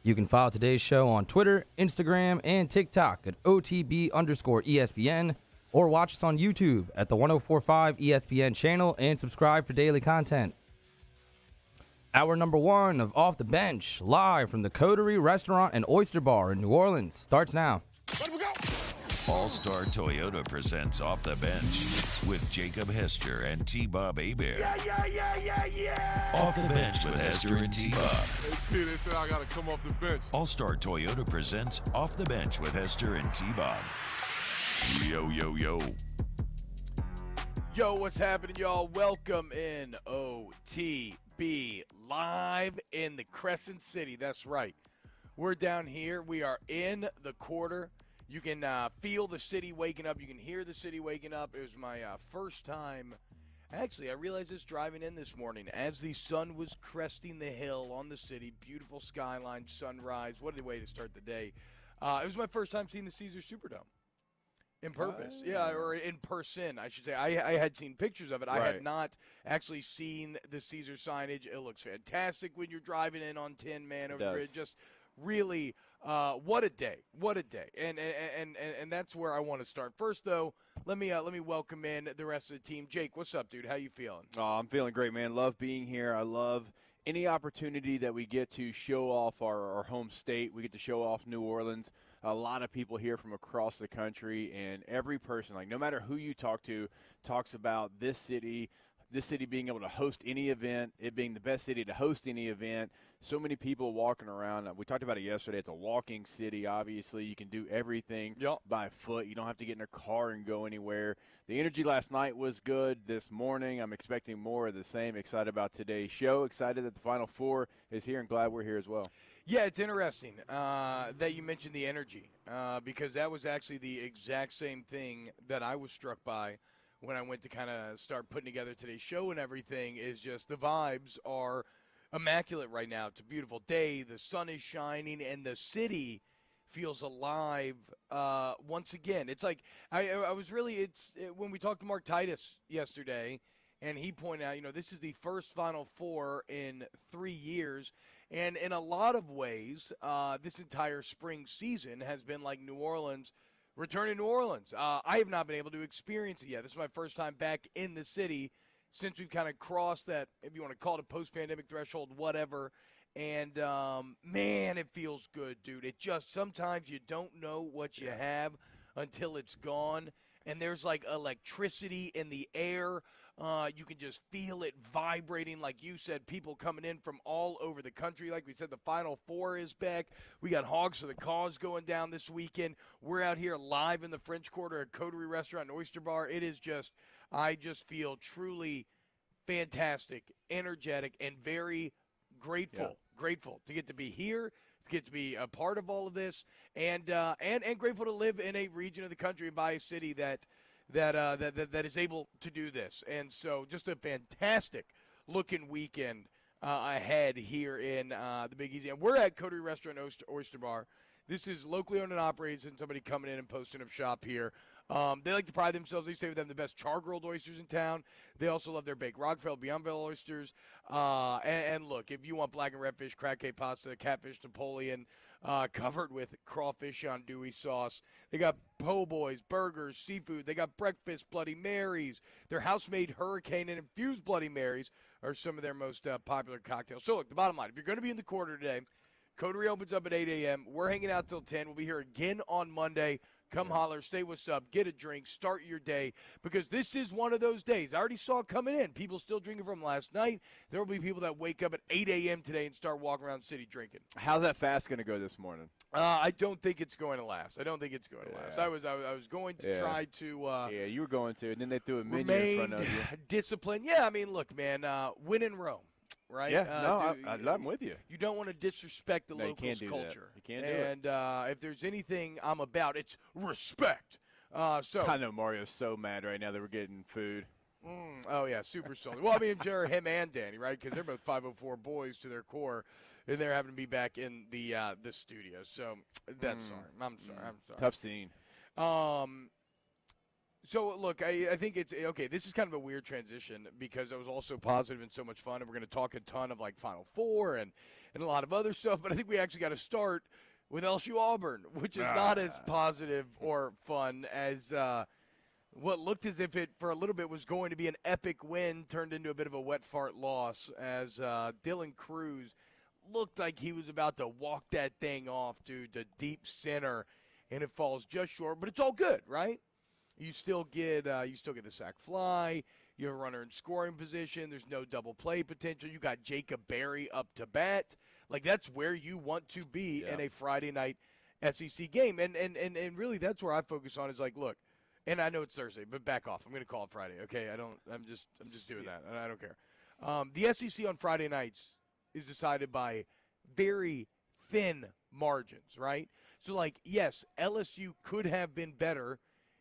You can follow today's show on Twitter, Instagram, and TikTok at OTB_ESPN, or watch us on YouTube at the 1045 ESPN channel and subscribe for daily content. Hour number 1 of Off the Bench, live from the Coterie Restaurant and Oyster Bar in New Orleans, starts now. Let we go. All-Star Toyota presents Off the Bench with Jacob Hester and T-Bob Hebert. Yeah. Off the Bench with Hester and T-Bob. Hey, P, they said I got to come off the bench. All-Star Toyota presents Off the Bench with Hester and T-Bob. Yo. Yo, what's happening, y'all? Welcome in OTB, live in the Crescent City. That's right. We're down here. We are in the quarter. You can feel the city waking up. You can hear the city waking up. It was my first time. Actually, I realized this driving in this morning as the sun was cresting the hill on the city. Beautiful skyline, sunrise. What a way to start the day. It was my first time seeing the Caesars Superdome. In purpose, yeah, or in person, I should say. I had seen pictures of it. Right. I had not actually seen the Caesar signage. It looks fantastic when you're driving in on 10, man, over the bridge. Just really, what a day, and that's where I want to start. First, though, let me welcome in the rest of the team. Jake, what's up, dude? How you feeling? Oh, I'm feeling great, man. Love being here. I love any opportunity that we get to show off our home state. We get to show off New Orleans. A lot of people here from across the country, and every person, like no matter who you talk to, talks about this city being able to host any event, it being the best city to host any event. So many people walking around. We talked about it yesterday. It's a walking city, obviously. You can do everything by foot. You don't have to get in a car and go anywhere. The energy last night was good. This morning, I'm expecting more of the same. Excited about today's show. Excited that the Final Four is here, and glad we're here as well. Yeah, it's interesting that you mentioned the energy because that was actually the exact same thing that I was struck by when I went to kind of start putting together today's show and everything. Is just the vibes are immaculate right now. It's a beautiful day. The sun is shining, and the city feels alive once again. It's like I was really when we talked to Mark Titus yesterday, and he pointed out, this is the first Final Four in 3 years. And in a lot of ways, this entire spring season has been like New Orleans, returning to New Orleans. I have not been able to experience it yet. This is my first time back in the city since we've kind of crossed that, if you want to call it a post-pandemic threshold, whatever. And, man, it feels good, dude. It just sometimes you don't know what you have until it's gone. And there's like electricity in the air. You can just feel it vibrating, like you said, people coming in from all over the country. Like we said, the Final Four is back. We got Hogs for the Cause going down this weekend. We're out here live in the French Quarter at Coterie Restaurant and Oyster Bar. It is just, I just feel truly fantastic, energetic, and very grateful. Grateful to get to be here, to get to be a part of all of this, and grateful to live in a region of the country and by a city that is able to do this. And so just a fantastic looking weekend ahead here in the Big Easy. And we're at Coterie Restaurant and Oyster Bar. This is locally owned and operated, since somebody coming in and posting up shop here. They like to pride themselves. They say they have the best char-grilled oysters in town. They also love their baked Rockefeller, Beyondville oysters. And look, if you want black and red fish, crab cake pasta, catfish Napoleon, covered with crawfish andouille sauce. They got po' boys, burgers, seafood. They got breakfast Bloody Marys. Their house-made hurricane and infused Bloody Marys are some of their most popular cocktails. So look, the bottom line, if you're going to be in the quarter today, Coterie opens up at 8 a.m. We're hanging out till 10. We'll be here again on Monday. Come holler, say what's up, get a drink, start your day, because this is one of those days. I already saw it coming in. People still drinking from last night. There will be people that wake up at 8 a.m. today and start walking around the city drinking. How's that fast going to go this morning? I don't think it's going to last. I was going to try to you were going to, and then they threw a menu in front of you. Discipline. Yeah, I mean, look, man, win in Rome. Right? Yeah, I'm with you. You don't want to disrespect the locals' culture. You can't do it. And if there's anything I'm about, it's respect. I know Mario's so mad right now that we're getting food. Oh, yeah, super salty. Well, I mean, sure, him and Danny, right? Because they're both 504 boys to their core, and they're having to be back in the studio. So that's sorry. I'm sorry. Tough scene. So, look, I think it's – okay, this is kind of a weird transition because it was also positive and so much fun, and we're going to talk a ton of, like, Final Four and a lot of other stuff, but I think we actually got to start with LSU Auburn, which is not as positive or fun as what looked as if it, for a little bit, was going to be an epic win turned into a bit of a wet fart loss as Dylan Cruz looked like he was about to walk that thing off, dude, to deep center, and it falls just short, but it's all good, right? You still get the sack fly. You have a runner in scoring position. There's no double play potential. You got Jacob Berry up to bat. Like, that's where you want to be in a Friday night SEC game. And really that's where I focus on is like, look, and I know it's Thursday, but back off. I'm going to call it Friday. Okay, I'm just doing that, and I don't care. The SEC on Friday nights is decided by very thin margins, right? So, like, yes, LSU could have been better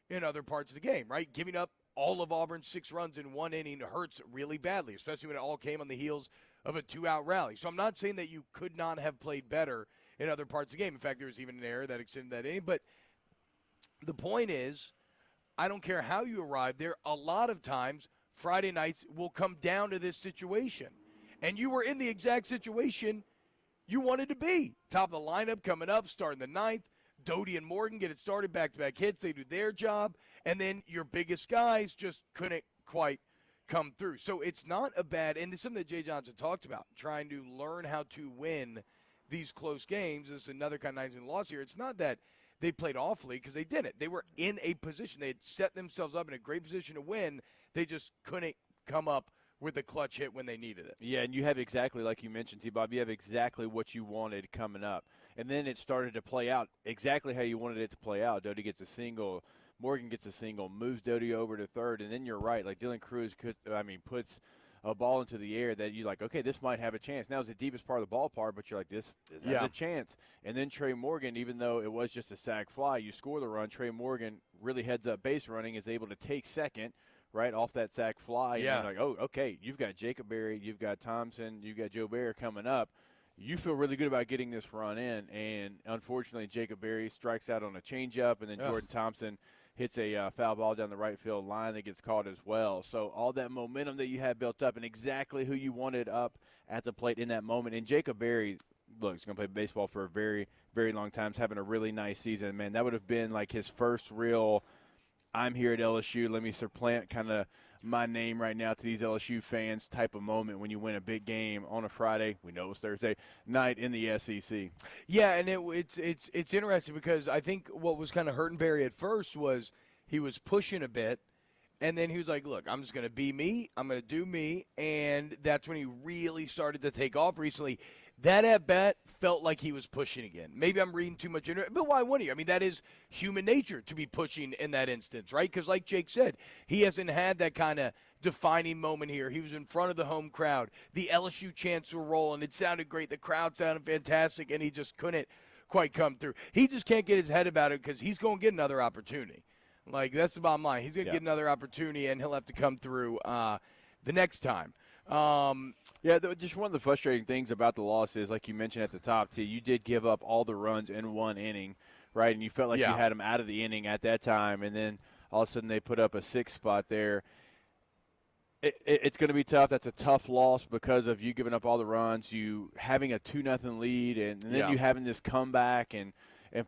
in other parts of the game, right? Giving up all of Auburn's 6 runs in one inning hurts really badly, especially when it all came on the heels of a 2-out rally. So I'm not saying that you could not have played better in other parts of the game. In fact, there was even an error that extended that inning. But the point is, I don't care how you arrive there, a lot of times Friday nights will come down to this situation. And you were in the exact situation you wanted to be. Top of the lineup coming up, starting the 9th. Doty and Morgan get it started, back-to-back hits. They do their job. And then your biggest guys just couldn't quite come through. So it's not a bad – and this is something that Jay Johnson talked about, trying to learn how to win these close games. This is another kind of 9-0 loss here. It's not that they played awfully because they didn't. They were in a position. They had set themselves up in a great position to win. They just couldn't come up with a clutch hit when they needed it. Yeah, and you have exactly, like you mentioned, T-Bob, you have exactly what you wanted coming up. And then it started to play out exactly how you wanted it to play out. Doty gets a single, Morgan gets a single, moves Doty over to third, and then you're right. Like Dylan Cruz puts a ball into the air that you're like, okay, this might have a chance. Now it's the deepest part of the ballpark, but you're like, this has a chance. And then Trey Morgan, even though it was just a sac fly, you score the run. Trey Morgan really heads up base running, is able to take second, right, off that sac fly. And you're like, oh, okay, you've got Jacob Berry, you've got Thompson, you've got Joe Bear coming up. You feel really good about getting this run in. And unfortunately, Jacob Berry strikes out on a changeup, and then Jordan Thompson hits a foul ball down the right field line that gets caught as well. So all that momentum that you had built up and exactly who you wanted up at the plate in that moment. And Jacob Berry, look, he's going to play baseball for a very, very long time. He's having a really nice season. Man, that would have been like his first real I'm here at LSU, let me supplant kind of my name right now to these LSU fans type of moment when you win a big game on a Friday. We know it was Thursday night in the SEC. Yeah, and it's interesting because I think what was kind of hurting Barry at first was he was pushing a bit, and then he was like, look, I'm just going to be me. I'm going to do me, and that's when he really started to take off recently. That at-bat felt like he was pushing again. Maybe I'm reading too much into it, but why wouldn't you? I mean, that is human nature to be pushing in that instance, right? Because like Jake said, he hasn't had that kind of defining moment here. He was in front of the home crowd. The LSU chants were rolling. It sounded great. The crowd sounded fantastic, and he just couldn't quite come through. He just can't get his head about it because he's going to get another opportunity. Like, that's the bottom line. He's going to get another opportunity, and he'll have to come through the next time. Just one of the frustrating things about the loss is, like you mentioned at the top, T, you did give up all the runs in one inning, right? And you felt like you had them out of the inning at that time, and then all of a sudden they put up a 6 spot there. It's going to be tough. That's a tough loss because of you giving up all the runs, you having a 2-0 lead, and then you having this comeback and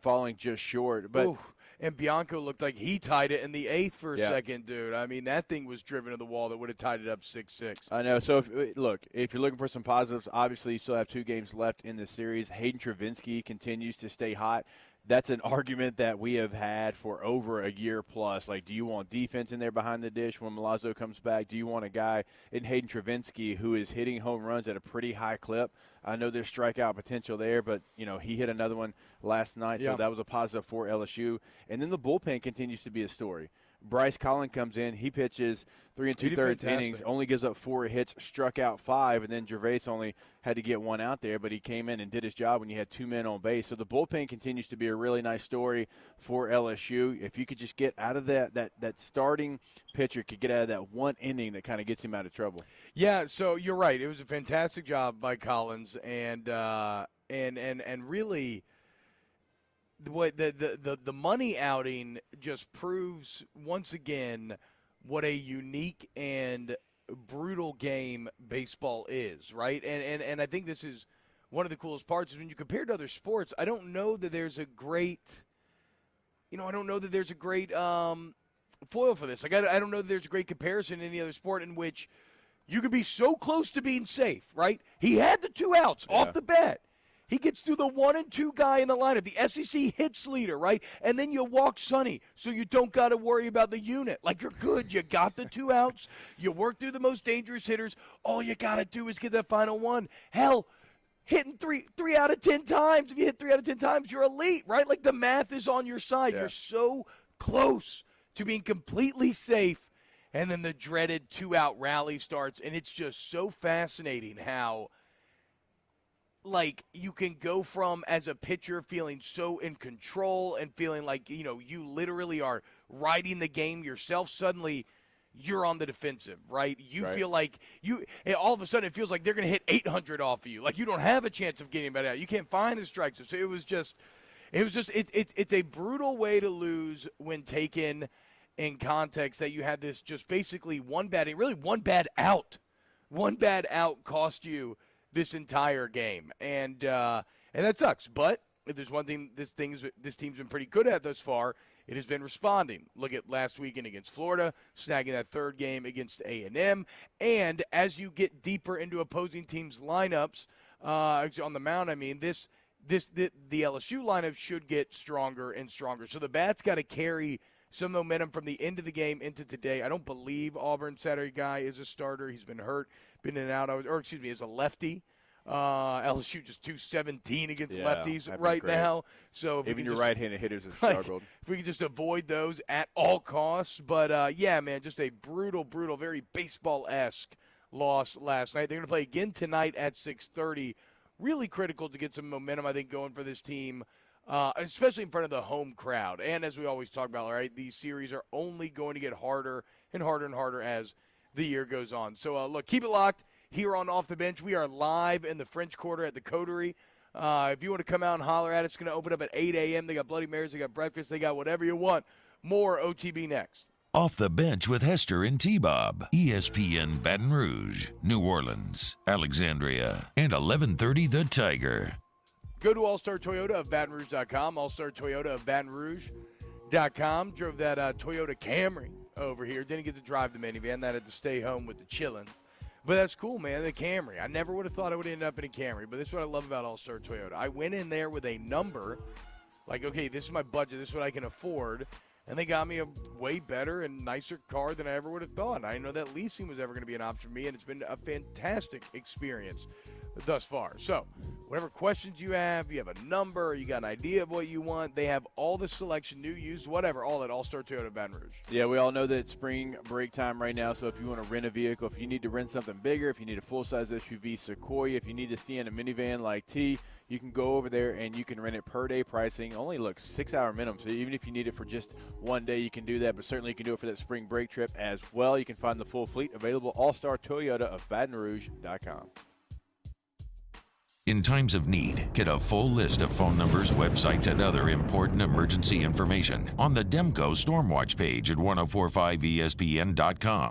falling just short. But and Bianco looked like he tied it in the 8th for a second, dude. I mean, that thing was driven to the wall that would have tied it up 6-6. I know. So, if you're looking for some positives, obviously you still have 2 games left in the series. Hayden Travinski continues to stay hot. That's an argument that we have had for over a year plus. Like, do you want defense in there behind the dish when Milazzo comes back? Do you want a guy in Hayden Travinski who is hitting home runs at a pretty high clip? I know there's strikeout potential there, but, he hit another one last night, so that was a positive for LSU. And then the bullpen continues to be a story. Bryce Collins comes in. He pitches 3 2/3 innings, only gives up 4 hits, struck out 5, and then Gervais only had to get 1 out there, but he came in and did his job when you had 2 men on base. So the bullpen continues to be a really nice story for LSU. If you could just get out of that starting pitcher could get out of that one inning that kind of gets him out of trouble. Yeah, so you're right. It was a fantastic job by Collins, and really what the money outing just proves once again what a unique and brutal game baseball is, right? And I think this is one of the coolest parts is when you compare to other sports. I don't know that there's a great, foil for this. Like I don't know that there's a great comparison in any other sport in which you could be so close to being safe, right? He had the 2 outs off the bat. He gets through the 1 and 2 guy in the lineup, the SEC hits leader, right? And then you walk Sonny, so you don't got to worry about the unit. Like, you're good. You got the 2 outs. You work through the most dangerous hitters. All you got to do is get that final one. Hell, hitting three out of 10 times. If you hit 3 out of 10 times, you're elite, right? Like, the math is on your side. Yeah. You're so close to being completely safe. And then the dreaded 2-out rally starts, and it's just so fascinating how – like you can go from as a pitcher feeling so in control and feeling like, you literally are riding the game yourself. Suddenly you're on the defensive, right? You feel like all of a sudden it feels like they're going to hit 800 off of you. Like you don't have a chance of getting anybody out. You can't find the strikes. So it's a brutal way to lose when taken in context that you had this just basically one bad out. One bad out cost you this entire game, and that sucks. But if there's one thing this team's been pretty good at thus far, it has been responding. Look at last weekend against Florida, snagging that 3rd game against A&M, and as you get deeper into opposing teams' lineups on the mound, I mean the LSU lineup should get stronger and stronger. So the bat's got to carry some momentum from the end of the game into today. I don't believe Auburn Saturday guy is a starter. He's been hurt, been in and out. Is a lefty. LSU just 217 against lefties right now. So if even your right-handed hitters have struggled. If we can just avoid those at all costs. But, just a brutal, very baseball-esque loss last night. They're going to play again tonight at 6:30. Really critical to get some momentum, I think, going for this team. Especially in front of the home crowd. And as we always talk about, right, these series are only going to get harder and harder and harder as the year goes on. So, look, keep it locked here on Off the Bench. We are live in the French Quarter at the Coterie. If you want to come out and holler at us, it's going to open up at 8 a.m. They got Bloody Marys, they got breakfast, they got whatever you want. More OTB next. Off the Bench with Hester and T-Bob. ESPN Baton Rouge, New Orleans, Alexandria, and 1130 The Tiger. Go to All-Star Toyota of BatonRouge.com, All-Star Toyota of BatonRouge.com. Drove that Toyota Camry over here. Didn't get to drive the minivan. That had to stay home with the chillin'. But that's cool, man, the Camry. I never would have thought I would end up in a Camry, but this is what I love about All-Star Toyota. I went in there with a number, like, okay, this is my budget, this is what I can afford, and they got me a way better and nicer car than I ever would have thought. I didn't know that leasing was ever going to be an option for me, and it's been a fantastic experience thus far. So, whatever questions you have a number, you got an idea of what you want, they have all the selection, new, used, whatever, all at All-Star Toyota Baton Rouge. Yeah, we all know that it's spring break time right now, so if you want to rent a vehicle, if you need to rent something bigger, if you need a full-size SUV Sequoia, if you need to stay in a minivan like T, you can go over there and you can rent it per day pricing. Only 6-hour minimum, so even if you need it for just one day, you can do that, but certainly you can do it for that spring break trip as well. You can find the full fleet available, All-Star Toyota of BatonRouge.com. In times of need, get a full list of phone numbers, websites, and other important emergency information on the Demco Stormwatch page at 1045ESPN.com.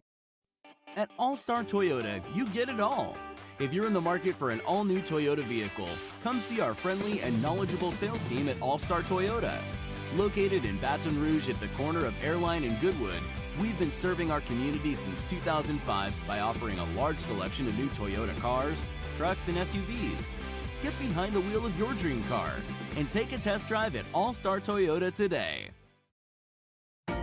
At All-Star Toyota, you get it all. If you're in the market for an all-new Toyota vehicle, come see our friendly and knowledgeable sales team at All-Star Toyota. Located in Baton Rouge at the corner of Airline and Goodwood, we've been serving our community since 2005 by offering a large selection of new Toyota cars, trucks, and SUVs. Get behind the wheel of your dream car and take a test drive at All-Star Toyota today.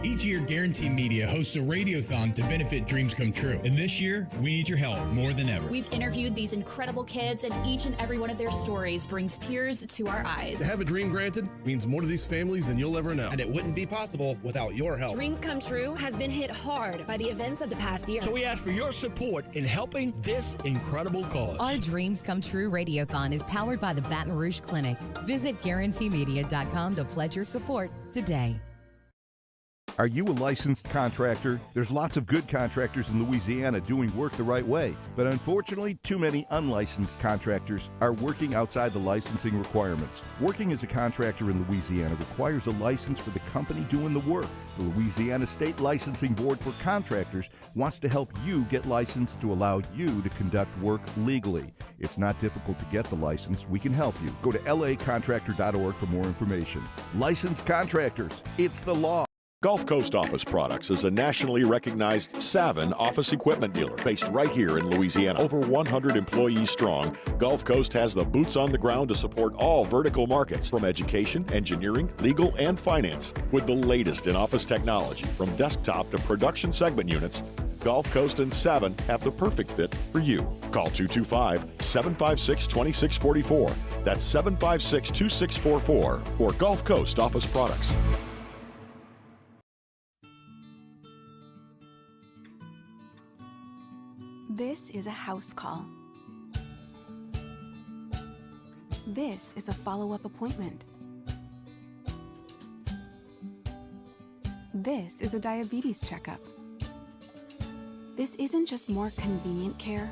Each year, Guarantee Media hosts a radiothon to benefit dreams come true. And this year, we need your help more than ever. We've interviewed these incredible kids, and each and every one of their stories brings tears to our eyes. To have a dream granted means more to these families than you'll ever know. And it wouldn't be possible without your help. Dreams Come True has been hit hard by the events of the past year. So we ask for your support in helping this incredible cause. Our Dreams Come True radiothon is powered by the Baton Rouge Clinic. Visit GuaranteeMedia.com to pledge your support today. Are you a licensed contractor? There's lots of good contractors in Louisiana doing work the right way, but unfortunately, too many unlicensed contractors are working outside the licensing requirements. Working as a contractor in Louisiana requires a license for the company doing the work. The Louisiana State Licensing Board for Contractors wants to help you get licensed to allow you to conduct work legally. It's not difficult to get the license. We can help you. Go to lacontractor.org for more information. Licensed contractors, it's the law. Gulf Coast Office Products is a nationally recognized Savin office equipment dealer based right here in Louisiana. Over 100 employees strong, Gulf Coast has the boots on the ground to support all vertical markets from education, engineering, legal, and finance. With the latest in office technology from desktop to production segment units, Gulf Coast and Savin have the perfect fit for you. Call 225-756-2644. That's 756-2644 for Gulf Coast Office Products. This is a house call. This is a follow-up appointment. This is a diabetes checkup. This isn't just more convenient care,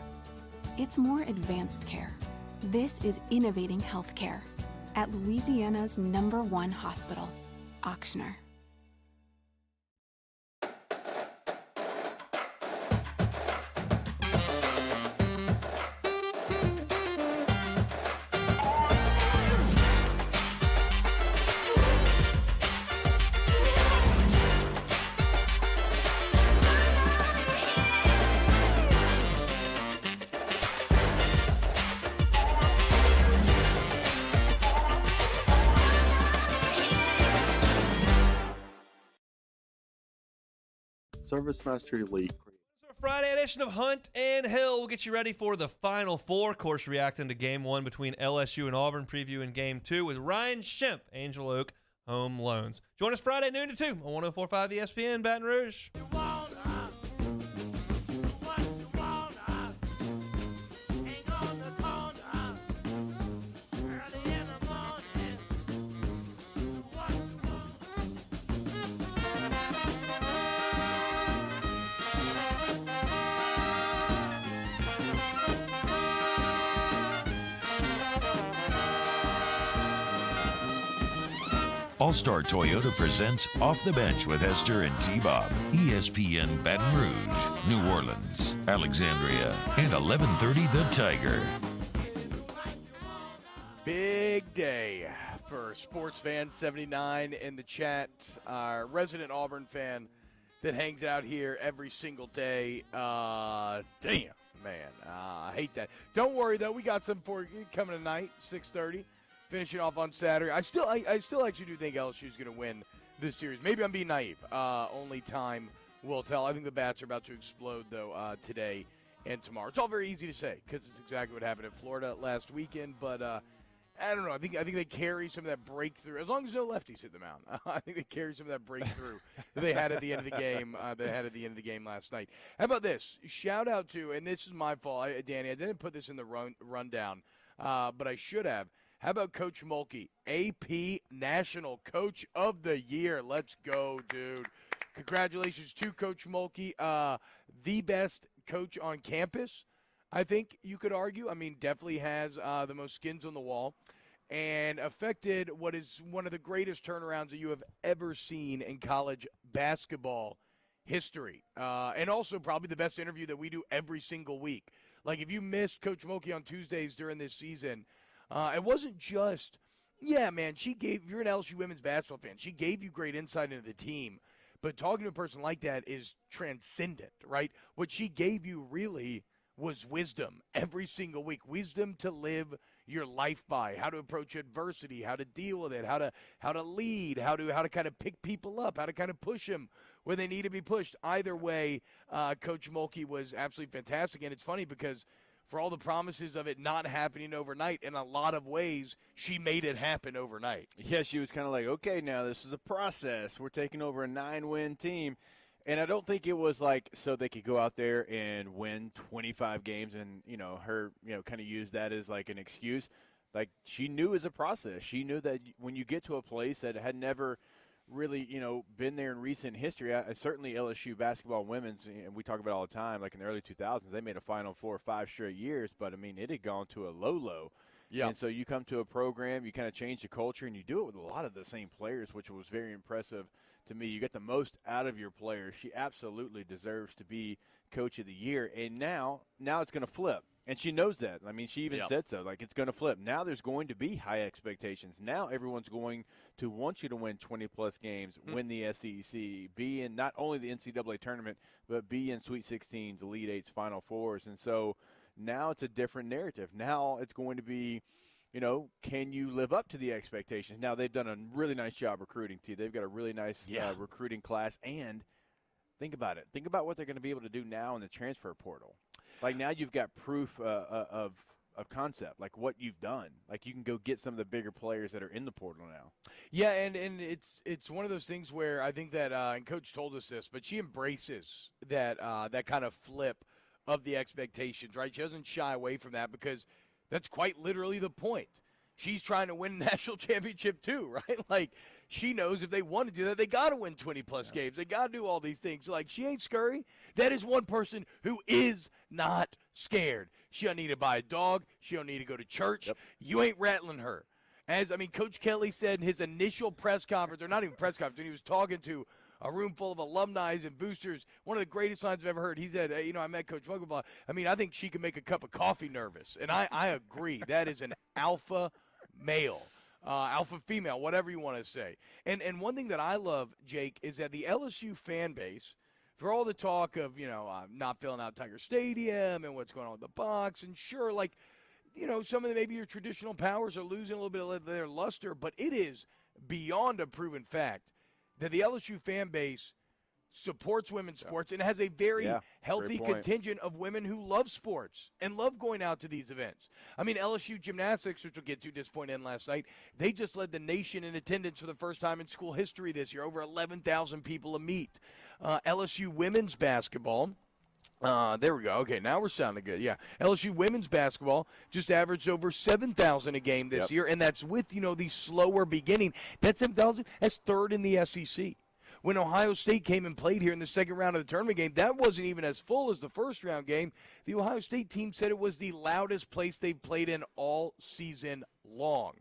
it's more advanced care. This is innovating healthcare at Louisiana's #1 hospital, Ochsner. Service Mastery Elite. Friday edition of Hunt and Hill will get you ready for the Final Four. Of course, reacting to Game 1 between LSU and Auburn, previewing Game 2 with Ryan Shemp, Angel Oak, Home Loans. Join us Friday noon to 2 on 104.5 ESPN Baton Rouge. All-Star Toyota presents Off the Bench with Hester and T-Bob. ESPN Baton Rouge, New Orleans, Alexandria, and 1130 The Tiger. Big day for Sports Fan 79 in the chat. Our resident Auburn fan that hangs out here every single day. Damn, man. I hate that. Don't worry, though. We got some for you coming tonight, 6:30. Finishing off on Saturday. I still actually do think LSU is going to win this series. Maybe I'm being naive. Only time will tell. I think the bats are about to explode, though, today and tomorrow. It's all very easy to say because it's exactly what happened in Florida last weekend. But I don't know. I think they carry some of that breakthrough. As long as no lefties hit the mound, I think they carry some of that breakthrough that they had at the end of the game. Last night. How about this? Shout out to, and this is my fault, Danny. I didn't put this in the rundown, but I should have. How about Coach Mulkey, AP National Coach of the Year? Let's go, dude. Congratulations to Coach Mulkey, the best coach on campus, I think you could argue. I mean, definitely has the most skins on the wall and affected what is one of the greatest turnarounds that you have ever seen in college basketball history. And also probably the best interview that we do every single week. Like, if you missed Coach Mulkey on Tuesdays during this season, it wasn't just, yeah, man, if you're an LSU women's basketball fan, she gave you great insight into the team. But talking to a person like that is transcendent, right? What she gave you really was wisdom every single week. Wisdom to live your life by, how to approach adversity, how to deal with it, how to lead, how to kind of pick people up, how to kind of push them where they need to be pushed. Either way, Coach Mulkey was absolutely fantastic. And it's funny because for all the promises of it not happening overnight, in a lot of ways, she made it happen overnight. Yeah, she was kind of like, okay, now this is a process. We're taking over a 9-win team. And I don't think it was like so they could go out there and win 25 games and, her, kind of use that as like an excuse. Like, she knew it was a process. She knew that when you get to a place that had never really, been there in recent history. Certainly LSU basketball women's, and we talk about it all the time, like in the early 2000s, they made a Final Four 5 straight years, but, I mean, it had gone to a low. Yeah. And so you come to a program, you kind of change the culture, and you do it with a lot of the same players, which was very impressive to me. You get the most out of your players. She absolutely deserves to be Coach of the Year. And now it's going to flip. And she knows that. I mean, she even said so. Like, it's going to flip. Now there's going to be high expectations. Now everyone's going to want you to win 20-plus games, win the SEC, be in not only the NCAA tournament, but be in Sweet 16s, Elite Eights, Final Fours. And so now it's a different narrative. Now it's going to be, can you live up to the expectations? Now they've done a really nice job recruiting, too. They've got a really nice recruiting class. And think about it. Think about what they're going to be able to do now in the transfer portal. Like, now you've got proof of concept, like what you've done. Like, you can go get some of the bigger players that are in the portal now. Yeah, and it's one of those things where I think that, and Coach told us this, but she embraces that kind of flip of the expectations, right? She doesn't shy away from that because that's quite literally the point. She's trying to win a national championship too, right? Like, she knows if they want to do that, they got to win 20-plus games. They got to do all these things. Like, she ain't scurry. That is one person who is not scared. She don't need to buy a dog. She don't need to go to church. Yep. You ain't rattling her. Coach Kelly said in his initial press conference, or not even press conference, when he was talking to a room full of alumni and boosters, one of the greatest lines I've ever heard. He said, I met Coach Muggleball. I think she can make a cup of coffee nervous. And I agree. That is an alpha male. Alpha female, whatever you want to say. And one thing that I love, Jake, is that the LSU fan base, for all the talk of, not filling out Tiger Stadium and what's going on with the box, and sure, some of maybe your traditional powers are losing a little bit of their luster, but it is beyond a proven fact that the LSU fan base supports women's sports and has a very healthy contingent of women who love sports and love going out to these events. LSU gymnastics, which we'll get to, disappointed in last night, they just led the nation in attendance for the first time in school history this year, over 11,000 people a meet. LSU women's basketball, there we go. Okay, now we're sounding good. Yeah, LSU women's basketball just averaged over 7,000 a game this year, and that's with, the slower beginning. That 7,000, that's third in the SEC. When Ohio State came and played here in the second round of the tournament game, that wasn't even as full as the first round game. The Ohio State team said it was the loudest place they've played in all season long.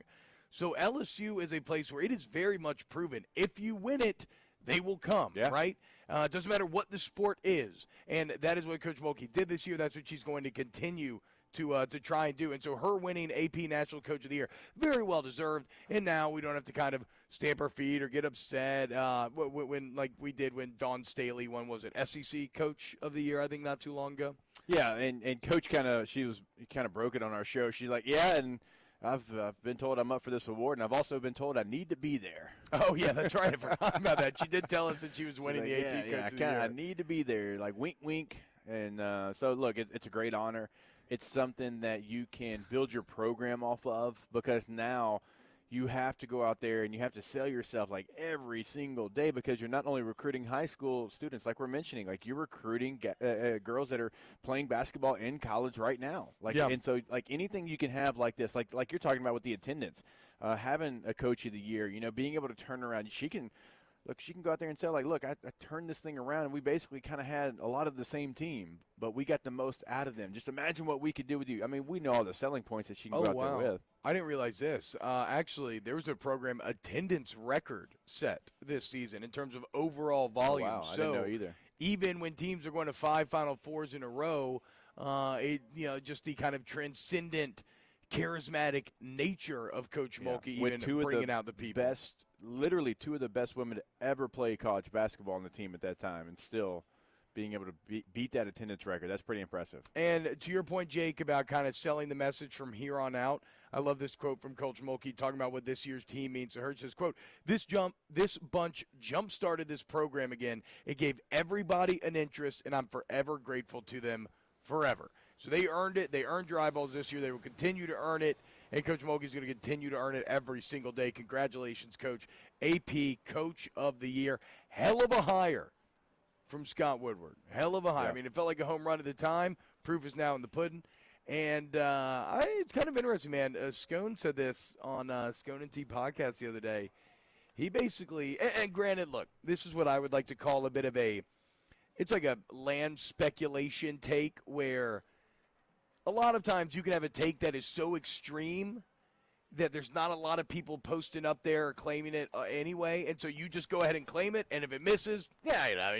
So LSU is a place where it is very much proven. If you win it, they will come, right? It doesn't matter what the sport is. And that is what Coach Mulkey did this year. That's what she's going to continue to try and do. And so her winning AP National Coach of the Year, very well deserved. And now we don't have to kind of stamp our feet or get upset when like we did when Dawn Staley won, was it SEC Coach of the Year, I think not too long ago? Yeah, and Coach kind of broke it on our show. She's like, and I've been told I'm up for this award, and I've also been told I need to be there. Oh, yeah, that's right. I forgot about that. She did tell us that she was winning the AP Coach of the Year. I need to be there, like wink, wink. And so, look, it's a great honor. It's something that you can build your program off of, because now you have to go out there and you have to sell yourself like every single day, because you're not only recruiting high school students like we're mentioning, like you're recruiting girls that are playing basketball in college right now. And so like anything you can have like this, like you're talking about with the attendance, having a Coach of the Year, being able to turn around, she can go out there and say, like, look, I turned this thing around, and we basically kind of had a lot of the same team, but we got the most out of them. Just imagine what we could do with you. We know all the selling points that she can go out there with. I didn't realize this. Actually, there was a program attendance record set this season in terms of overall volume. Oh, wow. I didn't know either. Even when teams are going to 5 Final Fours in a row, just the kind of transcendent, charismatic nature of Coach Mulkey, even bringing out the people. Literally 2 of the best women to ever play college basketball on the team at that time, and still being able to beat that attendance record. That's pretty impressive. And to your point, Jake, about kind of selling the message from here on out, I love this quote from Coach Mulkey talking about what this year's team means to her. It says, quote, this bunch jump-started this program again. It gave everybody an interest, and I'm forever grateful to them forever. So they earned it. They earned your eyeballs this year. They will continue to earn it. And Coach Mulkey is going to continue to earn it every single day. Congratulations, Coach. AP Coach of the Year. Hell of a hire from Scott Woodward. Hell of a hire. Yeah. It felt like a home run at the time. Proof is now in the pudding. And it's kind of interesting, man. Scone said this on Scone and T podcast the other day. He basically, and granted, look, this is what I would like to call a bit of it's like a land speculation take where a lot of times you can have a take that is so extreme that there's not a lot of people posting up there or claiming it anyway, and so you just go ahead and claim it, and if it misses,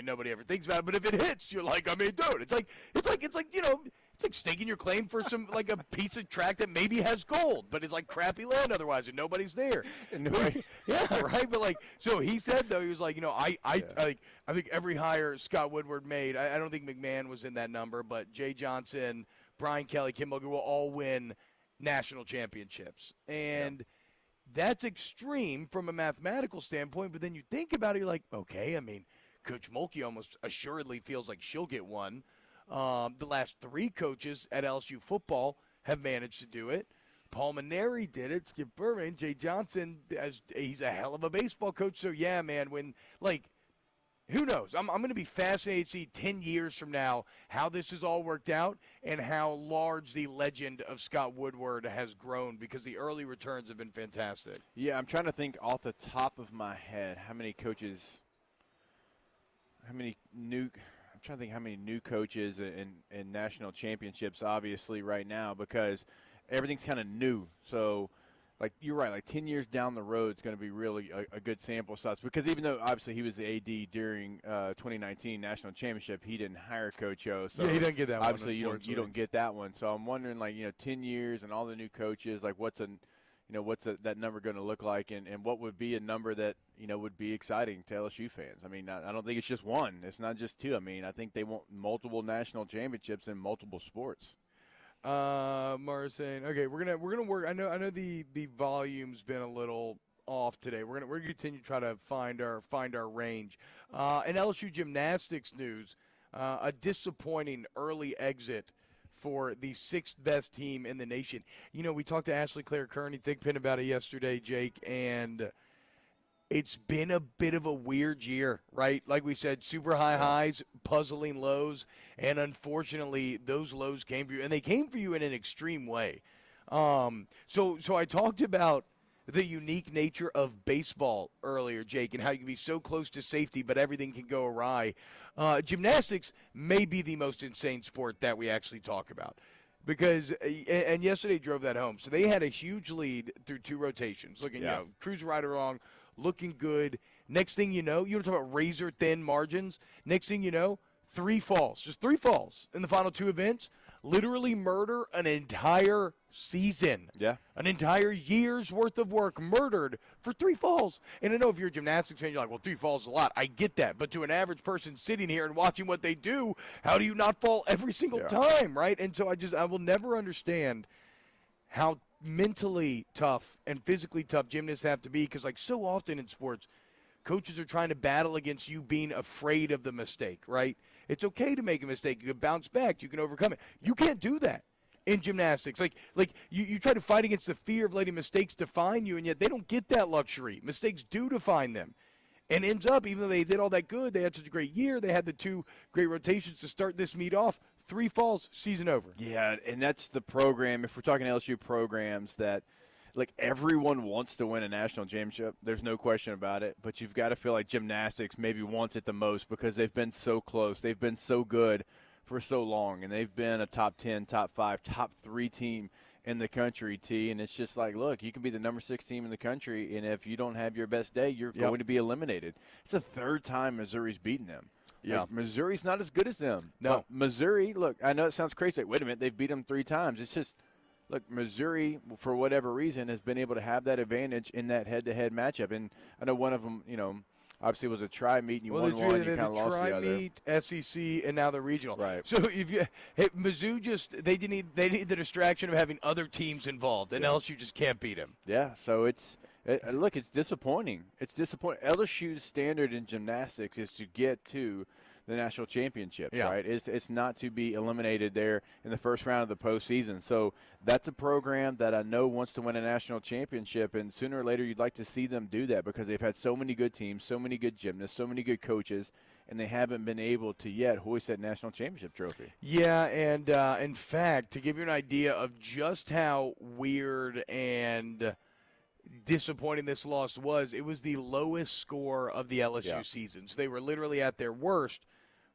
nobody ever thinks about it, but if it hits, you're like, dude, it's like it's like staking your claim for some like a piece of track that maybe has gold, but it's like crappy land otherwise, and nobody's there. Yeah, right. But like, so he said though, he was like, I think every hire Scott Woodward made, I don't think McMahon was in that number, but Jay Johnson, Brian Kelly, Kim Mulkey will all win national championships, and that's extreme from a mathematical standpoint. But then you think about it, you're like, okay, I mean, Coach Mulkey almost assuredly feels like she'll get one. The last 3 coaches at LSU football have managed to do it. Paul Maneri did it. Skip Berman, Jay Johnson, he's a hell of a baseball coach. So yeah, man, who knows? I'm going to be fascinated to see 10 years from now how this has all worked out and how large the legend of Scott Woodward has grown, because the early returns have been fantastic. Yeah, I'm trying to think off the top of my head how many new coaches and national championships, obviously, right now, because everything's kind of new. So, like, you're right, like 10 years down the road is going to be really a good sample size, because even though obviously he was the AD during 2019 national championship, he didn't hire Coach O. So yeah, he didn't get that obviously one. you don't get that one. So I'm wondering, 10 years and all the new coaches, like what's that number going to look like, and what would be a number that would be exciting to LSU fans? I mean, I don't think it's just one. It's not just 2. I mean, I think they want multiple national championships in multiple sports. Mara's saying, okay, we're gonna work. I know the volume's been a little off today. We're gonna continue to try to find our range. In LSU gymnastics news, a disappointing early exit for the 6th best team in the nation. We talked to Ashley Claire Kearney, Thigpen, about it yesterday, Jake, and it's been a bit of a weird year, right? Like we said, super high highs, puzzling lows, and unfortunately, those lows came for you, and they came for you in an extreme way. So I talked about the unique nature of baseball earlier, Jake, and how you can be so close to safety, but everything can go awry. Gymnastics may be the most insane sport that we actually talk about, because and yesterday drove that home. So they had a huge lead through 2 rotations, cruise right along, looking good. Next thing you know, you want to talk about razor thin margins. Next thing you know, 3 falls, just 3 falls in the final 2 events, literally murder an entire season. Yeah. An entire year's worth of work murdered for 3 falls. And I know if you're a gymnastics fan, you're like, well, 3 falls is a lot. I get that. But to an average person sitting here and watching what they do, how do you not fall every single time, right? And so I will never understand how mentally tough and physically tough gymnasts have to be, because, like, so often in sports, coaches are trying to battle against you being afraid of the mistake, right? It's okay to make a mistake. You can bounce back. You can overcome it. You can't do that in gymnastics. Like you try to fight against the fear of letting mistakes define you, and yet they don't get that luxury. Mistakes do define them. And ends up, even though they did all that good, they had such a great year, they had the 2 great rotations to start this meet off, 3 falls, season over. Yeah, and that's the program, if we're talking LSU programs, that everyone wants to win a national championship. There's no question about it. But you've got to feel like gymnastics maybe wants it the most, because they've been so close. They've been so good for so long, and they've been a top 10, top 5, top 3 team in the country, T. And it's just like, look, you can be the number 6 team in the country, and if you don't have your best day, you're going to be eliminated. It's the 3rd time Missouri's beaten them. Yeah. Missouri's not as good as them. No. Missouri, look, I know it sounds crazy. Wait a minute, they've beat them 3 times. It's just, look, Missouri, for whatever reason, has been able to have that advantage in that head-to-head matchup. And I know one of them, obviously it was a tri-meet, and you won one, and you kind of lost the other. Tri-meet, SEC, and now the regional. Right. So Mizzou they need the distraction of having other teams involved, and LSU just can't beat them. Yeah, so it's disappointing. It's disappointing. LSU's standard in gymnastics is to get to the national championships, right? It's not to be eliminated there in the first round of the postseason. So that's a program that I know wants to win a national championship, and sooner or later you'd like to see them do that, because they've had so many good teams, so many good gymnasts, so many good coaches, and they haven't been able to yet hoist that national championship trophy. Yeah, and in fact, to give you an idea of just how weird and disappointing this loss was, it was the lowest score of the LSU season. So they were literally at their worst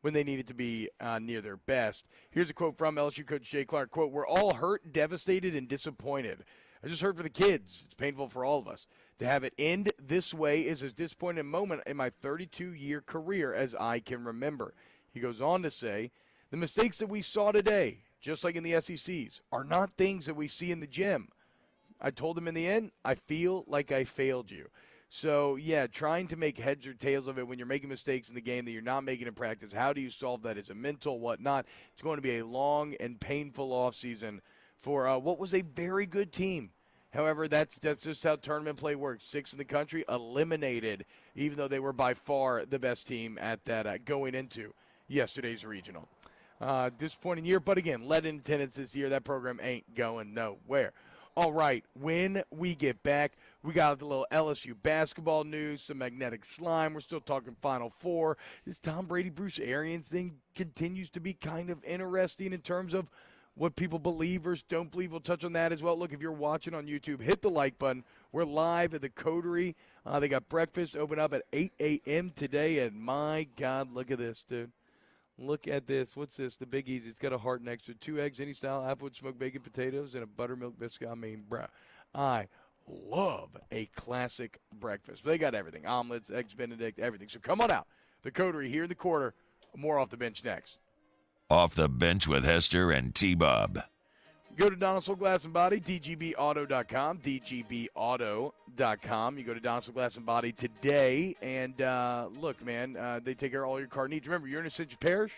when they needed to be near their best. Here's a quote from LSU coach Jay Clark, quote, "We're all hurt, devastated, and disappointed. I just heard for the kids. It's painful for all of us. To have it end this way is as disappointing a moment in my 32-year career as I can remember." He goes on to say, "The mistakes that we saw today, just like in the SECs, are not things that we see in the gym. I told him in the end, I feel like I failed you." So, yeah, trying to make heads or tails of it when you're making mistakes in the game that you're not making in practice, how do you solve that? Is it mental, whatnot? It's going to be a long and painful offseason for what was a very good team. However, that's just how tournament play works. 6 in the country eliminated, even though they were by far the best team at that going into yesterday's regional. Disappointing year, but again, led in attendance this year. That program ain't going nowhere. All right, when we get back, we got a little LSU basketball news, some magnetic slime. We're still talking Final Four. This Tom Brady, Bruce Arians thing continues to be kind of interesting in terms of what people believe versus don't believe. We'll touch on that as well. Look, if you're watching on YouTube, hit the like button. We're live at the Coterie. They got breakfast open up at 8 a.m. today, and my God, look at this, dude. Look at this. What's this? The Big Easy. It's got a heart next to it. 2 eggs, any style, applewood smoked bacon, potatoes, and a buttermilk biscuit. I mean, bruh, I love a classic breakfast. They got everything. Omelets, eggs Benedict, everything. So come on out. The Coterie here in the quarter. More Off the Bench next. Off the Bench with Hester and T-Bob. Go to Donaldson Glass and Body, dgbauto.com, dgbauto.com. You go to Donaldson Glass and Body today, and look, man, they take care of all your car needs. Remember, you're in a Citrus Parish,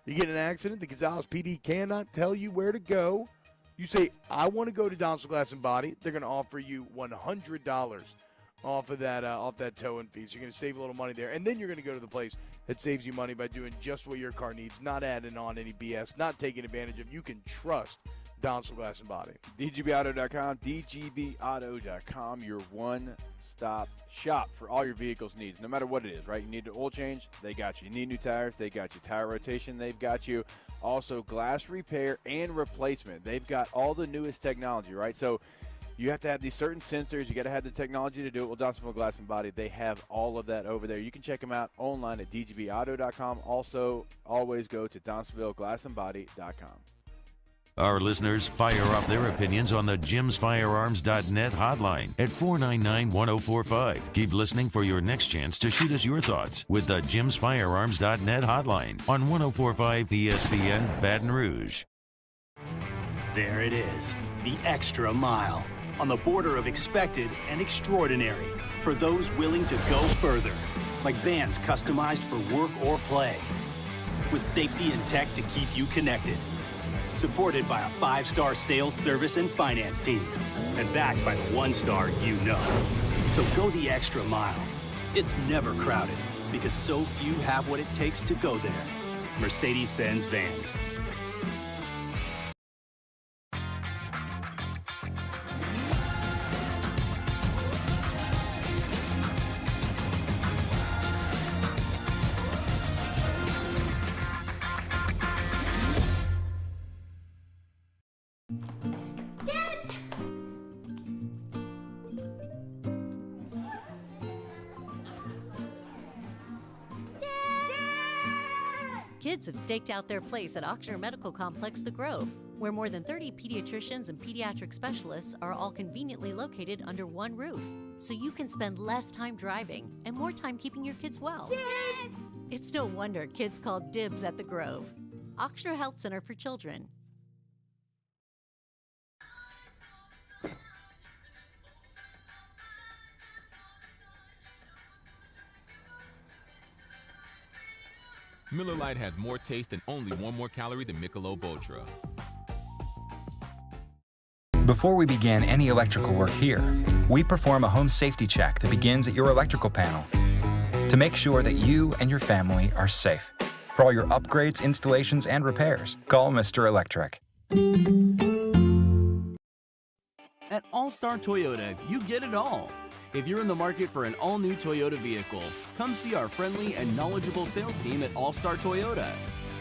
you get in an accident, the Gonzales PD cannot tell you where to go. You say, I want to go to Donaldson Glass and Body. They're going to offer you $100 off of that towing fee. So you're going to save a little money there, and then you're going to go to the place that saves you money by doing just what your car needs, not adding on any BS, not taking advantage of. You can trust Donaldson Glass and Body. dgbauto.com, dgbauto.com, your one-stop shop for all your vehicle's needs, no matter what it is, right? You need an oil change, they got you. You need new tires, they got you. Tire rotation, they've got you. Also, glass repair and replacement. They've got all the newest technology, right? So you have to have these certain sensors. You got to have the technology to do it. Well, Donaldsonville Glass and Body, they have all of that over there. You can check them out online at dgbauto.com. Also, always go to DonaldsonvilleGlassandBody.com. Our listeners fire off their opinions on the jimsfirearms.net hotline at 499-1045. Keep listening for your next chance to shoot us your thoughts with the jimsfirearms.net hotline on 1045 ESPN Baton Rouge. There it is, the extra mile, on the border of expected and extraordinary for those willing to go further, like vans customized for work or play, with safety and tech to keep you connected. Supported by a 5-star sales, service, and finance team. And backed by the 1-star you know. So go the extra mile. It's never crowded because so few have what it takes to go there. Mercedes-Benz Vans. Kids have staked out their place at Ochsner Medical Complex The Grove, where more than 30 pediatricians and pediatric specialists are all conveniently located under one roof, so you can spend less time driving and more time keeping your kids well. Dibs! It's no wonder kids call dibs at The Grove. Ochsner Health Center for Children. Miller Lite has more taste and only 1 more calorie than Michelob Ultra. Before we begin any electrical work here, we perform a home safety check that begins at your electrical panel to make sure that you and your family are safe. For all your upgrades, installations, and repairs, call Mr. Electric. At All-Star Toyota, you get it all. If you're in the market for an all-new Toyota vehicle, come see our friendly and knowledgeable sales team at All-Star Toyota.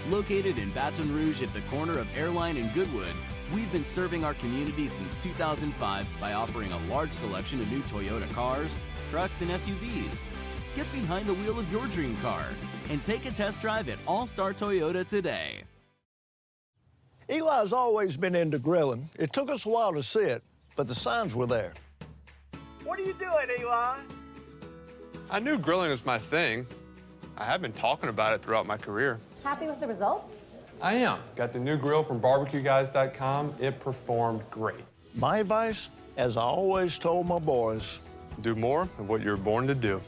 Located in Baton Rouge at the corner of Airline and Goodwood, We've been serving our community since 2005 by offering a large selection of new Toyota cars, trucks, and SUVs. Get behind the wheel of your dream car and take a test drive at All Star Toyota today. Eli's always been into grilling. It took us a while to see it, but the signs were there. What are you doing, Eli? I knew grilling was my thing. I have been talking about it throughout my career. Happy with the results? I am. Got the new grill from barbecueguys.com. It performed great. My advice, as I always told my boys, do more of what you were born to do.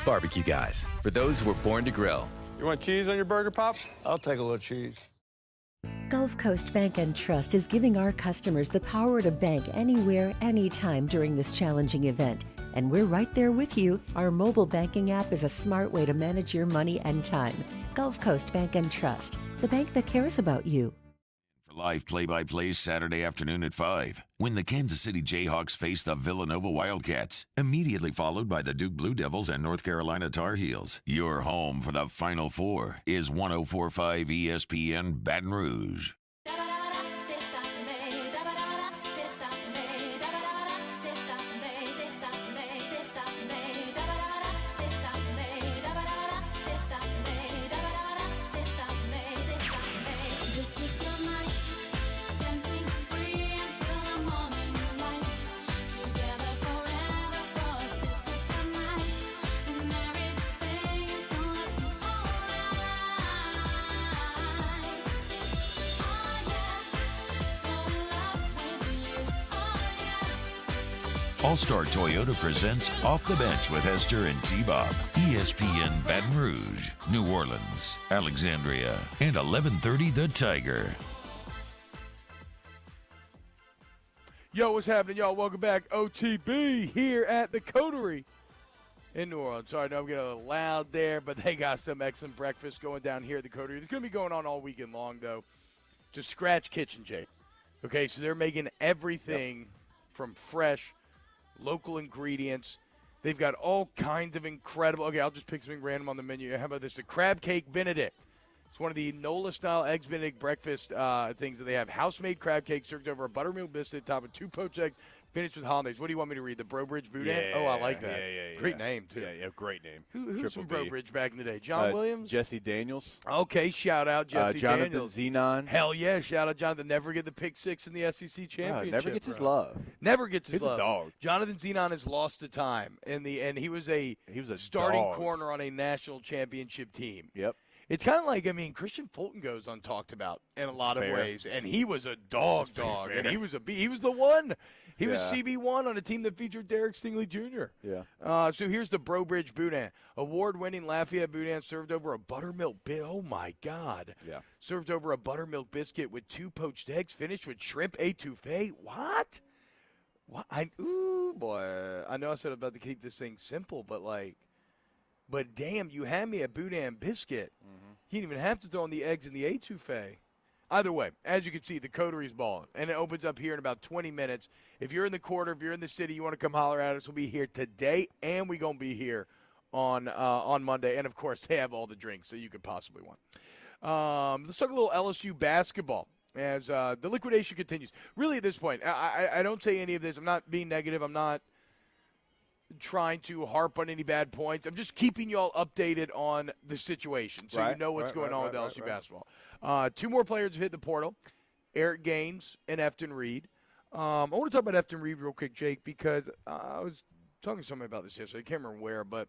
Barbecue Guys, for those who were born to grill. You want cheese on your burger, Pops? I'll take a little cheese. Gulf Coast Bank and Trust is giving our customers the power to bank anywhere, anytime during this challenging event. And we're right there with you. Our mobile banking app is a smart way to manage your money and time. Gulf Coast Bank and Trust, the bank that cares about you. For live play-by-plays Saturday afternoon at 5, when the Kansas City Jayhawks face the Villanova Wildcats, immediately followed by the Duke Blue Devils and North Carolina Tar Heels. Your home for the Final Four is 104.5 ESPN Baton Rouge. All-Star Toyota presents Off the Bench with Esther and T-Bob. ESPN Baton Rouge, New Orleans, Alexandria, and 1130 The Tiger. Yo, what's happening, y'all? Welcome back. OTB here at the Coterie in New Orleans. Sorry, I know I'm getting a little loud there, but they got some excellent breakfast going down here at the Coterie. It's going to be going on all weekend long, though. Just Scratch Kitchen, Jay. Okay, so they're making everything from fresh, local ingredients. They've got all kinds of incredible. Okay, I'll just pick something random on the menu. How about this? The Crab Cake Benedict. It's one of the NOLA-style Eggs Benedict breakfast things that they have. House-made crab cake served over a buttermilk biscuit topped with 2 poached eggs, finished with hollandaise. What do you want me to read? The Bro Bridge Boudin? Yeah, I like that. Yeah, great name, too. Yeah, great name. Who's from Bro Bridge back in the day? John Williams? Jesse Daniels. Okay, shout out Jesse Jonathan Daniels. Zenon. Hell yeah, shout out Jonathan. Never get the pick 6 in the SEC championship. Never gets his love. Never gets his He's love. a dog. Jonathan Zenon has lost to time, and he was a starting dog. corner on a national championship team. Yep. It's kind of like, Christian Fulton goes untalked about in a lot of ways, and he was a dog, and he was the one. He was CB1 on a team that featured Derek Stingley Jr. Yeah. So here's the Bro Bridge Boudin. Award-winning Lafayette Boudin served over a buttermilk oh my God. Yeah. Served over a buttermilk biscuit with 2 poached eggs, finished with shrimp etouffee. What? Ooh, boy. I know I said I'm about to keep this thing simple, but damn, you had me a Boudin biscuit. Mm-hmm. You didn't even have to throw in the eggs in the etouffee. Either way, as you can see, the Coterie's balling, and it opens up here in about 20 minutes. If you're in the quarter, if you're in the city, you want to come holler at us, we'll be here today, and we're going to be here on Monday. And, of course, they have all the drinks that you could possibly want. Let's talk a little LSU basketball as the liquidation continues. Really, at this point, I don't say any of this. I'm not being negative. I'm not trying to harp on any bad points. I'm just keeping you all updated on the situation so you know what's going on with LSU basketball. 2 more players have hit the portal, Eric Gaines and Efton Reed. I want to talk about Efton Reed real quick, Jake, because I was talking to somebody about this yesterday. I can't remember where, but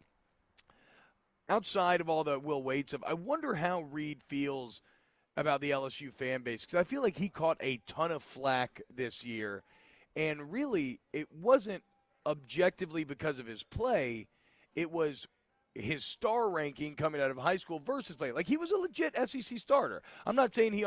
outside of all the Will Wade stuff, I wonder how Reed feels about the LSU fan base, because I feel like he caught a ton of flack this year, and really it wasn't objectively because of his play. It was his star ranking coming out of high school versus play. Like, he was a legit SEC starter. I'm not saying he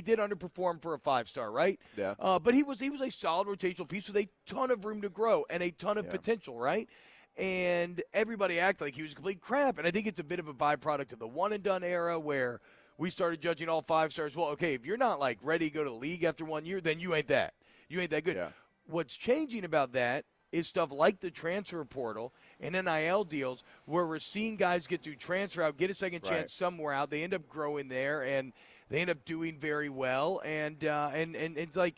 did underperform for a 5-star, right? Yeah. But he was a solid rotational piece with a ton of room to grow and a ton of potential, right? And everybody acted like he was complete crap. And I think it's a bit of a byproduct of the one-and-done era where we started judging all 5-stars. Well, okay, if you're not, ready to go to the league after 1 year, then you ain't that. You ain't that good. Yeah. What's changing about that is stuff like the transfer portal and NIL deals where we're seeing guys get to transfer out, get a second chance somewhere out. They end up growing there, and They end up doing very well, and it's like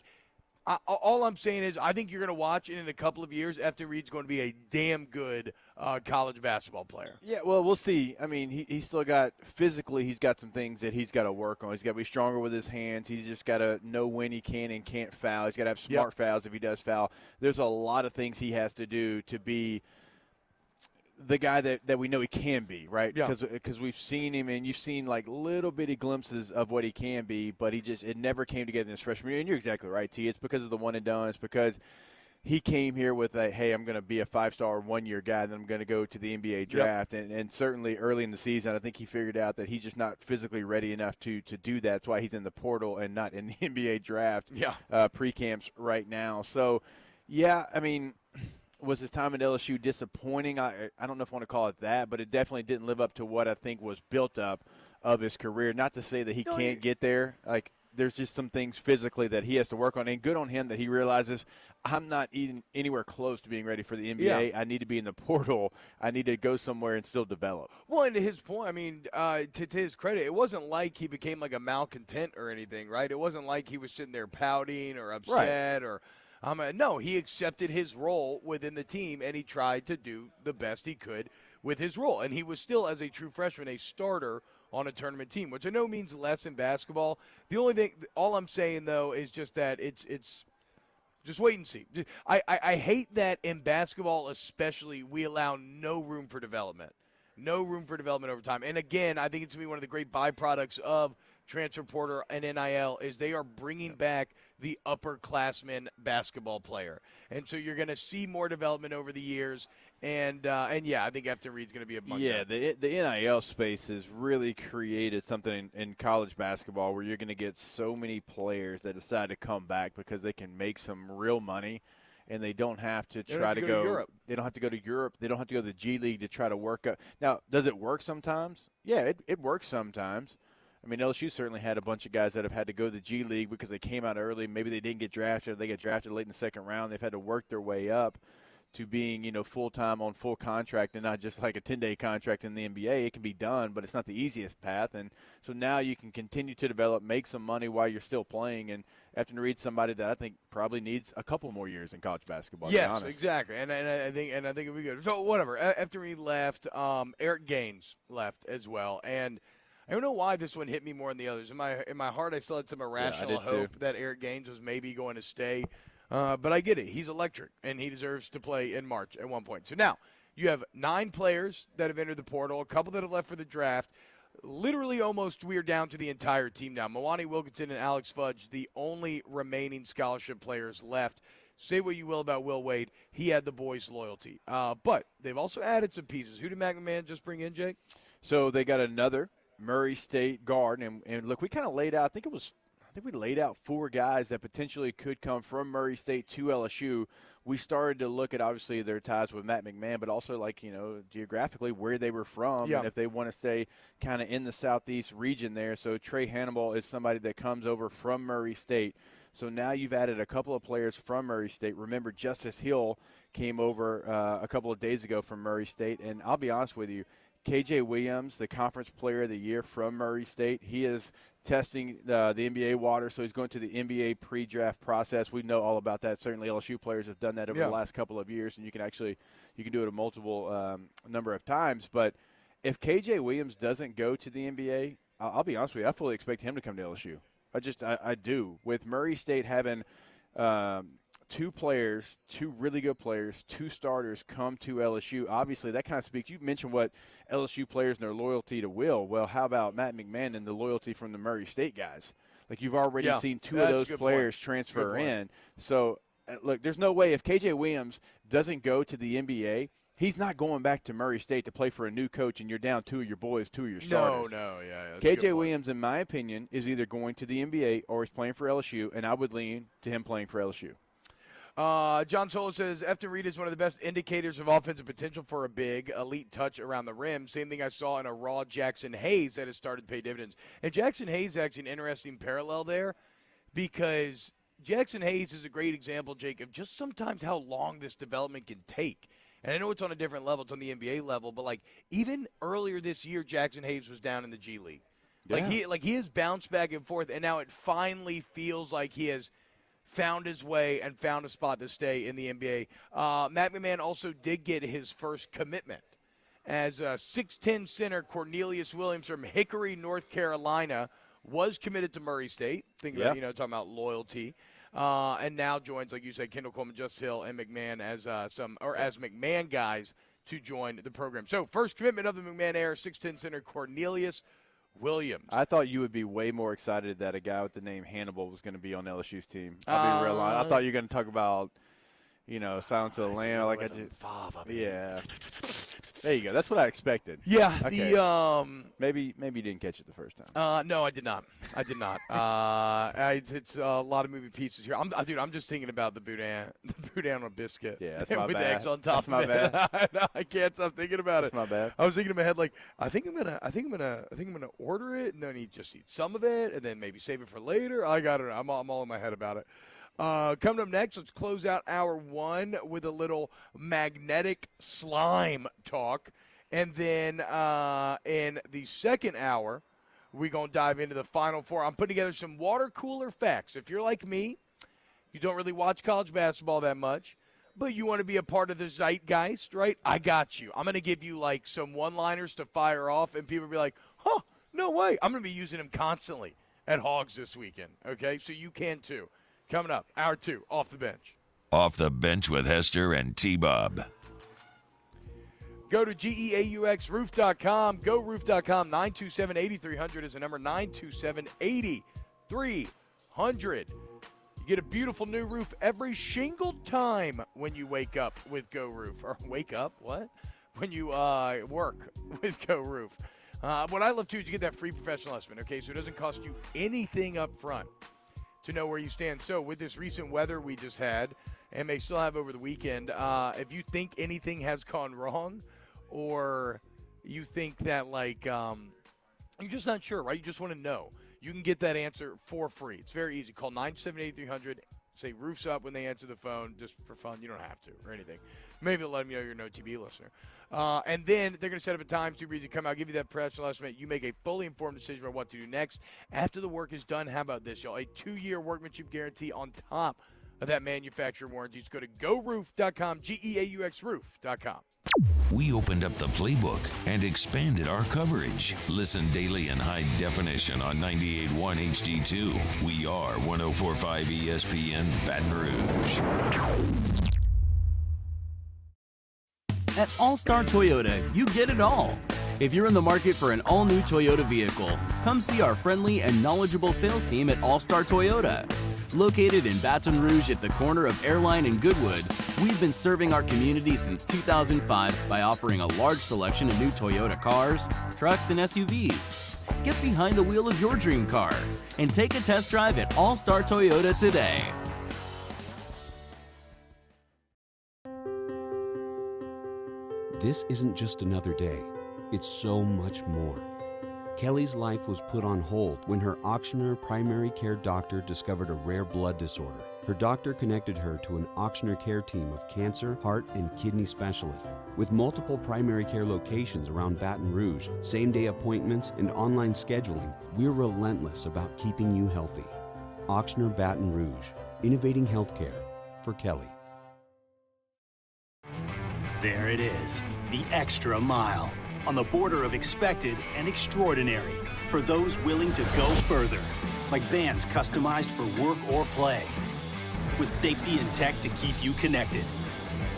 all I'm saying is I think you're going to watch, and in a couple of years, Efton Reed's going to be a damn good college basketball player. Yeah, well, we'll see. I mean, he's still got – physically he's got some things that he's got to work on. He's got to be stronger with his hands. He's just got to know when he can and can't foul. He's got to have smart fouls if he does foul. There's a lot of things he has to do to be the guy that we know he can be, right? Yeah. Because we've seen him, and you've seen like little bitty glimpses of what he can be, but it never came together in his freshman year. And you're exactly right, T. It's because of the one and done. It's because he came here with hey, I'm going to be a 5-star 1-year guy, and then I'm going to go to the NBA draft. And certainly early in the season, I think he figured out that he's just not physically ready enough to do that. That's why he's in the portal and not in the NBA draft pre-camps right now. So, yeah, I mean – was his time at LSU disappointing? I don't know if I want to call it that, but it definitely didn't live up to what I think was built up of his career. Not to say that he can't get there. Like, there's just some things physically that he has to work on. And good on him that he realizes I'm not even anywhere close to being ready for the NBA. I need to be in the portal. I need to go somewhere and still develop. Well, and to his point, I mean, to his credit, it wasn't like he became like a malcontent or anything, right? It wasn't like he was sitting there pouting or upset or – no, he accepted his role within the team, and he tried to do the best he could with his role. And he was still, as a true freshman, a starter on a tournament team, which I know means less in basketball. The only thing, all I'm saying, though, is just that it's just wait and see. I hate that in basketball especially we allow no room for development. No room for development over time. And, again, I think it's going to be one of the great byproducts of transfer portal and NIL is they are bringing back the upperclassman basketball player. And so you're going to see more development over the years. And yeah, I think Efton Reed's going to be among them. The NIL space has really created something in college basketball where you're going to get so many players that decide to come back because they can make some real money. And they don't have to try to go to Europe. They don't have to go to Europe. They don't have to go to the G League to try to work up. Now, does it work sometimes? Yeah, it works sometimes. I mean, LSU certainly had a bunch of guys that have had to go to the G League because they came out early. Maybe they didn't get drafted. Or they get drafted late in the second round. They've had to work their way up to being, full-time on full contract and not just like a 10-day contract in the NBA. It can be done, but it's not the easiest path. And so now you can continue to develop, make some money while you're still playing. And Efton Reed's somebody that I think probably needs a couple more years in college basketball. Yes, exactly. And I think it'll be good. So whatever. Efton Reed left. Eric Gaines left as well. And I don't know why this one hit me more than the others. In my heart, I still had some irrational hope that Eric Gaines was maybe going to stay. But I get it. He's electric, and he deserves to play in March at one point. So now you have 9 players that have entered the portal, a couple that have left for the draft. Literally almost we're down to the entire team now. Milwaukee Wilkinson and Alex Fudge, the only remaining scholarship players left. Say what you will about Will Wade. He had the boys' loyalty. But they've also added some pieces. Who did McMahon just bring in, Jake? So they got another Murray State guard. And look, we kind of laid out, I think we laid out 4 guys that potentially could come from Murray State to LSU. We started to look at, obviously, their ties with Matt McMahon, but also, geographically where they were from and if they want to stay kind of in the southeast region there. So Trey Hannibal is somebody that comes over from Murray State. So now you've added a couple of players from Murray State. Remember, Justice Hill came over a couple of days ago from Murray State. And I'll be honest with you, KJ Williams, the Conference Player of the Year from Murray State, he is testing the NBA water, so he's going to the NBA pre-draft process. We know all about that. Certainly LSU players have done that over the last couple of years, and you can do it a multiple number of times. But if KJ Williams doesn't go to the NBA, I'll be honest with you, I fully expect him to come to LSU. I do. With Murray State having 2 really good players, 2 starters come to LSU. Obviously, that kind of speaks. You mentioned what LSU players and their loyalty to Will. Well, how about Matt McMahon and the loyalty from the Murray State guys? Like, you've already seen 2 of those players transfer in. So, look, there's no way if KJ Williams doesn't go to the NBA, he's not going back to Murray State to play for a new coach and you're down 2 of your boys, 2 of your starters. KJ Williams, in my opinion, is either going to the NBA or he's playing for LSU, and I would lean to him playing for LSU. John Solo says, Efton Reed is one of the best indicators of offensive potential for a big, elite touch around the rim. Same thing I saw in a raw Jackson Hayes that has started to pay dividends. And Jackson Hayes is actually an interesting parallel there because Jackson Hayes is a great example, Jake, of just sometimes how long this development can take. And I know it's on a different level. It's on the NBA level. But, even earlier this year, Jackson Hayes was down in the G League. Yeah. Like he has bounced back and forth, and now it finally feels like he has found his way and found a spot to stay in the NBA. Matt McMahon also did get his first commitment as 6'10 center Cornelius Williams from Hickory, North Carolina, was committed to Murray State. Think about, talking about loyalty. And now joins, like you said, Kendall Coleman, Justice Hill, and McMahon as as McMahon guys to join the program. So first commitment of the McMahon era, 6'10 center Cornelius Williams. I thought you would be way more excited that a guy with the name Hannibal was going to be on LSU's team. I'll be real honest. I thought you were going to talk about, Silence of the Lamb. Like yeah. There you go. That's what I expected. Yeah. Okay. Maybe you didn't catch it the first time. No, I did not. It's a lot of moving pieces here. I'm just thinking about the boudin on a biscuit. Yeah, that's my with bad. eggs on top. That's my bad. I can't stop thinking about it. That's my bad. I was thinking in my head like, I think I'm gonna order it and then just eat some of it and then maybe save it for later. I got it. I'm all in my head about it. Coming up next, let's close out hour one with a little magnetic slime talk. And then in the second hour, we're going to dive into the Final Four. I'm putting together some water cooler facts. If you're like me, you don't really watch college basketball that much, but you want to be a part of the zeitgeist, right? I got you. I'm going to give you like some one-liners to fire off, and people will be like, huh, no way. I'm going to be using them constantly at Hogs this weekend, okay? So you can too. Coming up, hour two, Off the Bench. Off the Bench with Hester and T-Bob. Go to GEAUXroof.com. GoRoof.com. 927-8300 is the number. 927-8300. You get a beautiful new roof every single time when you wake up with Go Roof. Or wake up? What? When you work with Go Roof. What I love, too, is you get that free professional estimate, okay? So it doesn't cost you anything up front to know where you stand. So with this recent weather we just had and may still have over the weekend, if you think anything has gone wrong or you think that, like, you're just not sure, right? You just want to know. You can get that answer for free. It's very easy. Call 978-300. Say roofs up when they answer the phone, just for fun. You don't have to or anything. Maybe they'll let them know you're an OTB listener. And then they're going to set up a time to come out, give you that professional estimate. You make a fully informed decision about what to do next. After the work is done, how about this, y'all? A 2-year workmanship guarantee on top of that manufacturer warranty. Just go to GoRoof.com, GEAUXroof.com. We opened up the playbook and expanded our coverage. Listen daily in high definition on 98.1 HD2. We are 104.5 ESPN Baton Rouge. At All-Star Toyota, you get it all. If you're in the market for an all-new Toyota vehicle, come see our friendly and knowledgeable sales team at All-Star Toyota. Located in Baton Rouge at the corner of Airline and Goodwood, we've been serving our community since 2005 by offering a large selection of new Toyota cars, trucks, and SUVs. Get behind the wheel of your dream car and take a test drive at All-Star Toyota today. This isn't just another day. It's so much more. Kelly's life was put on hold when her auctioneer primary care doctor discovered a rare blood disorder. Her doctor connected her to an auctioneer care team of cancer, heart, and kidney specialists. With multiple primary care locations around Baton Rouge, same-day appointments, and online scheduling, we're relentless about keeping you healthy. Auctioneer Baton Rouge, innovating healthcare for Kelly. There it is, the extra mile. On the border of expected and extraordinary for those willing to go further, like vans customized for work or play, with safety and tech to keep you connected,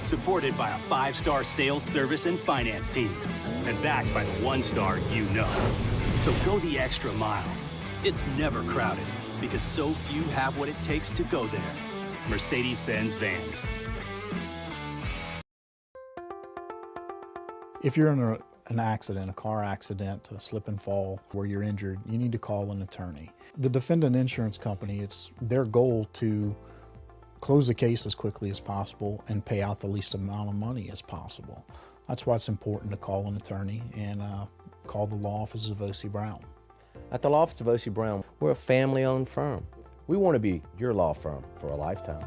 supported by a 5-star sales, service, and finance team, and backed by the 1-star you know. So go the extra mile. It's never crowded because so few have what it takes to go there. Mercedes-Benz Vans. If you're in an accident, a car accident, a slip and fall where you're injured, you need to call an attorney. The defendant insurance company, it's their goal to close the case as quickly as possible and pay out the least amount of money as possible. That's why it's important to call an attorney and call the law office of O.C. Brown. At the law office of O.C. Brown, we're a family-owned firm. We want to be your law firm for a lifetime.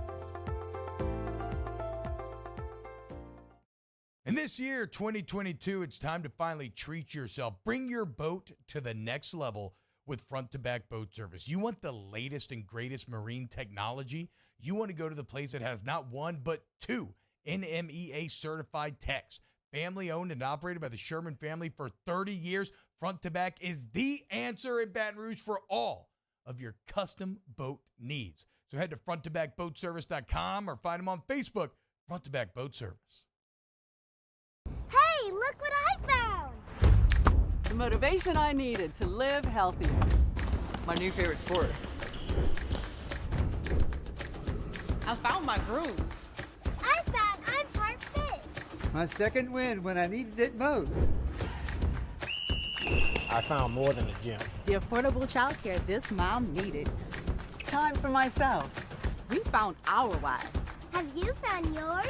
And this year, 2022, it's time to finally treat yourself. Bring your boat to the next level with front-to-back boat service. You want the latest and greatest marine technology? You want to go to the place that has not one but two NMEA certified techs. Family owned and operated by the Sherman family for 30 years. Front to Back is the answer in Baton Rouge for all of your custom boat needs. So head to fronttobackboatservice.com or find them on Facebook, Front to Back Boat Service. Hey, look what I found! The motivation I needed to live healthier. My new favorite sport. I found my groove. I found I'm part fish. My second win when I needed it most. I found more than a gym. The affordable childcare this mom needed. Time for myself. We found our why. Have you found yours?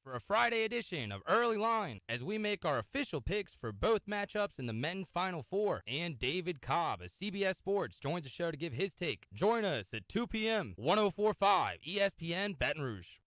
For a Friday edition of Early Line, as we make our official picks for both matchups in the men's Final Four. And David Cobb of CBS Sports joins the show to give his take. Join us at 2 p.m., 104.5 ESPN Baton Rouge.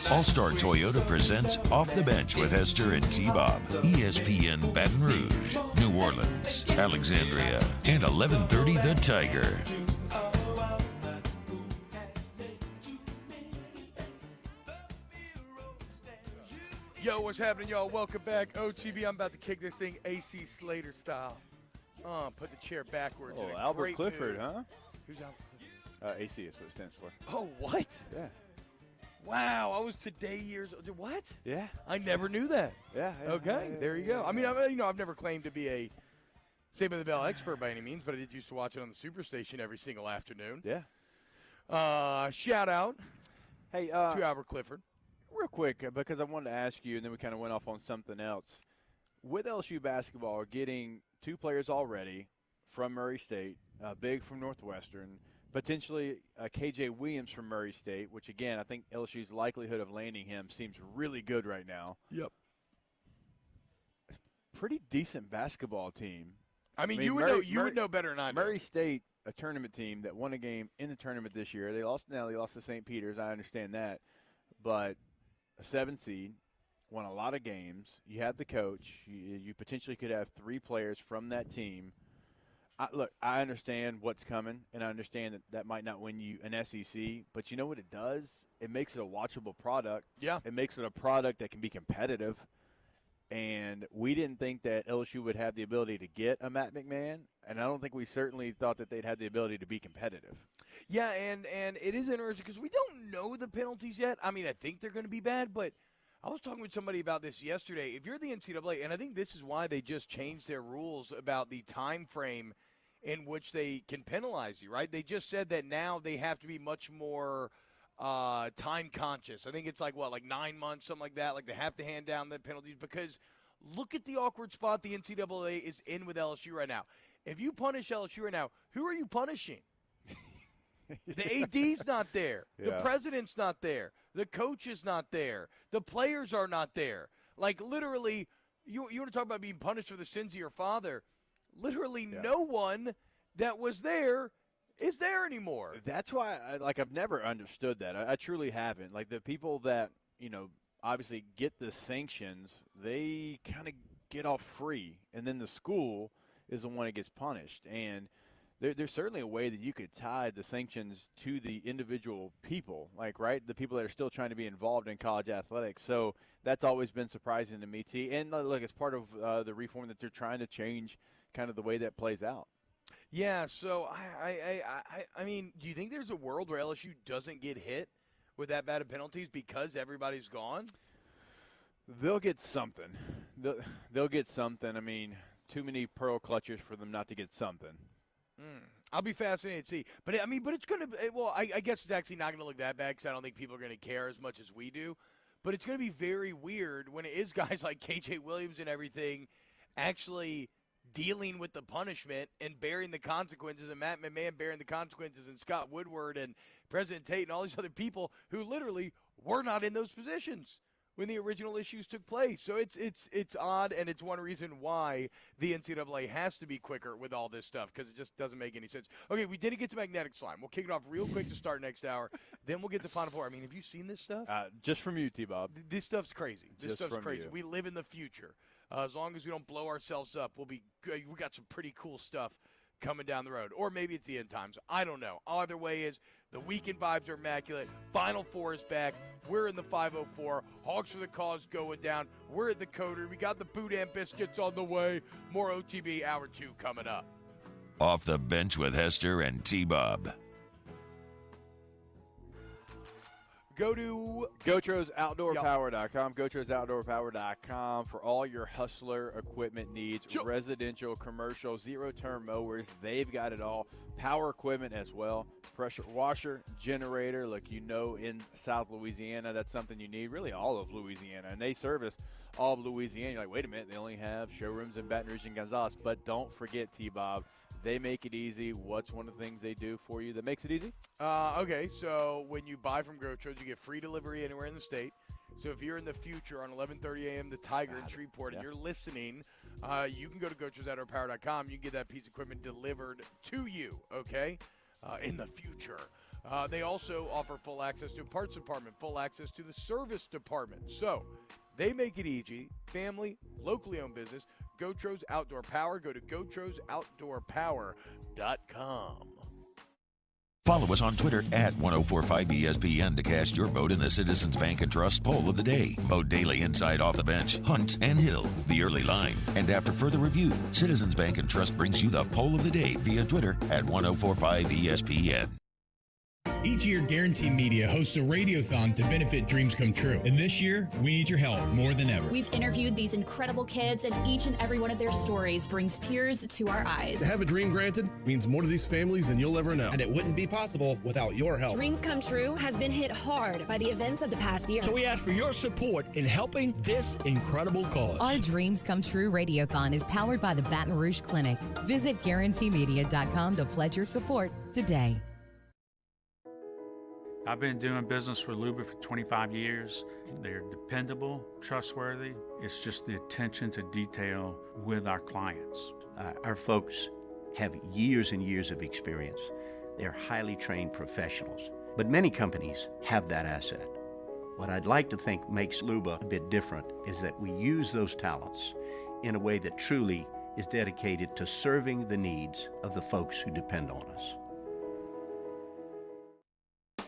All-Star Toyota presents Off the Bench with Hester and T-Bob. ESPN Baton Rouge, New Orleans, Alexandria, and 1130 The Tiger. Yo, what's happening, y'all? Welcome back. OTB, I'm about to kick this thing AC Slater style. Put the chair backwards. Oh, Albert Clifford, mood. huh? Who's Albert Clifford? AC is what it stands for. Oh, what? Yeah. Wow, I was today years old. What? Yeah. I never knew that. Yeah. Okay, there you go. I mean, I've never claimed to be a Saved by the Bell expert by any means, but I did used to watch it on the Superstation every single afternoon. Yeah. Shout out hey, to Albert Clifford. Real quick, because I wanted to ask you, and then we kind of went off on something else. With LSU basketball getting two players already from Murray State, big from Northwestern, potentially KJ Williams from Murray State, which, again, I think LSU's likelihood of landing him seems really good right now. Yep. Pretty decent basketball team. I mean, you would know better than I do. Murray State, a tournament team that won a game in the tournament this year. They lost to St. Peter's. I understand that. But a 7 seed, won a lot of games. You have the coach. You potentially could have 3 players from that team. Look, I understand what's coming, and I understand that might not win you an SEC, but you know what it does? It makes it a watchable product. Yeah. It makes it a product that can be competitive. And we didn't think that LSU would have the ability to get a Matt McMahon, and I don't think we certainly thought that they'd have the ability to be competitive. Yeah, and it is interesting because we don't know the penalties yet. I mean, I think they're going to be bad, but I was talking with somebody about this yesterday. If you're the NCAA, and I think this is why they just changed their rules about the time frame in which they can penalize you, right? They just said that now they have to be much more time conscious. I think it's like 9 months, something like that. Like they have to hand down the penalties because look at the awkward spot the NCAA is in with LSU right now. If you punish LSU right now, who are you punishing? The AD's not there. Yeah. The president's not there. The coach is not there. The players are not there. Like literally, you want to talk about being punished for the sins of your father. Literally no one that was there is there anymore. That's why, I've never understood that. I truly haven't. Like, the people that, obviously get the sanctions, they kind of get off free, and then the school is the one that gets punished. And there's certainly a way that you could tie the sanctions to the individual people, right? The people that are still trying to be involved in college athletics. So that's always been surprising to me, T. And, look, it's part of the reform that they're trying to change kind of the way that plays out. Yeah, so I mean, do you think there's a world where LSU doesn't get hit with that bad of penalties because everybody's gone? They'll get something. They'll get something. I mean, too many pearl clutchers for them not to get something. I'll be fascinated to see. But it's going to – well, I guess it's actually not going to look that bad because I don't think people are going to care as much as we do. But it's going to be very weird when it is guys like KJ Williams and everything actually dealing with the punishment and bearing the consequences, and Matt McMahon bearing the consequences, and Scott Woodward and President Tate and all these other people who literally were not in those positions when the original issues took place. So it's odd, and it's one reason why the NCAA has to be quicker with all this stuff, because it just doesn't make any sense. Okay, we didn't get to magnetic slime. We'll kick it off real quick to start next hour. Then we'll get to Final Four. I mean, have you seen this stuff? Just from you, T-Bob. This stuff's crazy. This Just stuff's from crazy. you. We live in the future. As long as we don't blow ourselves up, we'll be good. We got some pretty cool stuff coming down the road. Or maybe it's the end times. I don't know. Either way is the weekend vibes are immaculate. Final Four is back. We're in the 504. Hogs for the Cause going down. We're at the Coterie. We got the Boudin Biscuits on the way. More OTB Hour 2 coming up. Off the Bench with Hester and T-Bob. Go to GoTrosOutdoorPower.com. GoTrosOutdoorPower.com for all your Hustler equipment needs. Residential, commercial, zero-turn mowers. They've got it all. Power equipment as well. Pressure washer, generator. Look, in South Louisiana, that's something you need. Really all of Louisiana. And they service all of Louisiana. You're like, wait a minute, they only have showrooms in Baton Rouge and Gonzales. But don't forget, T-Bob, they make it easy. What's one of the things they do for you that makes it easy? Okay, so when you buy from GoTros, you get free delivery anywhere in the state. So if you're in the future on 11:30 a.m. the Tiger in Shreveport and you're listening, you can go to GoTrosOutdoorPower.com. You can get that piece of equipment delivered to you, okay, in the future. They also offer full access to a parts department, full access to the service department. So they make it easy. Family, locally owned business. GoTros Outdoor Power. Go to GoTrosOutdoorPower.com. Follow us on Twitter at 1045ESPN to cast your vote in the Citizens Bank and Trust poll of the day. Vote daily inside Off the Bench, Hunt, and Hill, the early line. And after further review, Citizens Bank and Trust brings you the poll of the day via Twitter at 1045ESPN. Each year, Guarantee Media hosts a radiothon to benefit dreams come true. And this year, we need your help more than ever. We've interviewed these incredible kids, and each and every one of their stories brings tears to our eyes. To have a dream granted means more to these families than you'll ever know. And it wouldn't be possible without your help. Dreams Come True has been hit hard by the events of the past year. So we ask for your support in helping this incredible cause. Our Dreams Come True radiothon is powered by the Baton Rouge Clinic. Visit GuaranteeMedia.com to pledge your support today. I've been doing business with Luba for 25 years. They're dependable, trustworthy. It's just the attention to detail with our clients. Our folks have years and years of experience. They're highly trained professionals. But many companies have that asset. What I'd like to think makes Luba a bit different is that we use those talents in a way that truly is dedicated to serving the needs of the folks who depend on us.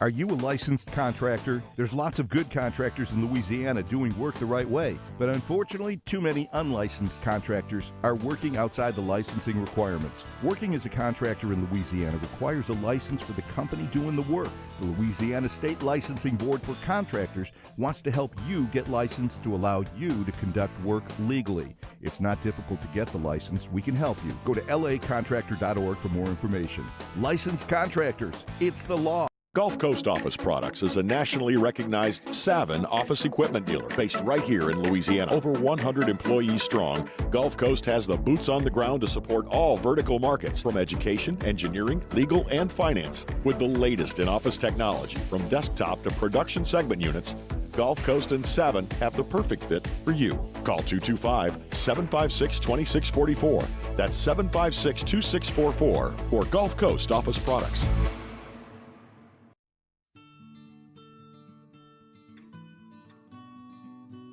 Are you a licensed contractor? There's lots of good contractors in Louisiana doing work the right way, but unfortunately, too many unlicensed contractors are working outside the licensing requirements. Working as a contractor in Louisiana requires a license for the company doing the work. The Louisiana State Licensing Board for Contractors wants to help you get licensed to allow you to conduct work legally. It's not difficult to get the license. We can help you. Go to lacontractor.org for more information. Licensed contractors, it's the law. Gulf Coast Office Products is a nationally recognized Savin office equipment dealer based right here in Louisiana. Over 100 employees strong, Gulf Coast has the boots on the ground to support all vertical markets from education, engineering, legal, and finance. With the latest in office technology from desktop to production segment units, Gulf Coast and Savin have the perfect fit for you. Call 225-756-2644. That's 756-2644 for Gulf Coast Office Products.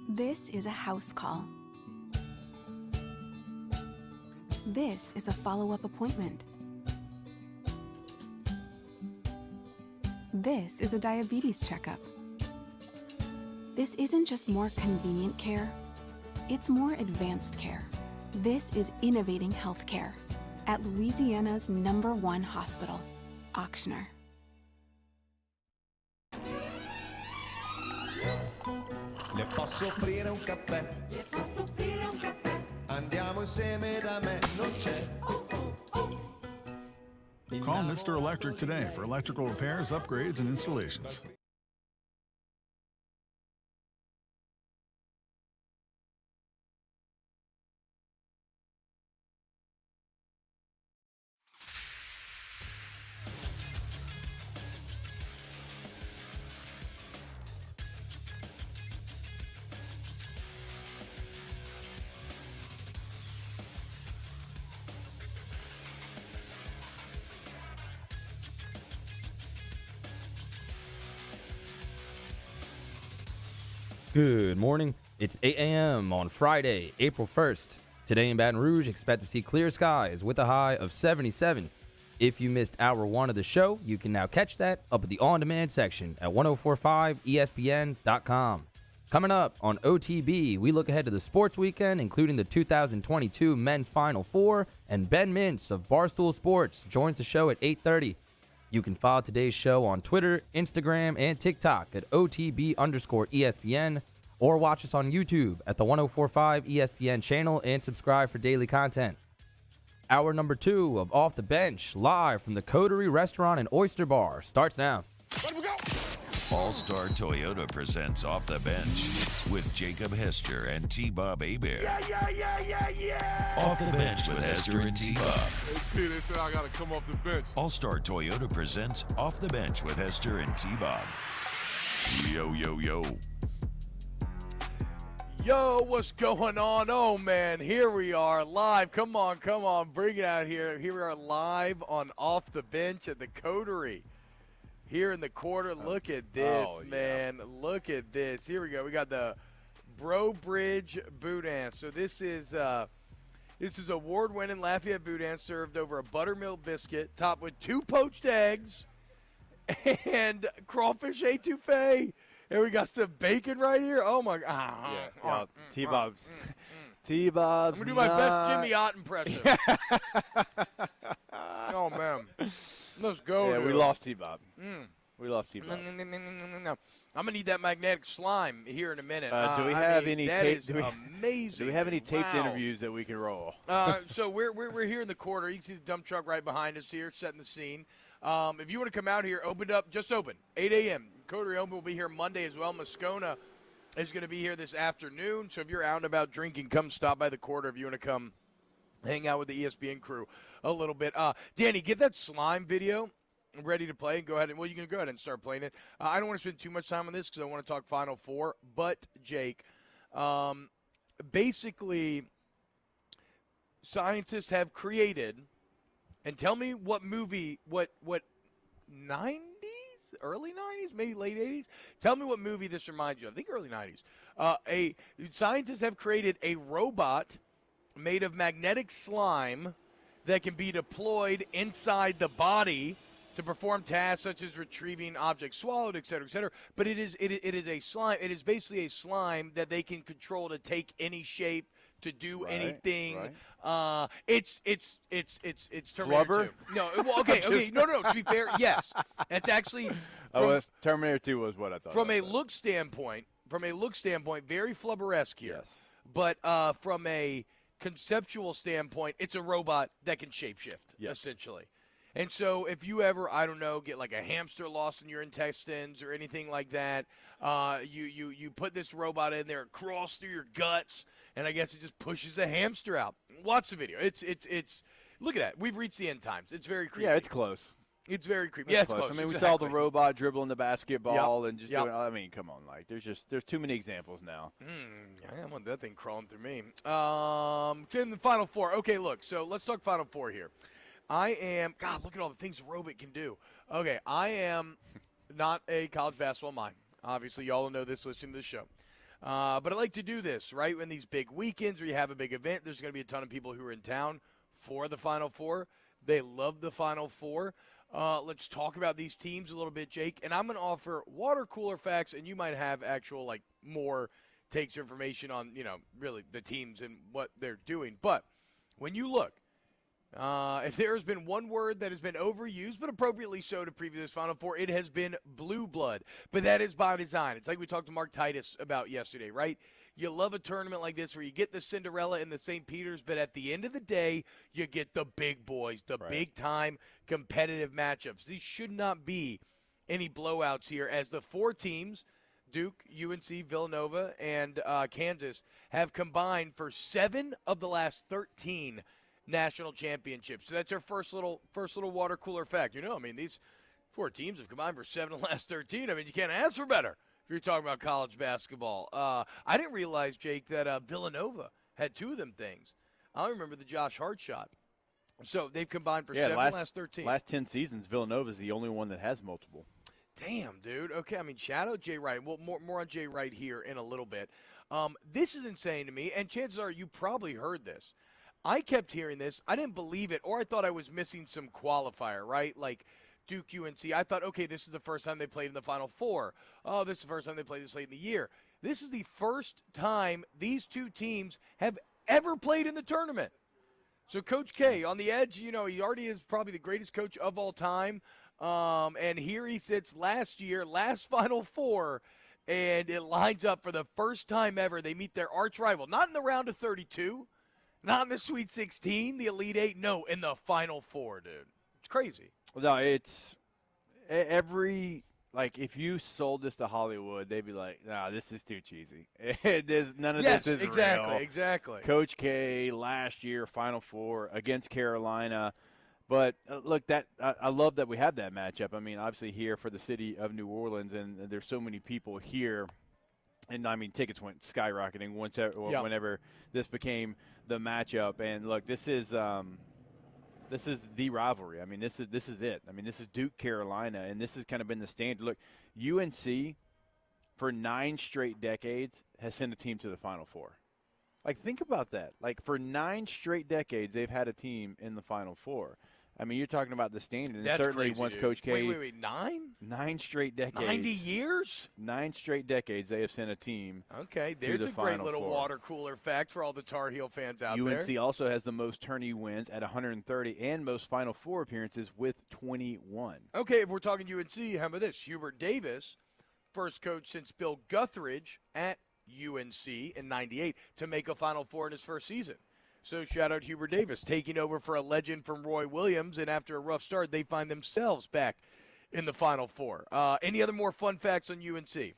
This is a house call. This is a follow-up appointment. This is a diabetes checkup. This isn't just more convenient care, it's more advanced care. This is innovating healthcare at Louisiana's #1 hospital, Auctioner. Le posso offrire un caffè? Andiamo insieme da me, non c'è. Call Mr. Electric today for electrical repairs, upgrades, and installations. Good morning. It's 8 a.m. on Friday, April 1st. Today in Baton Rouge, expect to see clear skies with a high of 77. If you missed hour 1 of the show, you can now catch that up at the on-demand section at 1045ESPN.com. Coming up on OTB, we look ahead to the sports weekend, including the 2022 Men's Final Four, and Ben Mintz of Barstool Sports joins the show at 8:30. You can follow today's show on Twitter, Instagram, and TikTok at OTB_ESPN, or watch us on YouTube at the 1045 ESPN channel and subscribe for daily content. Hour number 2 of Off the Bench, live from the Coterie Restaurant and Oyster Bar, starts now. All-Star Toyota presents Off the Bench with Jacob Hester and T-Bob Hebert. Yeah. Off the Bench with Hester and T-Bob. Hey, P, they said I got to come off the bench. All-Star Toyota presents Off the Bench with Hester and T-Bob. Yo, yo, yo. Yo, what's going on? Oh, man, here we are live. Come on, bring it out here. Here we are live on Off the Bench at the Coterie. Here in the quarter, look at this, man. Look at this. Here we go. We got the Bro Bridge Boudin. So this is award-winning Lafayette Boudin served over a buttermilk biscuit topped with 2 poached eggs and crawfish étouffée. And we got some bacon right here. Oh, my God. Yeah, T-Bob's. T-Bob's. I'm going to do my best Jimmy Ott impression. Oh, man. Let's go. Yeah, dude. we lost T-Bob. We lost T-Bob. No. I'm going to need that magnetic slime here in a minute. Do we have any taped? Amazing. Do we have any taped interviews that we can roll? So we're here in the quarter. You can see the dump truck right behind us here, setting the scene. If you want to come out here, just open. 8 a.m. Coterie Open will be here Monday as well. Moscona is going to be here this afternoon. So if you're out and about drinking, come stop by the quarter if you want to come hang out with the ESPN crew a little bit. Danny, get that slime video ready to play. Go ahead. You can go ahead and start playing it. I don't want to spend too much time on this because I want to talk Final Four. But, Jake, basically, scientists have created, and tell me what movie, what 90s, early 90s, maybe late 80s? Tell me what movie this reminds you of. I think early 90s. Scientists have created a robot made of magnetic slime that can be deployed inside the body to perform tasks such as retrieving objects swallowed, et cetera, but it is a slime. It is basically a slime that they can control to take any shape, to do anything. Right. It's Terminator 2. No, okay. No. To be fair, yes, it's actually. Terminator 2 was what I thought. From a look standpoint, very flubberesque here. Yes. But from a conceptual standpoint, it's a robot that can shapeshift, essentially. And so if you ever, I don't know, get like a hamster lost in your intestines or anything like that, you put this robot in there, it crawls through your guts, and I guess it just pushes a hamster out. Watch the video. It's look at that. We've reached the end times. It's very creepy. Yeah, it's close. It's very creepy. It's close. I mean, we saw the robot dribbling the basketball and just doing. I mean, come on, like there's too many exampple now. I want that thing crawling through me. In the Final Four. Okay, look. So let's talk Final Four here. Look at all the things a robot can do. Okay, I am not a college basketball mind. Obviously, y'all know this listening to the show. But I like to do this, right? When these big weekends where you have a big event, there's going to be a ton of people who are in town for the Final Four. They love the Final Four. Let's talk about these teams a little bit, Jake. And I'm going to offer water cooler facts, and you might have actual, more takes or information on, really the teams and what they're doing. But when you look, if there has been one word that has been overused, but appropriately so to preview this Final Four, it has been blue blood. But that is by design. It's like we talked to Mark Titus about yesterday, right? You love a tournament like this where you get the Cinderella and the St. Peter's, but at the end of the day, you get the big boys, the big-time competitive matchups. These should not be any blowouts here as the 4 teams, Duke, UNC, Villanova, and Kansas, have combined for 7 of the last 13 national championships. So that's our first little water cooler fact. These 4 teams have combined for 7 of the last 13. You can't ask for better if you're talking about college basketball. I didn't realize, Jake, that Villanova had 2 of them things. I remember the Josh Hart shot. So they've combined for 7 of the last 13. Last 10 seasons, Villanova is the only one that has multiple. Damn, dude. Okay, I mean, shout out Jay Wright. Well, more on Jay Wright here in a little bit. This is insane to me, and chances are you probably heard this. I kept hearing this. I didn't believe it, or I thought I was missing some qualifier, right? Like Duke UNC. I thought, okay, this is the first time they played in the Final Four. Oh, this is the first time they played this late in the year. This is the first time these two teams have ever played in the tournament. So Coach K on the edge, he already is probably the greatest coach of all time. And here he sits last Final Four, and it lines up for the first time ever. They meet their arch rival, not in the round of 32, not in the Sweet 16, the Elite Eight, no, in the Final Four, dude. It's crazy. No, it's if you sold this to Hollywood, they'd be like, "Nah, this is too cheesy. None of this is real." Exactly. Coach K last year, Final Four against Carolina. But look, I love that we have that matchup. I mean, obviously here for the city of New Orleans, and there's so many people here. And, I mean, tickets went skyrocketing whenever this became the matchup. And, look, this is the rivalry. I mean, this is it. I mean, this is Duke, Carolina, and this has kind of been the standard. Look, UNC for 9 straight decades has sent a team to the Final Four. Like, think about that. Like, for 9 straight decades, they've had a team in the Final Four. I mean, you're talking about the standard. And that's certainly crazy, once dude. Coach K. Wait, 9? 9 straight decades. 90 years? 9 straight decades they have sent a team. Okay, there's a great little water cooler fact for all the Tar Heel fans out there. UNC also has the most tourney wins at 130 and most Final Four appearances with 21. Okay, if we're talking UNC, how about this? Hubert Davis, first coach since Bill Guthridge at UNC in 98 to make a Final Four in his first season. So shout out Hubert Davis, taking over for a legend from Roy Williams, and after a rough start, they find themselves back in the Final Four. Any other more fun facts on UNC?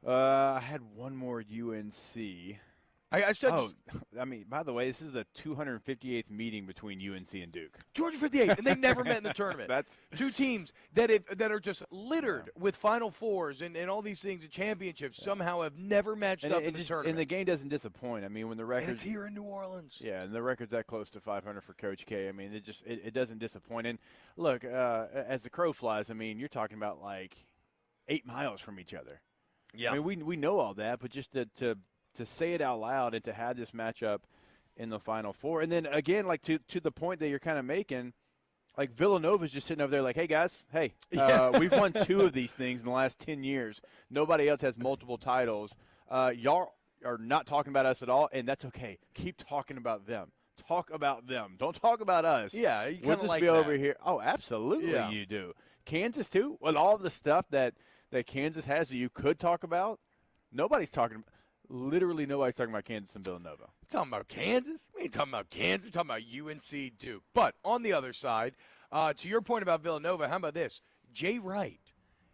I had one more UNC. I mean, by the way, this is the 258th meeting between UNC and Duke. 258, and they never met in the tournament. That's two teams that are just littered with Final Fours and all these things and championships somehow have never matched up in the tournament. And the game doesn't disappoint. I mean, when the record and it's here in New Orleans. Yeah, and the record's that close to 500 for Coach K. I mean, it doesn't disappoint. And look, as the crow flies, I mean, you're talking about like 8 miles from each other. Yeah, I mean, we know all that, but just to say it out loud and to have this matchup in the Final Four. And then, again, like to the point that you're kind of making, like Villanova's just sitting over there like, hey, guys, we've won 2 of these things in the last 10 years. Nobody else has multiple titles. Y'all are not talking about us at all, and that's okay. Keep talking about them. Talk about them. Don't talk about us. Yeah, you we'll kind of just like be that. over here. Oh, absolutely you do. Kansas, too. Well, all the stuff that Kansas has that you could talk about, nobody's talking about. Literally nobody's talking about Kansas and Villanova. Talking about Kansas? We ain't talking about Kansas. We're talking about UNC Duke. But on the other side, to your point about Villanova, how about this? Jay Wright.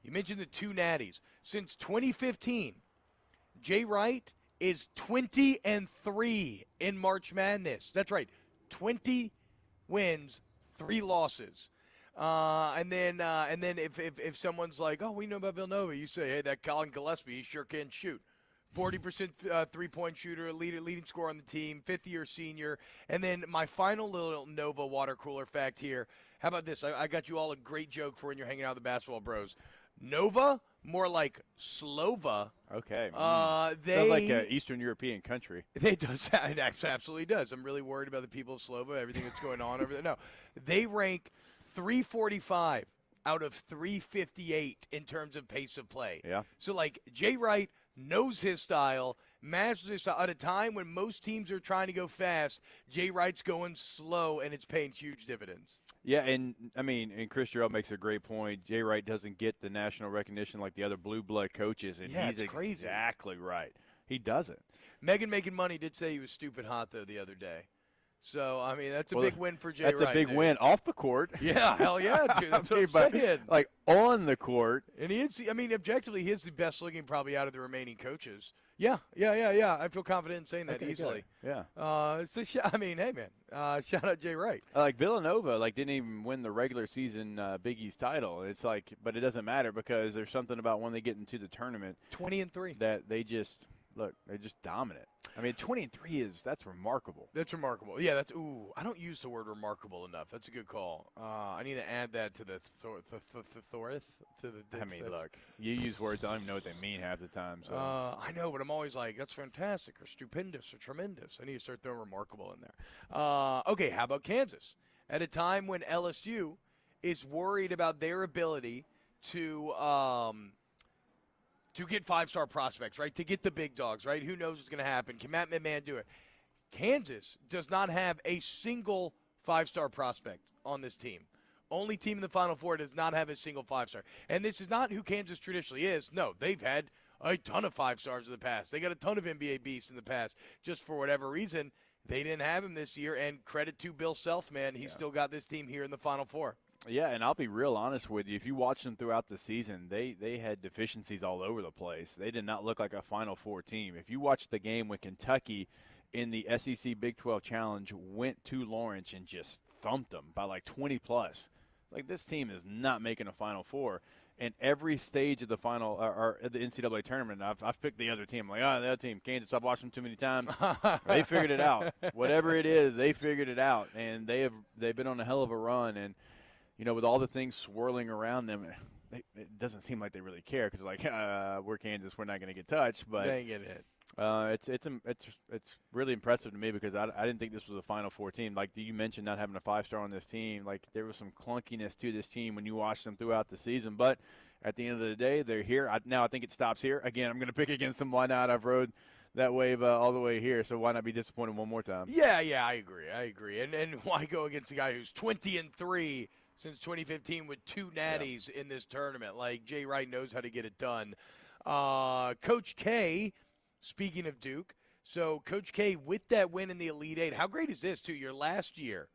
You mentioned the 2 natties. Since 2015, Jay Wright is 20-3 in March Madness. That's right, 20 wins, 3 losses. And then if someone's like, oh, we know about Villanova, you say, hey, that Colin Gillespie, he sure can shoot. 40% three-point shooter, leading scorer on the team, 5th-year senior. And then my final little Nova water cooler fact here. How about this? I got you all a great joke for when you're hanging out with the basketball bros. Nova, more like Slova. Okay. Sounds like an Eastern European country. It does. It absolutely does. I'm really worried about the people of Slova, everything that's going on over there. No, they rank 345 out of 358 in terms of pace of play. Yeah. So, like, Jay Wright knows his style, masters his style. At a time when most teams are trying to go fast, Jay Wright's going slow, and it's paying huge dividends. Yeah, and Chris Jarrell makes a great point. Jay Wright doesn't get the national recognition like the other blue blood coaches, and he's exactly right. He doesn't. Megan Making Money did say he was stupid hot, though, the other day. So, I mean, that's a big win for Jay Wright. That's a big win off the court. Yeah, hell yeah, dude. That's what I'm saying. Like, on the court. And he is, objectively, he is the best looking probably out of the remaining coaches. Yeah. I feel confident in saying that easily. Good. Yeah. Hey, man, shout out Jay Wright. Like, Villanova, didn't even win the regular season Big East title. It's like, but it doesn't matter because there's something about when they get into the tournament. 20-3. That they just dominant. I mean, 20-3 that's remarkable. That's remarkable. Yeah, I don't use the word remarkable enough. That's a good call. I need to add that to the look, you use words I don't even know what they mean half the time. So I know, but I'm always like, that's fantastic or stupendous or tremendous. I need to start throwing remarkable in there. Okay, how about Kansas? At a time when LSU is worried about their ability to get five-star prospects, right? To get the big dogs, right? Who knows what's going to happen? Can Matt McMahon do it? Kansas does not have a single five-star prospect on this team. Only team in the Final Four does not have a single five-star. And this is not who Kansas traditionally is. No, they've had a ton of five-stars in the past. They got a ton of NBA beasts in the past. Just for whatever reason, they didn't have him this year. And credit to Bill Self, man. He's still got this team here in the Final Four. Yeah, and I'll be real honest with you. If you watch them throughout the season, they had deficiencies all over the place. They did not look like a Final Four team. If you watch the game when Kentucky in the SEC Big 12 Challenge went to Lawrence and just thumped them by like 20-plus, like this team is not making a Final Four. And every stage of the final or the NCAA tournament, I've picked the other team. I'm like, the other team, Kansas, I've watched them too many times. They figured it out. Whatever it is, they figured it out. And they've been on a hell of a run. And, with all the things swirling around them, it doesn't seem like they really care because, like, we're Kansas, we're not going to get touched. But they get hit. It's really impressive to me because I didn't think this was a Final Four team. Like you mentioned, not having a five-star on this team, like there was some clunkiness to this team when you watched them throughout the season. But at the end of the day, they're here. Now I think it stops here. Again, I'm going to pick against them. Why not? I've rode that wave all the way here, so why not be disappointed one more time? Yeah, I agree. And why go against a guy who's 20-3 since 2015 with two natties in this tournament? Like Jay Wright knows how to get it done. Coach K. Speaking of Duke, so Coach K with that win in the Elite Eight, how great is this, too? Your last year,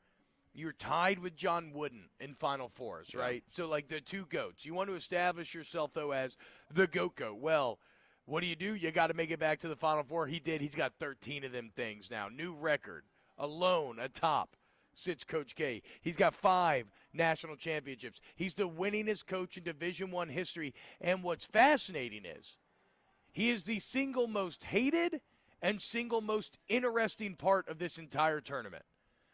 you're tied with John Wooden in Final Fours, right? So, like, the two GOATs. You want to establish yourself, though, as the GOAT. Well, what do? You got to make it back to the Final Four. He did. He's got 13 of them things now. New record. Alone atop sits Coach K. He's got 5 national championships. He's the winningest coach in Division I history. And what's fascinating is, he is the single most hated and single most interesting part of this entire tournament.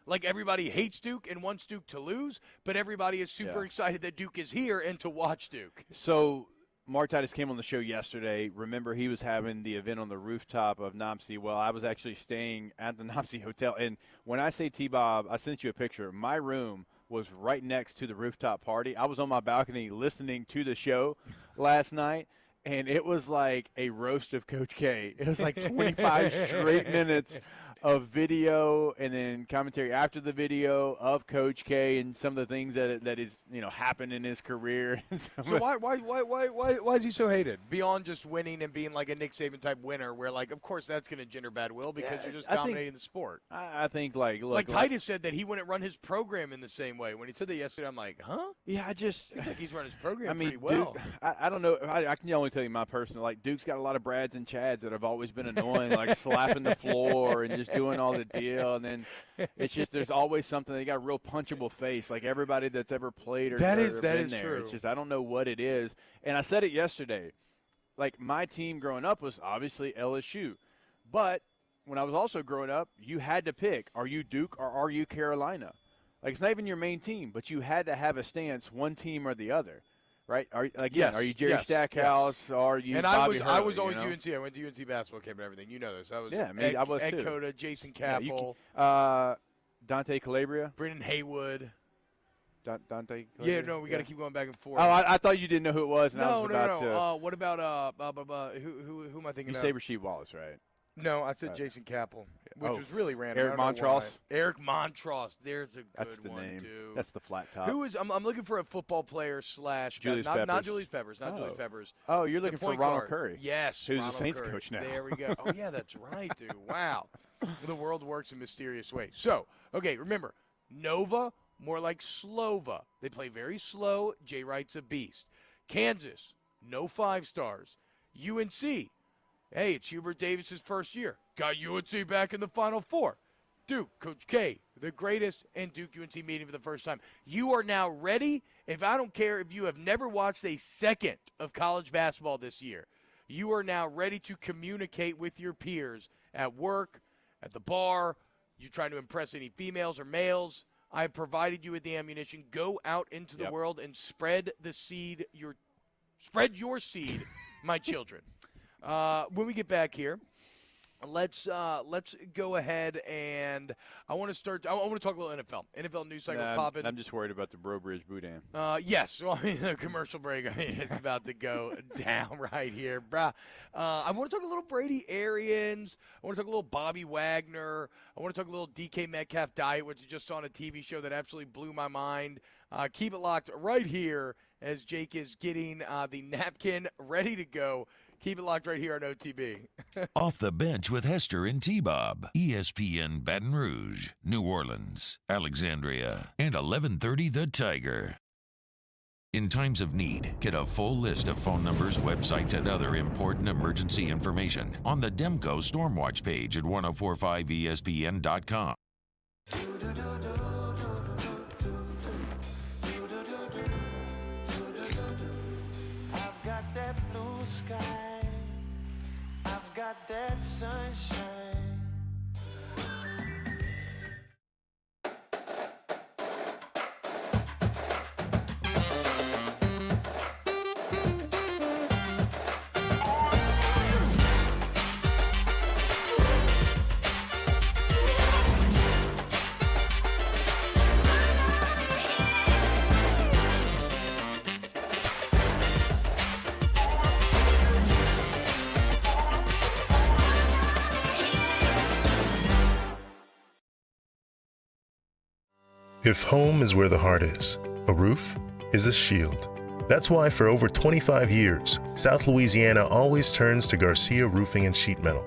Like, everybody hates Duke and wants Duke to lose, but everybody is super excited that Duke is here and to watch Duke. So Mark Titus came on the show yesterday. Remember, he was having the event on the rooftop of NOPSI. Well, I was actually staying at the NOPSI Hotel. And when I say T-Bob, I sent you a picture. My room was right next to the rooftop party. I was on my balcony listening to the show last night. And it was like a roast of Coach K. It was like 25 straight minutes of video and then commentary after the video of Coach K and some of the things that is happened in his career. So why is he so hated beyond just winning and being like a Nick Saban type winner? Where like of course that's going to gender bad will because you're just dominating the sport. I think look, Titus said that he wouldn't run his program in the same way. When he said that yesterday, I'm like, huh? Yeah, I just seems like he's run his program pretty well. Duke, I don't know. I can only tell you my personal. Duke's got a lot of Brads and Chads that have always been annoying, like slapping the floor and just doing all the deal, and then it's just there's always something. They got a real punchable face, like everybody that's ever played or that been is there. True. It's just I don't know what it is. And I said it yesterday. Like my team growing up was obviously LSU, but when I was also growing up, you had to pick: are you Duke or are you Carolina? Like it's not even your main team, but you had to have a stance, one team or the other. Right? Are you Jerry Stackhouse? Or are you and Bobby I was Hurley, always UNC. I went to UNC basketball camp and everything. You know this. I was I was Ed too. Cota, Jason Capel, Dante Calabria, Brendan Haywood. Dante. Yeah, no, we got to keep going back and forth. Oh, I thought you didn't know who it was. And I was about to. What about who am I thinking of? Saber Sheet Wallace, right? No, I said Jason Capel, which was really random. Eric Montross. Eric Montross. There's a good That's the one, name. Dude. That's the flat top. Who is? I'm looking for a football player / Julius not Peppers. Julius Peppers. Not Julius Peppers. Oh, you're looking for Ronald Curry. Yes, who's Ronald the Saints Curry. coach now. There we go. Oh yeah, that's right, dude. Wow, the world works in mysterious ways. So, okay, remember, Nova more like Slova. They play very slow. Jay Wright's a beast. Kansas, no 5 stars. UNC. Hey, it's Hubert Davis's first year. Got UNC back in the Final Four. Duke, Coach K, the greatest, and Duke UNC meeting for the first time. You are now ready. I don't care if you have never watched a second of college basketball this year. you are now ready to communicate with your peers at work, at the bar. You're trying to impress any females or males. I have provided you with the ammunition. Go out into the world and spread the seed. Spread your seed, my children. When we get back here, let's go ahead and I want to talk a little NFL. NFL news cycle's popping. I'm just worried about the Bro Bridge Boudin. Yes. Well, the commercial break is about to go down right here, bruh. I want to talk a little Brady Arians. I want to talk a little Bobby Wagner. I want to talk a little DK Metcalf diet, which I just saw on a TV show that absolutely blew my mind. Keep it locked right here as Jake is getting the napkin ready to go. Keep it locked right here on OTB. Off the Bench with Hester and T-Bob. ESPN Baton Rouge, New Orleans, Alexandria, and 1130 The Tiger. In times of need, get a full list of phone numbers, websites, and other important emergency information on the Demco Stormwatch page at 1045ESPN.com. I've got that blue sky, I've got that sunshine. If home is where the heart is, a roof is a shield. That's why for over 25 years, South Louisiana always turns to Garcia Roofing and Sheet Metal.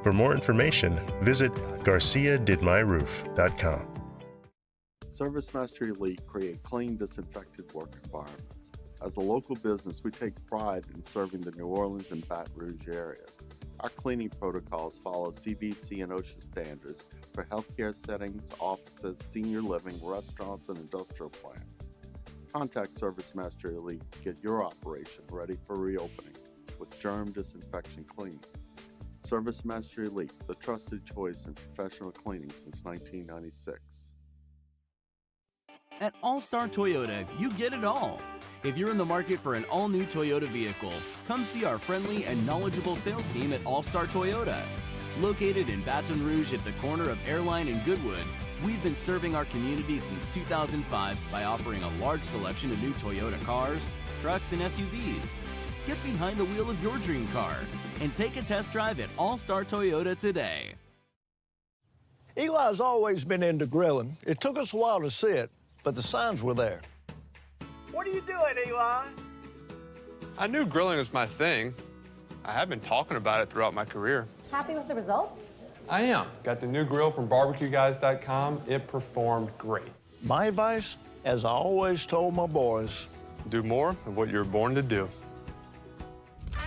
For more information, visit garciadidmyroof.com. ServiceMaster Elite create clean, disinfected work environments. As a local business, we take pride in serving the New Orleans and Baton Rouge areas. Our cleaning protocols follow CDC and OSHA standards for healthcare settings, offices, senior living, restaurants, and industrial plants. Contact ServiceMaster Elite to get your operation ready for reopening with germ disinfection cleaning. ServiceMaster Elite, the trusted choice in professional cleaning since 1996. At All-Star Toyota, you get it all. If you're in the market for an all-new Toyota vehicle, come see our friendly and knowledgeable sales team at All-Star Toyota. Located in Baton Rouge at the corner of Airline and Goodwood, we've been serving our community since 2005 by offering a large selection of new Toyota cars, trucks, and SUVs. Get behind the wheel of your dream car and take a test drive at All-Star Toyota today. Eli's always been into grilling. It took us a while to see it, but the signs were there. What are you doing, Eli? I knew grilling was my thing. I have been talking about it throughout my career. Happy with the results? I am. Got the new grill from barbecueguys.com. It performed great. My advice, as I always told my boys, do more of what you're born to do.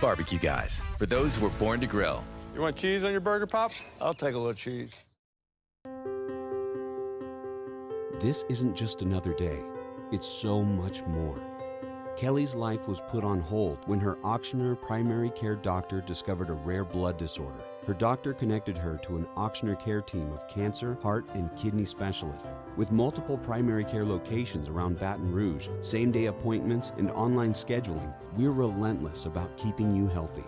Barbecue Guys, for those who were born to grill. You want cheese on your burger, Pops? I'll take a little cheese. This isn't just another day. It's so much more. Kelly's life was put on hold when her auctioneer primary care doctor discovered a rare blood disorder. Her doctor connected her to an auctioneer care team of cancer, heart, and kidney specialists. With multiple primary care locations around Baton Rouge, same-day appointments, and online scheduling, we're relentless about keeping you healthy.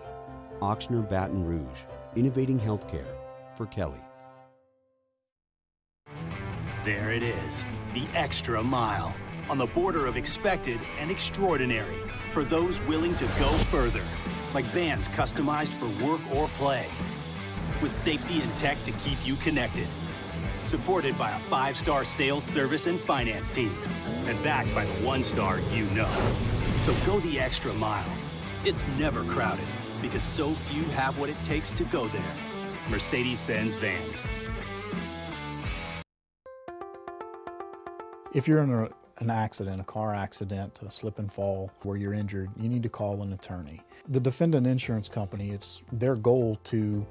Auctioneer Baton Rouge, innovating healthcare for Kelly. There it is, the extra mile. On the border of expected and extraordinary for those willing to go further, like vans customized for work or play, with safety and tech to keep you connected, supported by a 5-star sales, service, and finance team, and backed by the 1-star you know. So go the extra mile. It's never crowded because so few have what it takes to go there. Mercedes-Benz Vans. If you're in an accident, a car accident, a slip and fall where you're injured, you need to call an attorney. The defendant insurance company, it's their goal to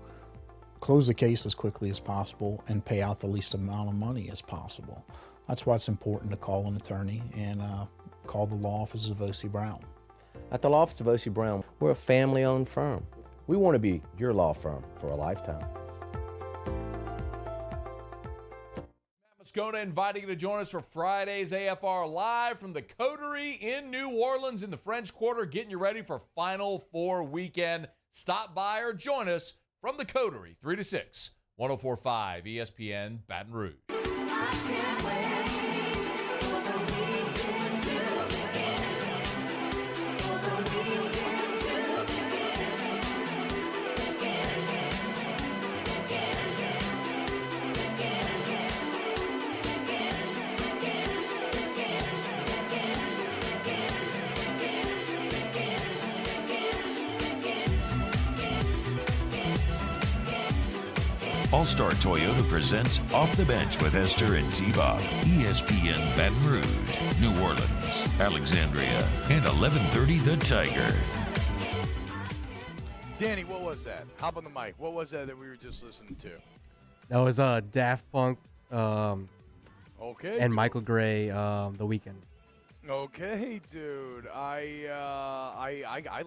close the case as quickly as possible and pay out the least amount of money as possible. That's why it's important to call an attorney and call the law offices of O.C. Brown. At the law office of O.C. Brown, we're a family-owned firm. We want to be your law firm for a lifetime. Moscona inviting you to join us for Friday's AFR Live from the Coterie in New Orleans in the French Quarter, getting you ready for Final Four weekend. Stop by or join us from the Coterie, 3 to 6, 104.5 ESPN Baton Rouge. All-Star Toyota presents Off the Bench with Esther and T-Bob. ESPN Baton Rouge, New Orleans, Alexandria, and 1130 The Tiger. Danny, what was that? Hop on the mic. What was that we were just listening to? That was Daft Punk Okay. and Michael Gray, The Weeknd. Okay, dude. I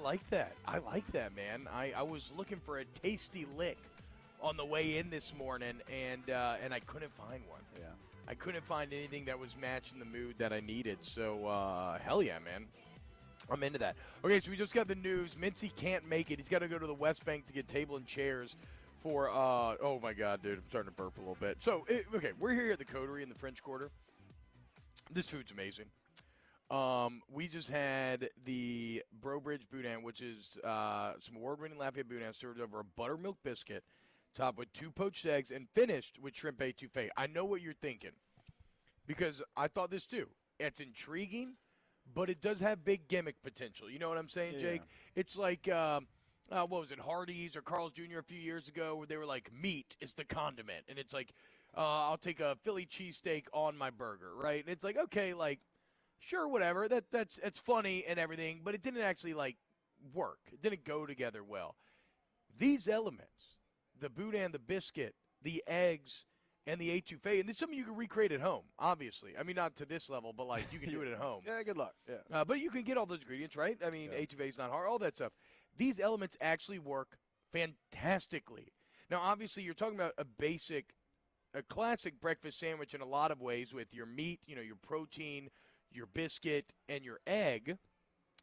like that. I like that, man. I was looking for a tasty lick on the way in this morning, and I couldn't find one. Yeah. I couldn't find anything that was matching the mood that I needed. So, hell yeah, man. I'm into that. Okay, so we just got the news. Mincy can't make it. He's got to go to the West Bank to get table and chairs for, oh, my God, dude. I'm starting to burp a little bit. So, okay, we're here at the Coterie in the French Quarter. This food's amazing. We just had the Brobridge Boudin, which is some award-winning Lafayette Boudin served over a buttermilk biscuit, topped with 2 poached eggs, and finished with shrimp étouffée. I know what you're thinking, because I thought this too. It's intriguing, but it does have big gimmick potential. You know what I'm saying, Jake? It's like, what was it, Hardee's or Carl's Jr. a few years ago, where they were like, meat is the condiment. And it's like, I'll take a Philly cheesesteak on my burger, right? And it's like, okay, like, sure, whatever. That's funny and everything, but it didn't actually, like, work. It didn't go together well. These elements, the boudin, the biscuit, the eggs, and the étouffée, and this is something you can recreate at home, obviously. I mean, not to this level, but, like, you can do it at home. Yeah, good luck. Yeah. But you can get all those ingredients, right? I mean, étouffée is not hard, all that stuff. These elements actually work fantastically. Now, obviously, you're talking about a classic breakfast sandwich in a lot of ways with your meat, you know, your protein, your biscuit, and your egg.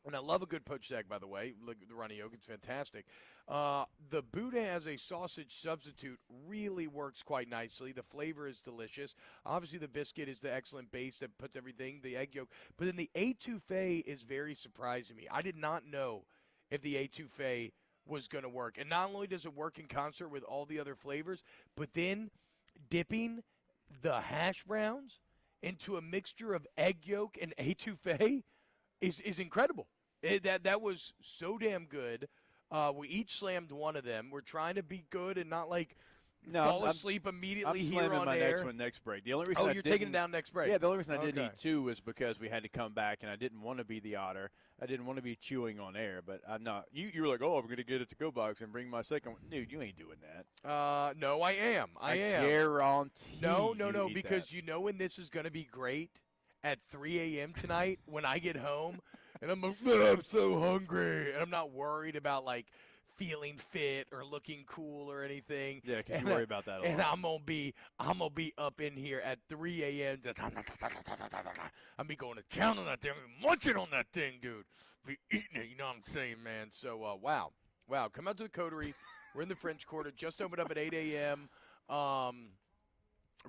And I love a good poached egg, by the way. Look at the runny yolk. It's fantastic. The boudin as a sausage substitute really works quite nicely. The flavor is delicious. Obviously, the biscuit is the excellent base that puts everything, the egg yolk. But then the étouffée is very surprising to me. I did not know if the étouffée was going to work. And not only does it work in concert with all the other flavors, but then dipping the hash browns into a mixture of egg yolk and étouffée is incredible. That was so damn good. We each slammed one of them. We're trying to be good and not like fall asleep immediately I'm here on my air. next one next break. The only reason you're taking it down next break. Yeah, the only reason I didn't Okay. eat 2 was because we had to come back, and I didn't want to be the otter. I didn't want to be chewing on air, but I'm not. You were like, oh, I'm going to get it to go box and bring my second one. Dude, you ain't doing that. No, I am. I am. Guarantee No, you eat because that. you know when this is going to be great? At 3 a.m. tonight when I get home and I'm like, man, I'm so hungry. And I'm not worried about, like, feeling fit or looking cool or anything. Yeah, because you worry about that a lot. And I'm gonna be up in here at 3 a.m. Just I'm be going to town on that thing, munching on that thing, dude. Be eating it, you know what I'm saying, man. So wow. Come out to the Coterie. We're in the French Quarter. Just opened up at 8 a.m.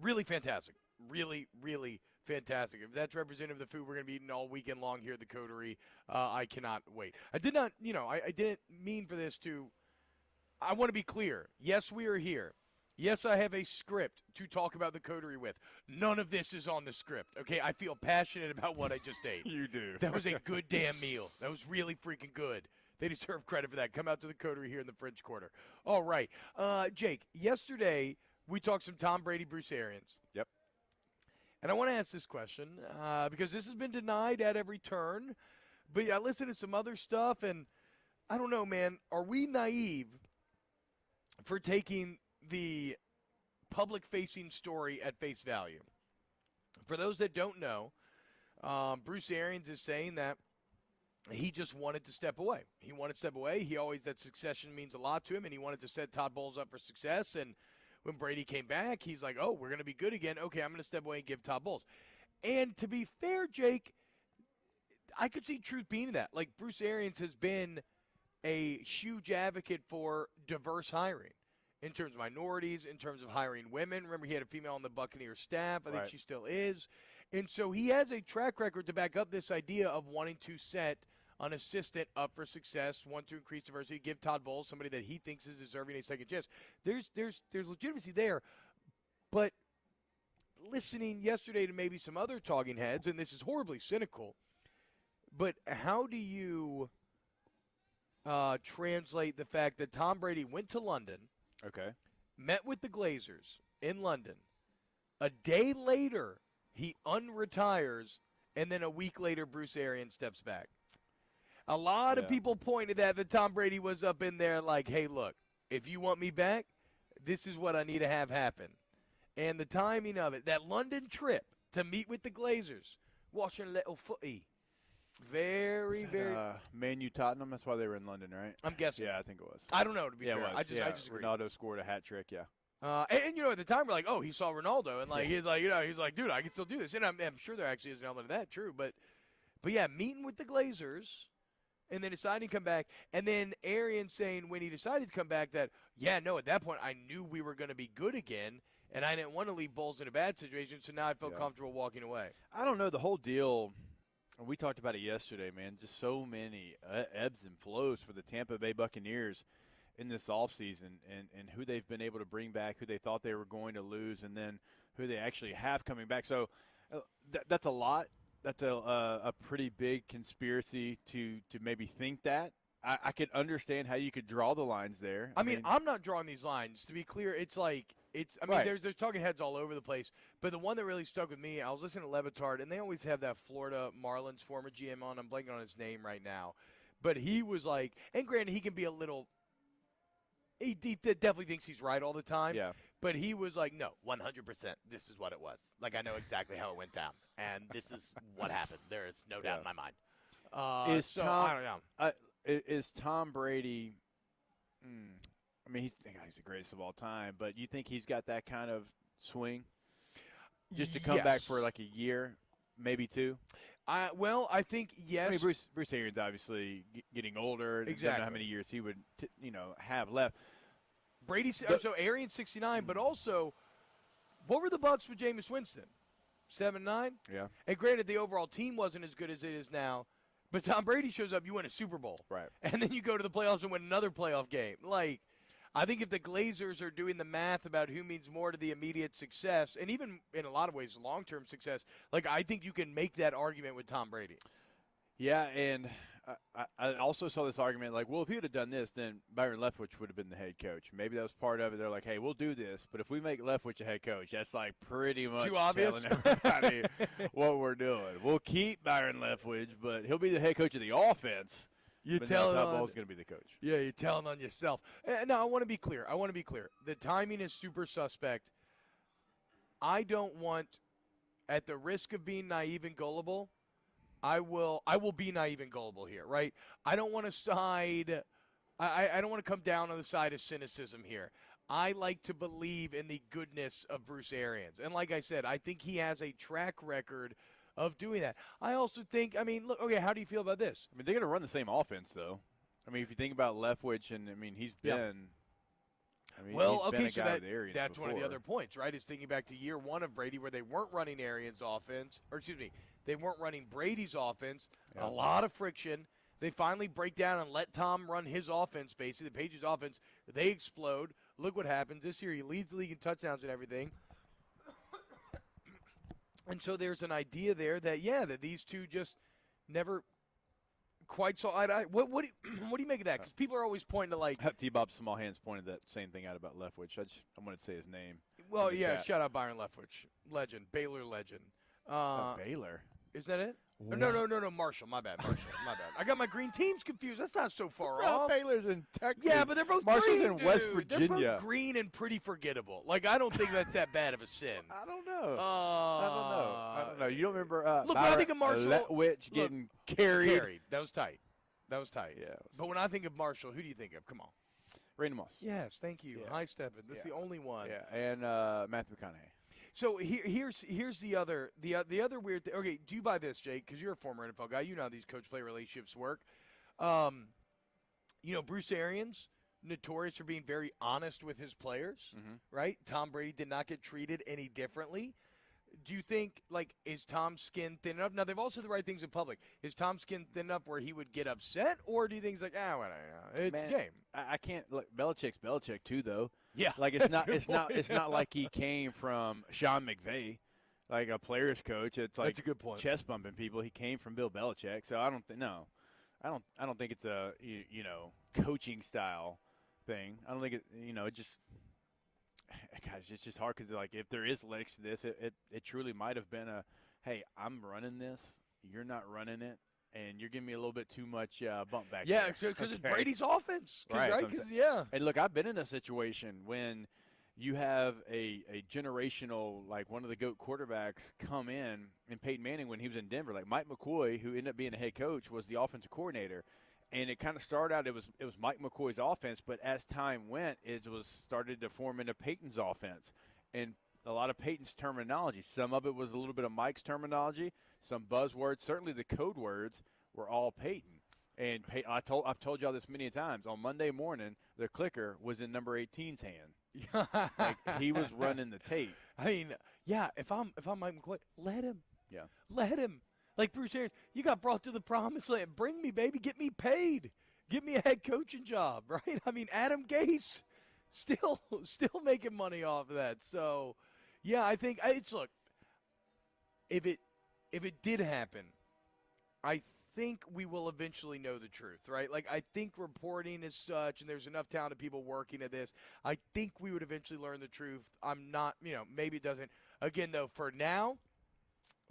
Really fantastic. Really, really fantastic. If that's representative of the food we're going to be eating all weekend long here at the Coterie, I cannot wait. I did not, I didn't mean for this to, I want to be clear. Yes, we are here. Yes, I have a script to talk about the Coterie with. None of this is on the script, okay? I feel passionate about what I just ate. You do. That was a good damn meal. That was really freaking good. They deserve credit for that. Come out to the Coterie here in the French Quarter. All right. Jake, yesterday we talked some Tom Brady, Bruce Arians. Yep. And I want to ask this question because this has been denied at every turn. But I listened to some other stuff, and I don't know, man. Are we naive for taking the public-facing story at face value? For those that don't know, Bruce Arians is saying that he just wanted to step away. He wanted to step away. That succession means a lot to him, and he wanted to set Todd Bowles up for success. And when Brady came back, he's like, oh, we're going to be good again. Okay, I'm going to step away and give Todd Bowles. And to be fair, Jake, I could see truth being in that. Like, Bruce Arians has been a huge advocate for diverse hiring in terms of minorities, in terms of hiring women. Remember, he had a female on the Buccaneers staff. I think she still is. And so he has a track record to back up this idea of wanting to set an assistant up for success, want to increase diversity, give Todd Bowles somebody that he thinks is deserving a second chance. There's legitimacy there. But listening yesterday to maybe some other talking heads, and this is horribly cynical, but how do you translate the fact that Tom Brady went to London, met with the Glazers in London, a day later he unretires, and then a week later Bruce Arians steps back? A lot of people pointed that Tom Brady was up in there like, hey, look, if you want me back, this is what I need to have happen. And the timing of it, that London trip to meet with the Glazers, watching a little footy. Very. Man U Tottenham, that's why they were in London, right? I'm guessing. Yeah, I think it was. I don't know, to be fair. It was. I just agree. Ronaldo scored a hat trick, and at the time we're like, oh, he saw Ronaldo, and he's like, dude, I can still do this. And I'm sure there actually is an element of that, true. But yeah, meeting with the Glazers, and then deciding to come back, and then Arians saying when he decided to come back that, at that point I knew we were going to be good again, and I didn't want to leave Bowles in a bad situation, so now I felt comfortable walking away. I don't know, the whole deal, we talked about it yesterday, man, just so many ebbs and flows for the Tampa Bay Buccaneers in this offseason, and who they've been able to bring back, who they thought they were going to lose, and then who they actually have coming back. So that's a lot. That's a pretty big conspiracy to maybe think that. I could understand how you could draw the lines there. I mean, I'm not drawing these lines. To be clear, there's talking heads all over the place. But the one that really stuck with me, I was listening to Levitard, and they always have that Florida Marlins former GM on. I'm blanking on his name right now. But he was like, and granted, he can be a little – he definitely thinks he's right all the time. Yeah. But he was like, no, 100%, this is what it was. Like, I know exactly how it went down. And this is what happened. There is no doubt in my mind. I don't know. Is Tom Brady I mean, he's the greatest of all time, but you think he's got that kind of swing just to come back for like a year, maybe two? I think yes. I mean, Bruce Arians obviously getting older. Exactly. I don't know how many years he would have left. So Arians 69, but also, what were the Bucs with Jameis Winston? 7-9? Yeah. And granted, the overall team wasn't as good as it is now, but Tom Brady shows up, you win a Super Bowl. Right. And then you go to the playoffs and win another playoff game. Like, I think if the Glazers are doing the math about who means more to the immediate success, and even in a lot of ways long-term success, like I think you can make that argument with Tom Brady. Yeah, and I also saw this argument like, well, if he would have done this, then Byron Leftwich would have been the head coach. Maybe that was part of it. They're like, hey, we'll do this, but if we make Leftwich a head coach, that's like pretty much too obvious. telling everybody what we're doing. We'll keep Byron Leftwich, but he'll be the head coach of the offense. You're but telling Todd on Bowles going to be the coach. Yeah, you're telling on yourself. Now, I want to be clear. The timing is super suspect. I don't want, at the risk of being naive and gullible, I will be naive and gullible here, right? I don't want to side. I don't want to come down on the side of cynicism here. I like to believe in the goodness of Bruce Arians, and like I said, I think he has a track record of doing that. I also think, look, okay, how do you feel about this? I mean, they're going to run the same offense, though. I mean, if you think about Leftwich, and he's been. Yeah. That's one of the other points, right? Is thinking back to year one of Brady where they weren't running Arians' offense, they weren't running Brady's offense. Yeah. A lot of friction. They finally break down and let Tom run his offense, basically, the Patriots' offense. They explode. Look what happens. This year he leads the league in touchdowns and everything. And so there's an idea there that these two just never quite saw eye to eye. What do you make of that? Because people are always pointing to like T-Bob Small Hands pointed that same thing out about Leftwich. I'm going to say his name. Well, yeah, shout out Byron Leftwich, legend, Baylor legend. Baylor. Is that it? Oh, no, Marshall. My bad, Marshall. My bad. I got my green teams confused. That's not so far off. Baylor's in Texas. Yeah, but they're both Marshall's green, in West dude. Virginia. They're both green and pretty forgettable. Like, I don't think that's that bad of a sin. I don't know. I don't know. You don't remember look, when I think of Marshall, Letwich getting carried. That was tight. Yeah. But when I think of Marshall, who do you think of? Come on. Randy Moss. Yes, thank you. Yeah. High stepping. That's the only one. Yeah, and Matthew McConaughey. So here's the other weird thing. Okay, do you buy this, Jake? Because you're a former NFL guy. You know how these coach-player relationships work. Bruce Arians, notorious for being very honest with his players, right? Tom Brady did not get treated any differently. Do you think, is Tom's skin thin enough? Now, they've all said the right things in public. Is Tom's skin thin enough where he would get upset? Or do you think he's like, whatever, it's a game? I can't look. Belichick's Belichick too, though. Yeah, it's not like he came from Sean McVay, like a player's coach. It's like that's a good point. Chest bumping people. He came from Bill Belichick, so I don't think it's a coaching style thing. I don't think it just. Guys, it's just hard because if there is legs to this, it truly might have been hey, I'm running this, you're not running it, and you're giving me a little bit too much bump back. Yeah, because it's Brady's offense, right? And look, I've been in a situation when you have a generational, one of the GOAT quarterbacks come in, and Peyton Manning when he was in Denver, Mike McCoy, who ended up being a head coach, was the offensive coordinator. And it kind of started out, it was Mike McCoy's offense, but as time went, it was started to form into Peyton's offense. And a lot of Peyton's terminology, some of it was a little bit of Mike's terminology, some buzzwords, certainly the code words were all Peyton. And I've told y'all this many times. On Monday morning, the clicker was in number 18's hand. He was running the tape. I mean, yeah, if I'm Mike McCoy, let him. Yeah. Let him. Like Bruce Arians, you got brought to the promised land. Bring me, baby. Get me paid. Give me a head coaching job, right? I mean, Adam Gase still making money off of that. So, yeah, I think look. If it did happen, I think we will eventually know the truth, right? I think reporting is such, and there's enough talented people working at this. I think we would eventually learn the truth. I'm not, maybe it doesn't. Again, though, for now,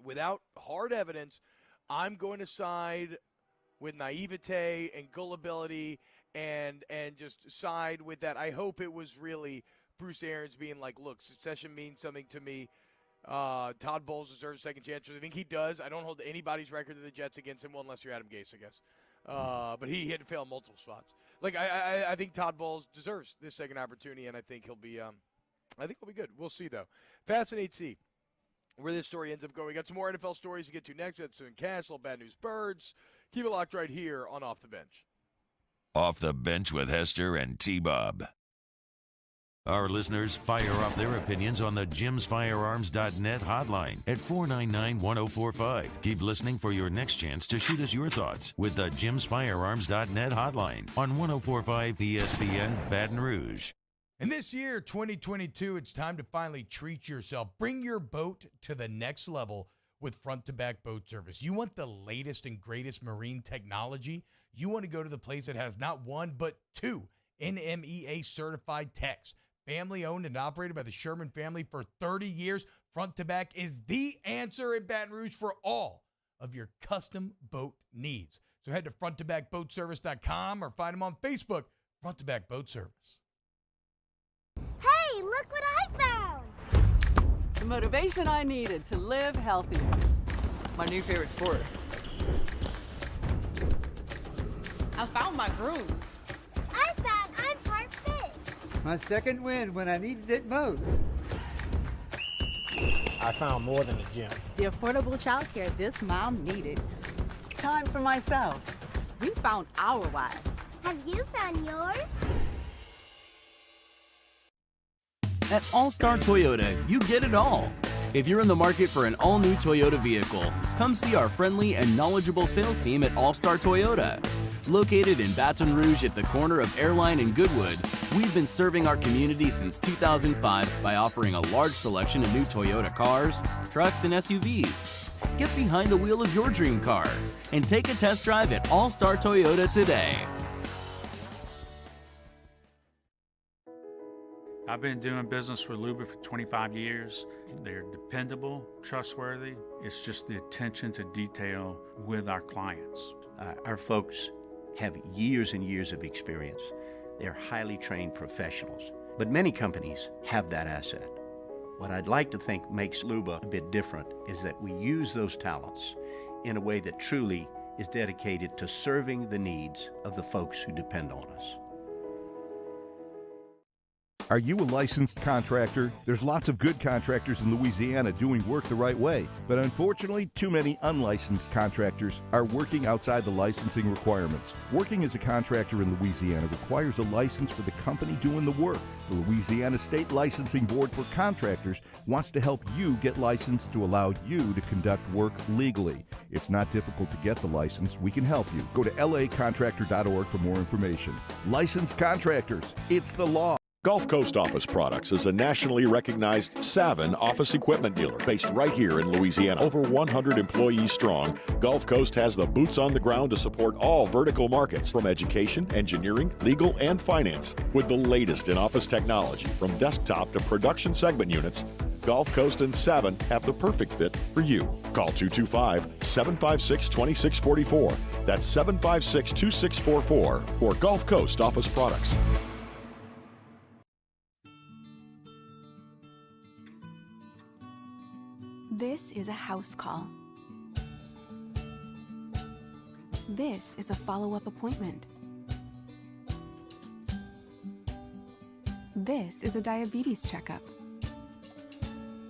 without hard evidence, I'm going to side with naivete and gullibility and just side with that. I hope it was really Bruce Arians being like, look, succession means something to me. Todd Bowles deserves a second chance. I think he does. I don't hold anybody's record of the Jets against him, well, unless you're Adam Gase, I guess. But he had to fail in multiple spots. I think Todd Bowles deserves this second opportunity, and I think he'll be good. We'll see, though. Fascinating to see where this story ends up going. We got some more NFL stories to get to next. That's some cash, little bad news birds. Keep it locked right here on Off the Bench. Off the Bench with Hester and T-Bob. Our listeners fire off their opinions on the jimsfirearms.net hotline at 499-1045. Keep listening for your next chance to shoot us your thoughts with the jimsfirearms.net hotline on 1045 ESPN Baton Rouge. And this year, 2022, it's time to finally treat yourself. Bring your boat to the next level with front-to-back boat service. You want the latest and greatest marine technology? You want to go to the place that has not one, but two NMEA-certified techs. Family owned and operated by the Sherman family for 30 years. Front-to-back is the answer in Baton Rouge for all of your custom boat needs. So head to fronttobackboatservice.com or find them on Facebook, Front to Back Boat Service. Hey, look what I found! The motivation I needed to live healthier. My new favorite sport. I found my groove. I found I'm part fish. My second win when I needed it most. I found more than a gym. The affordable childcare this mom needed. Time for myself. We found our why. Have you found yours? At All-Star Toyota, you get it all. If you're in the market for an all-new Toyota vehicle, come see our friendly and knowledgeable sales team at All-Star Toyota. Located in Baton Rouge at the corner of Airline and Goodwood, we've been serving our community since 2005 by offering a large selection of new Toyota cars, trucks, and SUVs. Get behind the wheel of your dream car and take a test drive at All-Star Toyota today. I've been doing business with Luba for 25 years. They're dependable, trustworthy. It's just the attention to detail with our clients. Our folks have years and years of experience. They're highly trained professionals. But many companies have that asset. What I'd like to think makes Luba a bit different is that we use those talents in a way that truly is dedicated to serving the needs of the folks who depend on us. Are you a licensed contractor? There's lots of good contractors in Louisiana doing work the right way, but unfortunately, too many unlicensed contractors are working outside the licensing requirements. Working as a contractor in Louisiana requires a license for the company doing the work. The Louisiana State Licensing Board for Contractors wants to help you get licensed to allow you to conduct work legally. It's not difficult to get the license. We can help you. Go to lacontractor.org for more information. Licensed contractors, it's the law. Gulf Coast Office Products is a nationally recognized Savin office equipment dealer based right here in Louisiana. Over 100 employees strong, Gulf Coast has the boots on the ground to support all vertical markets, from education, engineering, legal, and finance. With the latest in office technology, from desktop to production segment units, Gulf Coast and Savin have the perfect fit for you. Call 225-756-2644. That's 756-2644 for Gulf Coast Office Products. This is a house call. This is a follow-up appointment. This is a diabetes checkup.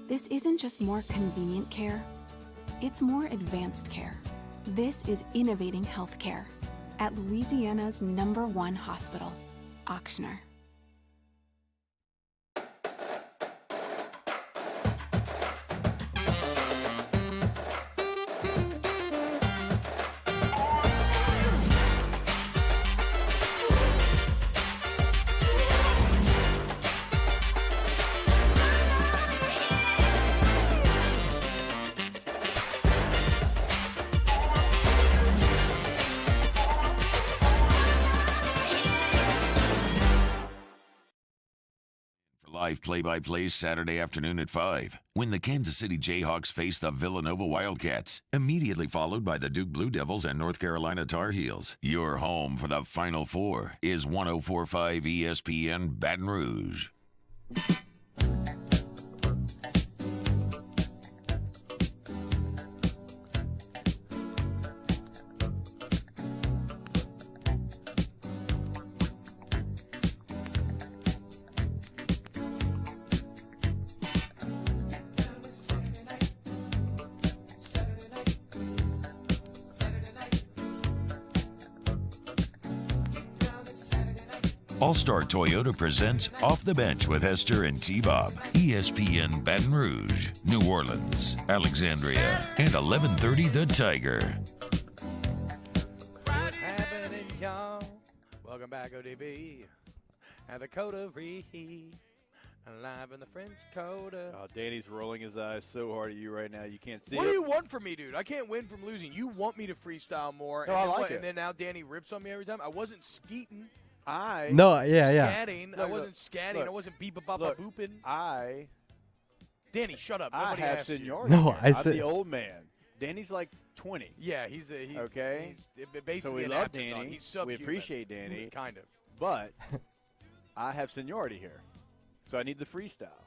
This isn't just more convenient care, it's more advanced care. This is innovating healthcare at Louisiana's #1 hospital, Ochsner. Live play-by-plays Saturday afternoon at 5 when the Kansas City Jayhawks face the Villanova Wildcats, immediately followed by the Duke Blue Devils and North Carolina Tar Heels. Your home for the Final Four is 104.5 ESPN Baton Rouge. All-Star Toyota presents Off the Bench with Hester and T-Bob. ESPN Baton Rouge, New Orleans, Alexandria, and 1130 The Tiger. Happening, y'all. Welcome back, ODB. At the Coterie. Live in the French Coda. Oh, Danny's rolling his eyes so hard at you right now. You can't see What it. do you want from me, dude? I can't win from losing. You want me to freestyle more. No, and I then like what? it. And then now Danny rips on me every time. I wasn't skeeting. Scatting. I wasn't scatting. Look, I wasn't booping. Danny, shut up. I Nobody have asked you. seniority. No, here. I I'm said- the old man. Danny's like 20. Yeah, he's okay. He's basically so we an love afterthought. Danny. He's subhuman. We appreciate Danny. Kind of. But I have seniority here, so I need the freestyle.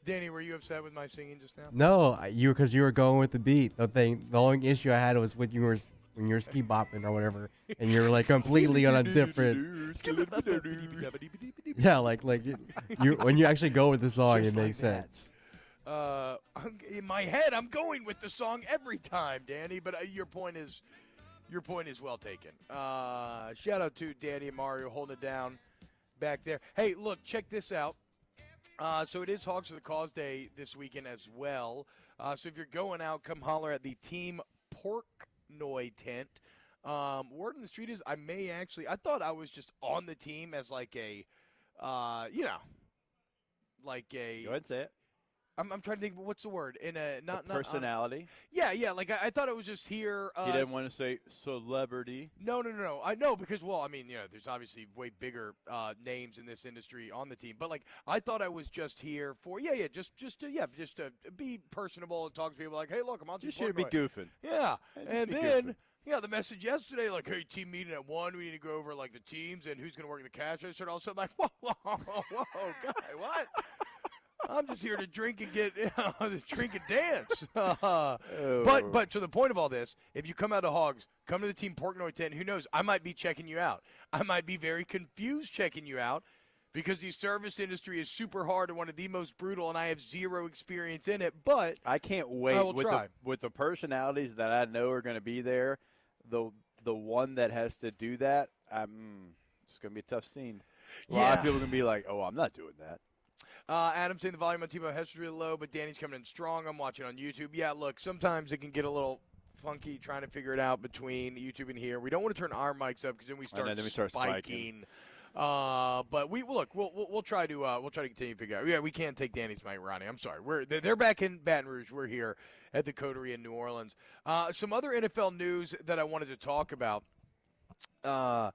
Danny, were you upset with my singing just now? No, because you were going with the beat. The only issue I had was with when you were ski bopping or whatever, and you're like completely on a different. Yeah, like you when you actually go with the song, it makes sense. In my head, I'm going with the song every time, Danny. But your point is well taken. Shout out to Danny and Mario holding it down back there. Hey, look, check this out. So it is Hogs for the Cause Day this weekend as well. So if you're going out, come holler at the Team Porknoy tent. Word on the street is I thought I was just on the team as like a, Go ahead and say it. I'm trying to think. What's the word? In a not personality. Yeah. Like I thought it was just here. You didn't want to say celebrity. No. I know because I mean, there's obviously way bigger names in this industry on the team. But like, I thought I was just here for just to be personable and talk to people. Like, hey, look, I'm on. Just here to be goofing. Yeah, and be then. goofing. Yeah, the message yesterday, like, hey, team meeting at 1, we need to go over, like, the teams and who's going to work in the cash register. And all of a sudden, like, whoa, guy, what? I'm just here to drink and drink and dance. But to the point of all this, if you come out of Hogs, come to the Team Portnoy tent, who knows? I might be checking you out. I might be very confused checking you out because the service industry is super hard and one of the most brutal, and I have zero experience in it. But I can't wait with the personalities that I know are going to be there. The one that has to do that, it's going to be a tough scene. A lot of people are going to be like, oh, I'm not doing that. Adam saying the volume on T-Bone Hess is really low, but Danny's coming in strong. I'm watching on YouTube. Yeah, look, sometimes it can get a little funky trying to figure it out between YouTube and here. We don't want to turn our mics up because then we start spiking. But we'll try to continue to figure out. Yeah, we can't take Danny's mic, Ronnie. I'm sorry. They're back in Baton Rouge. We're here at the Coterie in New Orleans. Some other NFL news that I wanted to talk about. And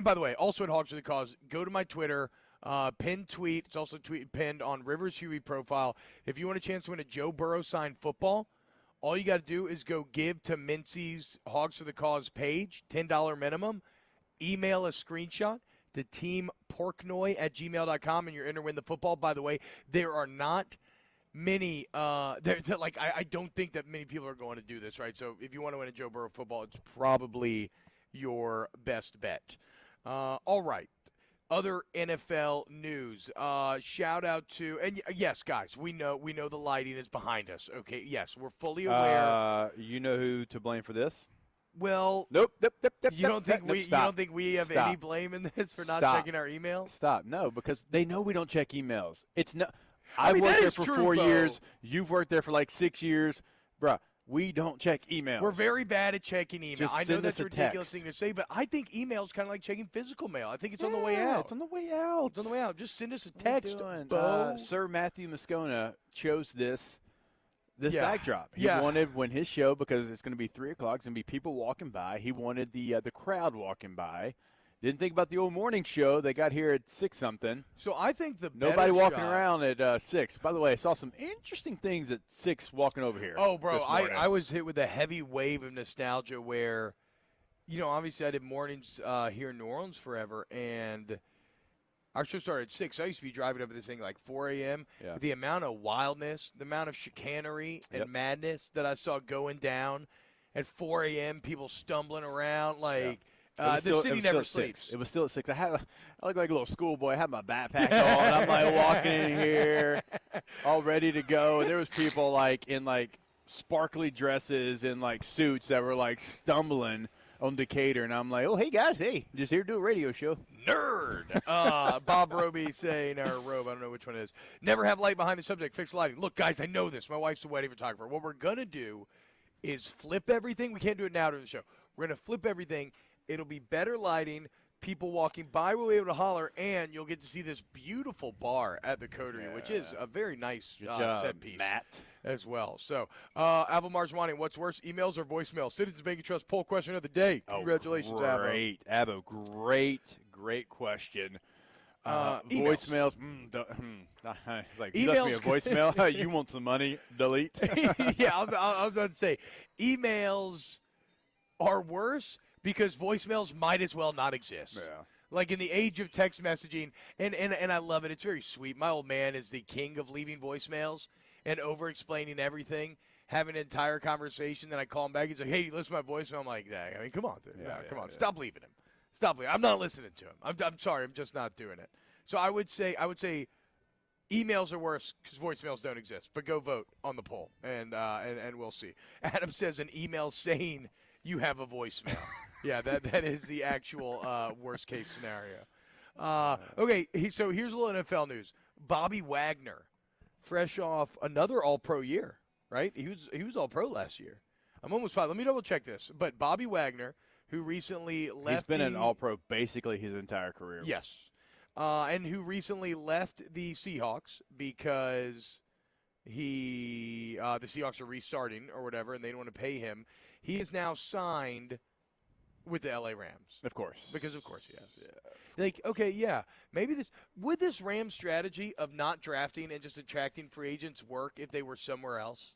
by the way, also at Hogs for the Cause, go to my Twitter. Pinned tweet. It's also pinned on Rivers Huey profile. If you want a chance to win a Joe Burrow signed football, all you got to do is go give to Mincy's Hogs for the Cause page, $10 minimum. Email a screenshot to teamporknoy@gmail.com, and you're in to win the football. By the way, there are not many. I don't think that many people are going to do this, right? So if you want to win a Joe Burrow football, it's probably your best bet. All right. Other NFL news. Shout out to yes, guys, we know the lighting is behind us. Okay, yes, we're fully aware. You know who to blame for this? Well, nope. You don't think we have any blame in this for not checking our emails? Stop. No, because they know we don't check emails. It's no. I've worked there for 4 years. You've worked there for like 6 years, bruh. We don't check emails. We're very bad at checking email. Just I know that's a ridiculous thing to say, but I think email is kind of like checking physical mail. I think it's on the way out. It's on the way out. It's on the way out. Just send us a text. Sir Matthew Moscona chose this backdrop. He wanted, when his show, because it's going to be 3 o'clock, it's going to be people walking by. He wanted the crowd walking by. Didn't think about the old morning show. They got here at 6-something. So I think nobody walking around at 6. By the way, I saw some interesting things at 6 walking over here. Oh, bro, I was hit with a heavy wave of nostalgia where, obviously I did mornings here in New Orleans forever, and our show started at 6. I used to be driving up at this thing like 4 a.m. Yeah. The amount of wildness, the amount of chicanery and madness that I saw going down at 4 a.m., people stumbling around like – the city never sleeps. It was still at 6. I looked like a little schoolboy. I had my backpack on. I'm like walking in here, all ready to go. And there was people like in like sparkly dresses and like suits that were like stumbling on Decatur. And I'm like, oh, hey guys, just here to do a radio show. Nerd. Bob Roby saying, or Robe, I don't know which one it is. Never have light behind the subject. Fix the lighting. Look, guys, I know this. My wife's a wedding photographer. What we're gonna do is flip everything. We can't do it now during the show. We're gonna flip everything. It'll be better lighting. People walking by will be able to holler, and you'll get to see this beautiful bar at the Coterie, which is a very nice set piece Matt. as well. So, Aval Marjwani, what's worse, emails or voicemail? Citizens Bank and Trust poll question of the day. Congratulations, Abo. Great, Abo. Great question. Voicemails. Like, you left me a voicemail. You want some money? Delete. Yeah, I was about to say, emails are worse because voicemails might as well not exist. Yeah. Like in the age of text messaging, and I love it. It's very sweet. My old man is the king of leaving voicemails and over-explaining everything, having an entire conversation. Then I call him back. He's like, hey, you listen to my voicemail? I'm like, I mean, come on. Come on. Stop leaving him. Stop leaving. I'm not listening to him. I'm sorry. I'm just not doing it. So I would say emails are worse because voicemails don't exist. But go vote on the poll, and we'll see. Adam says an email saying you have a voicemail. Yeah, that is the actual worst-case scenario. Okay, so here's a little NFL news. Bobby Wagner, fresh off another All-Pro year, right? He was All-Pro last year. I'm almost positive. Let me double-check this. But Bobby Wagner, who recently left He's been an All-Pro basically his entire career. Yes. And who recently left the Seahawks because the Seahawks are restarting or whatever, and they don't want to pay him. He is now signed with the LA Rams. Of course. Because of course he has. Yeah. Like, okay, yeah. Maybe would this Rams strategy of not drafting and just attracting free agents work if they were somewhere else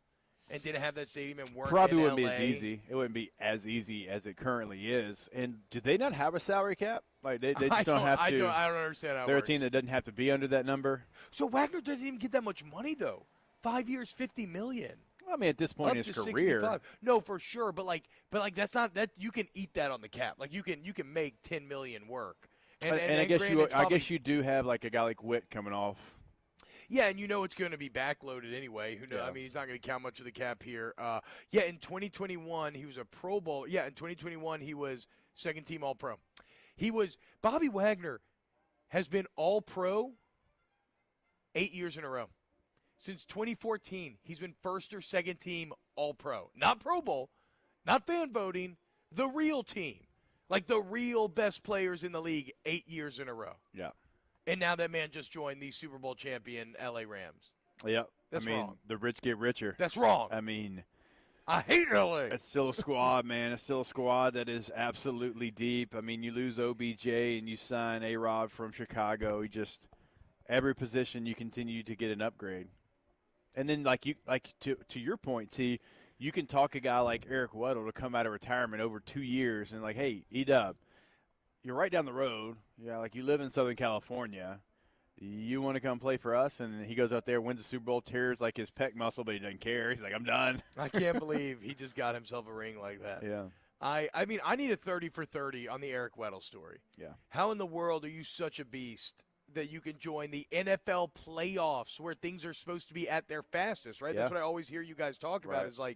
and didn't have that stadium and weren't Probably in wouldn't LA? be as easy. It wouldn't be as easy as it currently is. And do they not have a salary cap? Like they just don't have to. I don't understand how it They're works. a team that doesn't have to be under that number. So Wagner doesn't even get that much money though. 5 years, $50 million. Well, I mean, at this point in Up his to career, 65. No, for sure. But that's not that. You can eat that on the cap. Like you can make $10 million work. And I guess you do have like a guy like Witt coming off. Yeah, and it's going to be backloaded anyway. Who knows? Yeah. I mean, he's not going to count much of the cap here. In 2021 he was a Pro Bowler. Yeah, in 2021 he was second team All Pro. Bobby Wagner has been All Pro 8 years in a row. Since 2014, he's been first or second team All-Pro. Not Pro Bowl, not fan voting, the real team. Like the real best players in the league 8 years in a row. Yeah. And now that man just joined the Super Bowl champion LA Rams. Yeah. That's wrong. The rich get richer. That's wrong. I mean, I hate LA. It's still a squad, man. It's still a squad that is absolutely deep. I mean, you lose OBJ and you sign A-Rod from Chicago. Every position you continue to get an upgrade. And then, to your point, see, you can talk a guy like Eric Weddle to come out of retirement over 2 years and hey, E-Dub, you're right down the road. Yeah, you live in Southern California. You want to come play for us? And he goes out there, wins the Super Bowl, tears his pec muscle, but he doesn't care. He's like, I'm done. I can't believe he just got himself a ring like that. Yeah. I mean, I need a 30 for 30 on the Eric Weddle story. Yeah. How in the world are you such a beast that you can join the NFL playoffs where things are supposed to be at their fastest, right? Yeah. That's what I always hear you guys talk about Right. is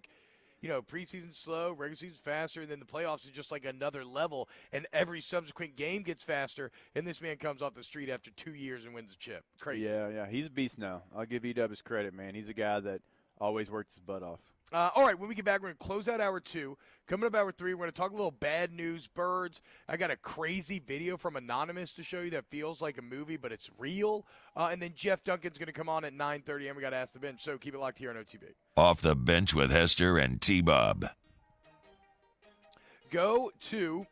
preseason slow, regular season faster, and then the playoffs is just another level, and every subsequent game gets faster, and this man comes off the street after 2 years and wins a chip. Crazy. Yeah. He's a beast now. I'll give E-Dub his credit, man. He's a guy that always works his butt off. All right, when we get back, we're going to close out hour 2. Coming up hour 3, we're going to talk a little bad news birds. I got a crazy video from Anonymous to show you that feels like a movie, but it's real. And then Jeff Duncan's going to come on at 9:30, and we got to ask the bench. So keep it locked here on OTB. Off the Bench with Hester and T-Bob. Go to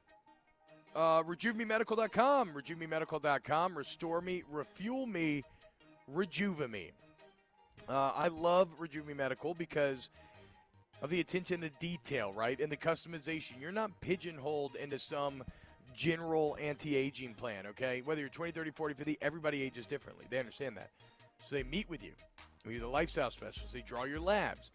RejuveMeMedical.com. RejuveMeMedical.com. Restore me, refuel me, rejuve me. I love Rejuve Me Medical because of the attention to detail, right? And the customization. You're not pigeonholed into some general anti-aging plan, okay? Whether you're 20, 30, 40, 50, everybody ages differently. They understand that. So they meet with you. You're the lifestyle specialist. They draw your labs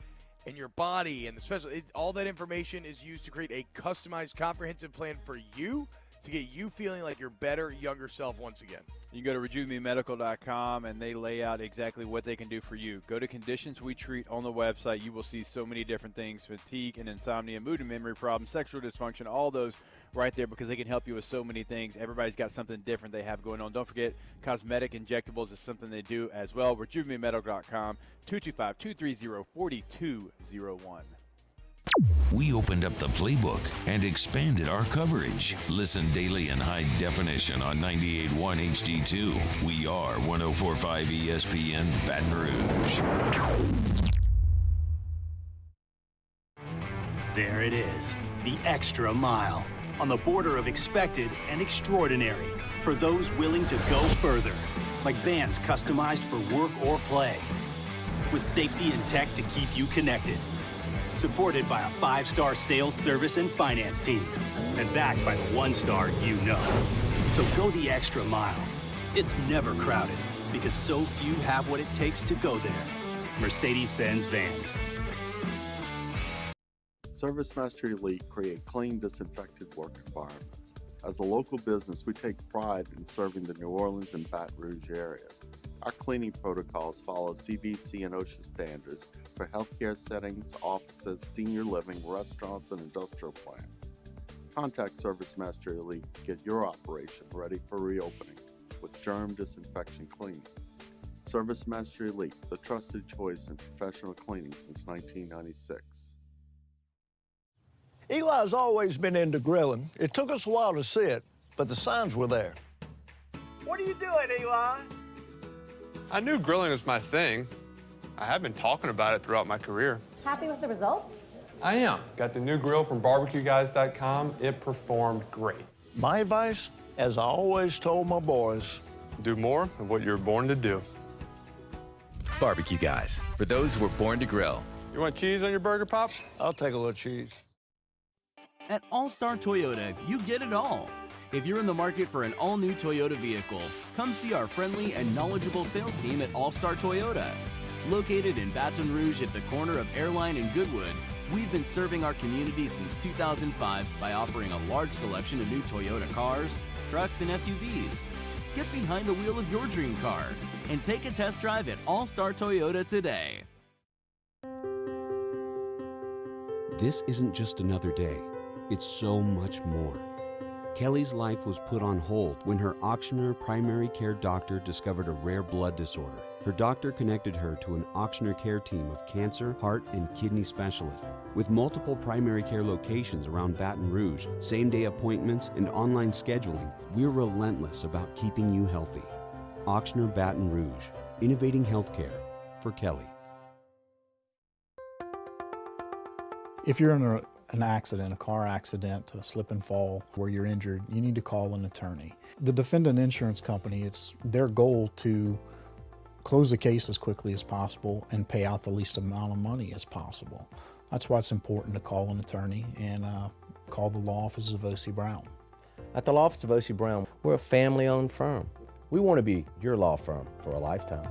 and your body and the special. All that information is used to create a customized, comprehensive plan for you to get you feeling like your better, younger self once again. You can go to RejuveMeMedical.com, and they lay out exactly what they can do for you. Go to Conditions We Treat on the website. You will see so many different things, fatigue and insomnia, mood and memory problems, sexual dysfunction, all those right there because they can help you with so many things. Everybody's got something different they have going on. Don't forget, cosmetic injectables is something they do as well. RejuveMeMedical.com, 225-230-4201. We opened up the playbook and expanded our coverage. Listen daily in high definition on 98.1 HD2. We are 104.5 ESPN Baton Rouge. There it is, the extra mile, on the border of expected and extraordinary, for those willing to go further, like vans customized for work or play, with safety and tech to keep you connected. Supported by a 5-star sales, service, and finance team. And backed by the 1-star you know. So go the extra mile. It's never crowded because so few have what it takes to go there. Mercedes-Benz Vans. ServiceMaster Elite create clean, disinfected work environments. As a local business, we take pride in serving the New Orleans and Baton Rouge areas. Our cleaning protocols follow CDC and OSHA standards for healthcare settings, offices, senior living, restaurants, and industrial plants. Contact ServiceMaster Elite to get your operation ready for reopening with germ disinfection cleaning. ServiceMaster Elite, the trusted choice in professional cleaning since 1996. Eli's always been into grilling. It took us a while to see it, but the signs were there. What are you doing, Eli? I knew grilling was my thing. I have been talking about it throughout my career. Happy with the results? I am. Got the new grill from barbecueguys.com. It performed great. My advice, as I always told my boys, do more of what you're born to do. Barbecue Guys, for those who were born to grill. You want cheese on your burger, Pops? I'll take a little cheese. At All-Star Toyota, you get it all. If you're in the market for an all-new Toyota vehicle, come see our friendly and knowledgeable sales team at All-Star Toyota. Located in Baton Rouge at the corner of Airline and Goodwood, we've been serving our community since 2005 by offering a large selection of new Toyota cars, trucks, and SUVs. Get behind the wheel of your dream car and take a test drive at All-Star Toyota today. This isn't just another day. It's so much more. Kelly's life was put on hold when her auctioneer primary care doctor discovered a rare blood disorder. Her doctor connected her to an auctioneer care team of cancer, heart, and kidney specialists. With multiple primary care locations around Baton Rouge, same-day appointments, and online scheduling, we're relentless about keeping you healthy. Auctioneer Baton Rouge, innovating healthcare for Kelly. If you're in an accident, a car accident, a slip and fall where you're injured, you need to call an attorney. The defendant insurance company, it's their goal to close the case as quickly as possible and pay out the least amount of money as possible. That's why it's important to call an attorney and call the law office of O.C. Brown. At the law office of O.C. Brown, we're a family-owned firm. We want to be your law firm for a lifetime.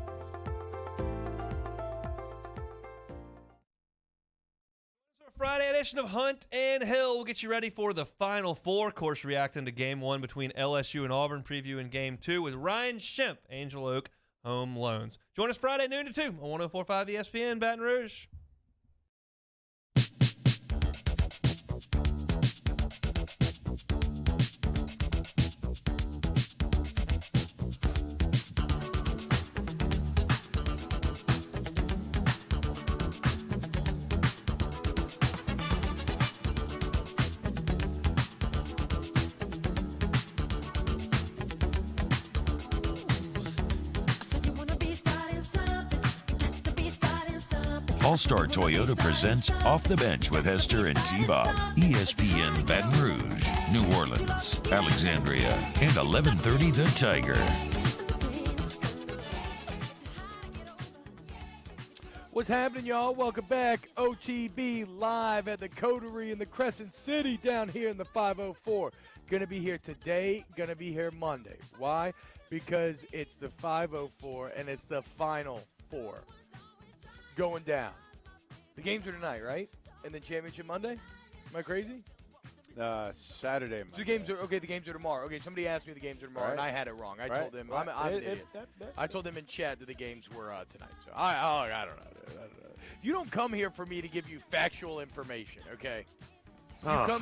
Friday edition of Hunt and Hill will get you ready for the Final Four. Of course, reacting to Game 1 between LSU and Auburn, previewing Game 2 with Ryan Shemp, Angel Oak Home Loans. Join us Friday noon to 2 on 104.5 ESPN Baton Rouge. All-Star Toyota presents Off the Bench with Hester and T-Bob. ESPN Baton Rouge, New Orleans, Alexandria, and 1130 The Tiger. What's happening, y'all? Welcome back. OTB live at the Coterie in the Crescent City down here in the 504. Going to be here today, going to be here Monday. Why? Because it's the 504 and it's the Final Four going down. The games are tonight, right? And then championship Monday? Am I crazy? Saturday. So the games are okay. The games are tomorrow. Okay, somebody asked me the games are tomorrow, and I had it wrong. I told them I'm an idiot. I told them in chat that the games were tonight. So I don't know. You don't come here for me to give you factual information, okay?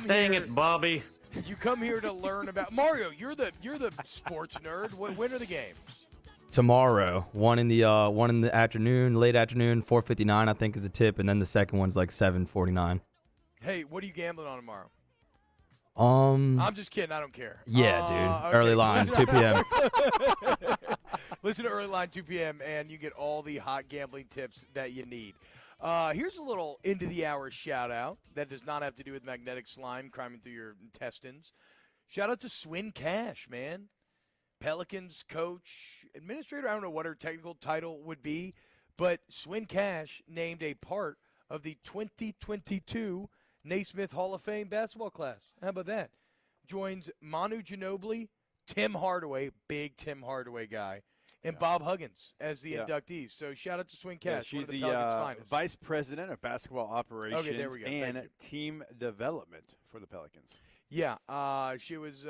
Dang it, Bobby. You come here to learn about Mario. You're the sports nerd. When are the games? Tomorrow, one in the afternoon, late afternoon, 4:59 I think is the tip, and then the second one's like 7:49. Hey, what are you gambling on tomorrow? I'm just kidding. I don't care. Yeah, dude. Okay. Early line, 2 p.m. Listen to Early Line, 2 p.m., and you get all the hot gambling tips that you need. Here's a little end-of-the-hour shout-out that does not have to do with magnetic slime climbing through your intestines. Shout-out to Swin Cash, man. Pelicans coach, administrator, I don't know what her technical title would be, but Swin Cash named a part of the 2022 Naismith Hall of Fame basketball class. How about that? Joins Manu Ginobili, Tim Hardaway, big Tim Hardaway guy, and Bob Huggins as the inductees. So shout out to Swin Cash. She's one of the finest. vice president of basketball operations and team development for the Pelicans. Yeah, she was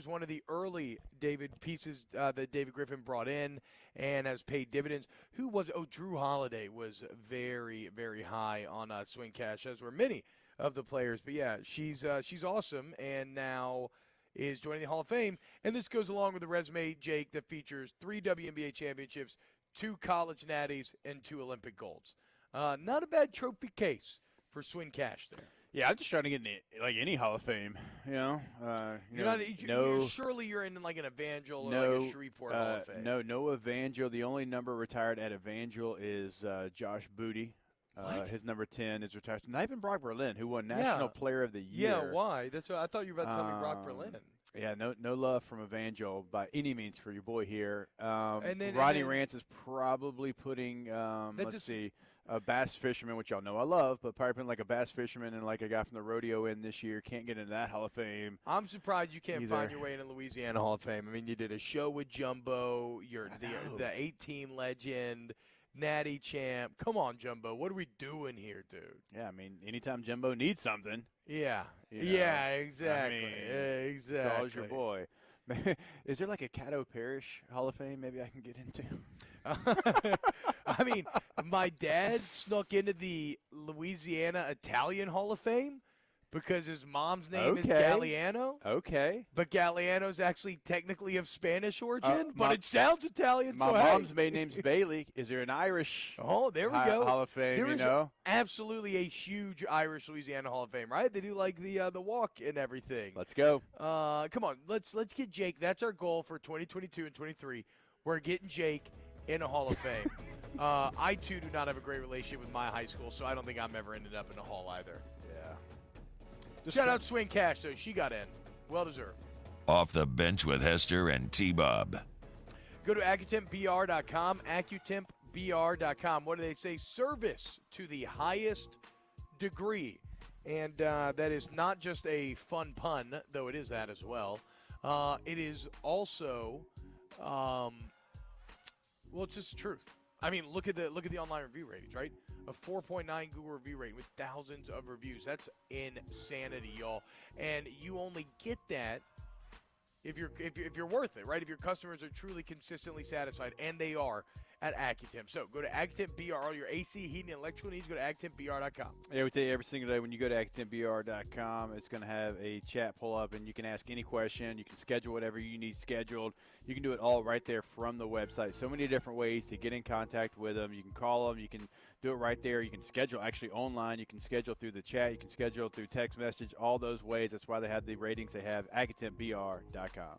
one of the early David pieces that David Griffin brought in and has paid dividends. Drew Holiday was very, very high on Swing Cash, as were many of the players. But yeah, she's awesome, and now is joining the Hall of Fame. And this goes along with the resume, Jake, that features 3 WNBA championships, 2 college natties, and 2 Olympic golds. Not a bad trophy case for Swin Cash there. Yeah, I'm just trying to get in any Hall of Fame. Surely you're in like an Evangel or like a Shreveport Hall of Fame. No Evangel. The only number retired at Evangel is Josh Booty. His number 10 is retired. Not even Brock Berlin, who won National Player of the Year. Yeah, why? That's what I thought you were about to tell me. Brock Berlin. Yeah, no love from Evangel by any means for your boy here. Rodney Rance is probably putting, a bass fisherman, which y'all know I love, but probably putting like a bass fisherman and like a guy from the rodeo in this year. Can't get into that Hall of Fame. I'm surprised you can't either. Find your way into Louisiana Hall of Fame. I mean, you did a show with Jumbo. You're the 18 legend. Natty champ. Come on, Jumbo. What are we doing here, dude? Yeah, I mean, anytime Jumbo needs something. Yeah. Yeah, Exactly. Exactly. Call's your boy. Is there like a Caddo Parish Hall of Fame maybe I can get into? I mean, my dad snuck into the Louisiana Italian Hall of Fame because his mom's name is Galliano. Okay. But Galliano's actually technically of Spanish origin, but it sounds Italian. My mom's maiden name's Bailey. Is there an Irish There we go. Hall of Fame, There is absolutely a huge Irish Louisiana Hall of Fame, right? They do like the walk and everything. Let's go. Come on. Let's get Jake. That's our goal for 2022 and 23. We're getting Jake in a Hall of Fame. I, too, do not have a great relationship with my high school, so I don't think I'm ever ended up in a hall either. Yeah. Shout out Swing Cash, though. She got in. Well deserved. Off the Bench with Hester and T-Bob. Go to AccuTempBR.com, AccuTempBR.com. What do they say? Service to the highest degree. And that is not just a fun pun, though it is that as well. It is also, it's just the truth. I mean, look at the online review ratings, right? A 4.9 Google review rating with thousands of reviews. That's insanity, y'all. And you only get that if you're worth it, right? If your customers are truly consistently satisfied, and they are at AccuTemp. So go to AccuTempBR. All your AC, heating, and electrical needs, go to AccuTempBR.com. Yeah, we tell you every single day when you go to AccuTempBR.com, it's going to have a chat pull up, and you can ask any question. You can schedule whatever you need scheduled. You can do it all right there from the website. So many different ways to get in contact with them. You can call them. You can do it right there. You can schedule actually online. You can schedule through the chat. You can schedule through text message, all those ways. That's why they have the ratings they have. AccuTempBR.com.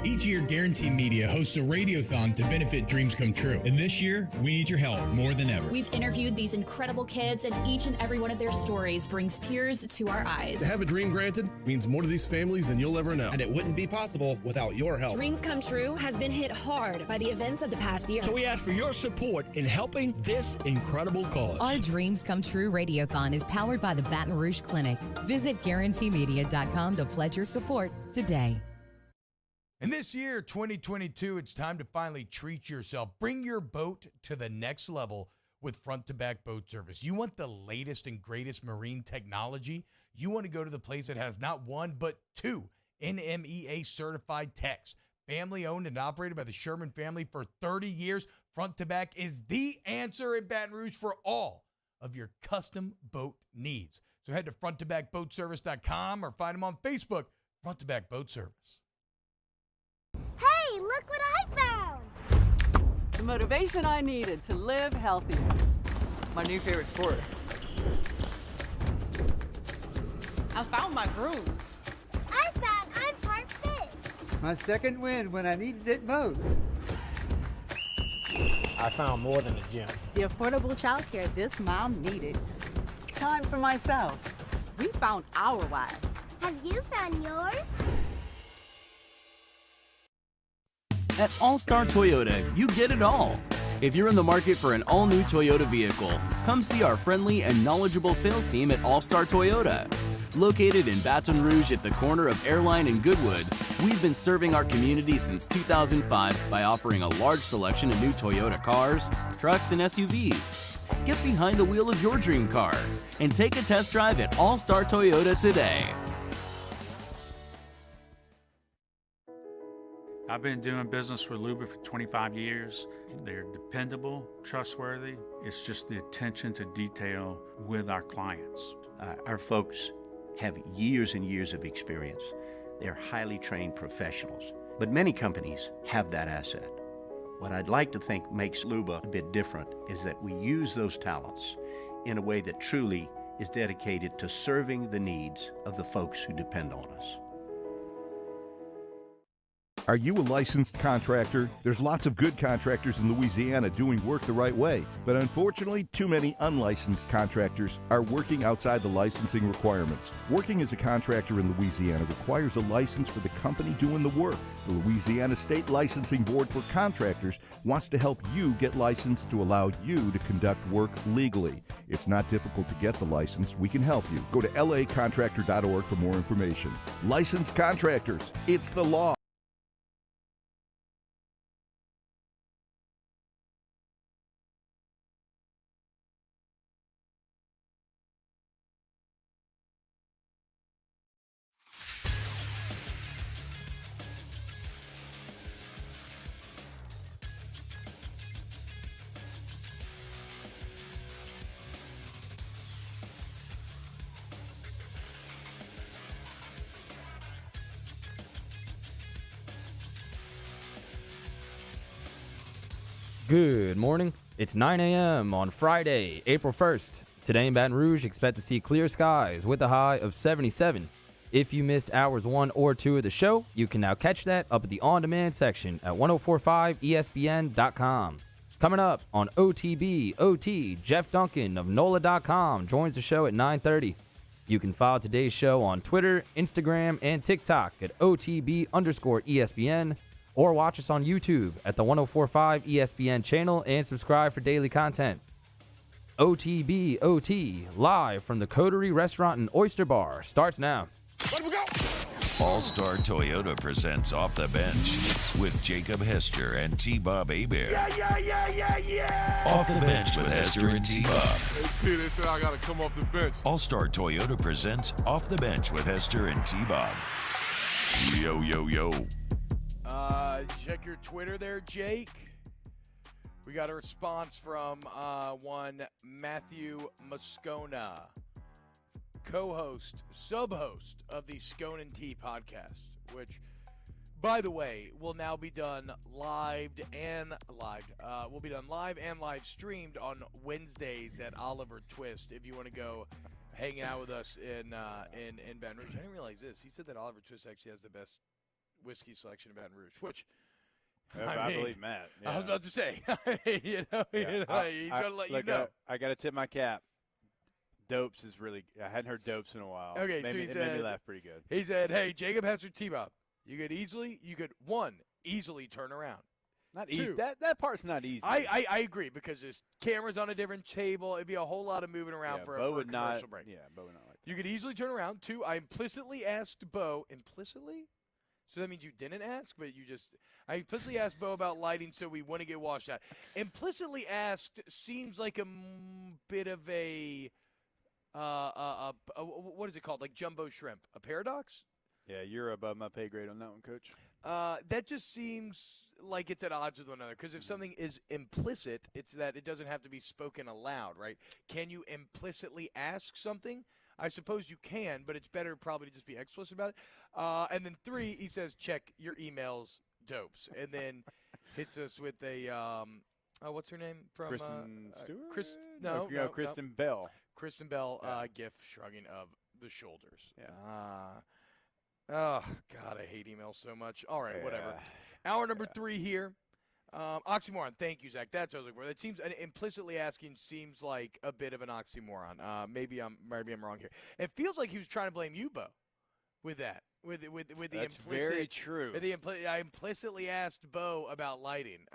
Each year, Guarantee Media hosts a radiothon to benefit dreams come true. And this year, we need your help more than ever. We've interviewed these incredible kids, and each and every one of their stories brings tears to our eyes. To have a dream granted means more to these families than you'll ever know. And it wouldn't be possible without your help. Dreams Come True has been hit hard by the events of the past year. So we ask for your support in helping this incredible cause. Our Dreams Come True Radiothon is powered by the Baton Rouge Clinic. Visit GuaranteeMedia.com to pledge your support today. And this year, 2022, it's time to finally treat yourself. Bring your boat to the next level with front-to-back boat service. You want the latest and greatest marine technology? You want to go to the place that has not one, but two NMEA-certified techs. Family-owned and operated by the Sherman family for 30 years, front-to-back is the answer in Baton Rouge for all of your custom boat needs. So head to fronttobackboatservice.com or find them on Facebook, Front to Back Boat Service. Hey, look what I found! The motivation I needed to live healthier. My new favorite sport. I found my groove. I found I'm part fish. My second wind when I needed it most. I found more than a gym. The affordable childcare this mom needed. Time for myself. We found our why. Have you found yours? At All-Star Toyota, you get it all. If you're in the market for an all-new Toyota vehicle, come see our friendly and knowledgeable sales team at All-Star Toyota. Located in Baton Rouge at the corner of Airline and Goodwood, we've been serving our community since 2005 by offering a large selection of new Toyota cars, trucks, and SUVs. Get behind the wheel of your dream car and take a test drive at All-Star Toyota today. I've been doing business with Luba for 25 years. They're dependable, trustworthy. It's just the attention to detail with our clients. Our folks have years and years of experience. They're highly trained professionals, but many companies have that asset. What I'd like to think makes Luba a bit different is that we use those talents in a way that truly is dedicated to serving the needs of the folks who depend on us. Are you a licensed contractor? There's lots of good contractors in Louisiana doing work the right way, but unfortunately, too many unlicensed contractors are working outside the licensing requirements. Working as a contractor in Louisiana requires a license for the company doing the work. The Louisiana State Licensing Board for Contractors wants to help you get licensed to allow you to conduct work legally. It's not difficult to get the license. We can help you. Go to lacontractor.org for more information. Licensed contractors, it's the law. Good morning. It's 9 a.m. on Friday, April 1st. Today in Baton Rouge, expect to see clear skies with a high of 77. If you missed hours 1 or 2 of the show, you can now catch that up at the on-demand section at 1045ESPN.com. Coming up on OTB, OT, Jeff Duncan of NOLA.com joins the show at 9:30. You can follow today's show on Twitter, Instagram, and TikTok at OTB_ESPN. Or watch us on YouTube at the 1045 ESPN channel and subscribe for daily content. OTB OT, live from the Coterie Restaurant and Oyster Bar, starts now. All-Star Toyota presents Off the Bench with Jacob Hester and T-Bob Hebert. Yeah. Off the Bench with Hester and T-Bob. Hey, P, they said I got to come off the bench. All-Star Toyota presents Off the Bench with Hester and T-Bob. Yo, yo, yo. Check your Twitter there, Jake. We got a response from one Matthew Moscona, co-host, sub-host of the Scone and Tea podcast, which, by the way, will now be done live and live streamed on Wednesdays at Oliver Twist. If you want to go hang out with us in Baton Rouge, I didn't realize this. He said that Oliver Twist actually has the best whiskey selection in Baton Rouge, which I believe Matt. Yeah. I was about to say, he's gonna let you know. I got to tip my cap. Dopes is really. I hadn't heard Dopes in a while. Okay, it made me laugh pretty good. He said, "Hey, Jacob Hester, T-Bob, you could easily turn around. Not easy. That part's not easy. I agree because there's cameras on a different table. It'd be a whole lot of moving around for a commercial break. Yeah, Bo would not like that. You could easily turn around. 2, I implicitly asked Bo implicitly. So that means you didn't ask, but I implicitly asked Bo about lighting so we wouldn't get washed out. Implicitly asked seems like a bit of a what is it called? Like jumbo shrimp. A paradox? Yeah, you're above my pay grade on that one, Coach. That just seems like it's at odds with one another. Because if something is implicit, it's that it doesn't have to be spoken aloud, right? Can you implicitly ask something? I suppose you can, but it's better probably to just be explicit about it. And then 3, he says, check your emails, Dopes. And then hits us with a, what's her name? From Kristen Stewart? Kristen Bell. Kristen Bell, GIF shrugging of the shoulders. Yeah. Oh, God, I hate emails so much. All right, whatever. Hour number 3 here. Oxymoron. Thank you, Zach. That's what I was looking for. That seems implicitly asking seems like a bit of an oxymoron. Maybe I'm wrong here. It feels like he was trying to blame you, Bo, with that. With the That's implicit. very true. I implicitly asked Bo about lighting.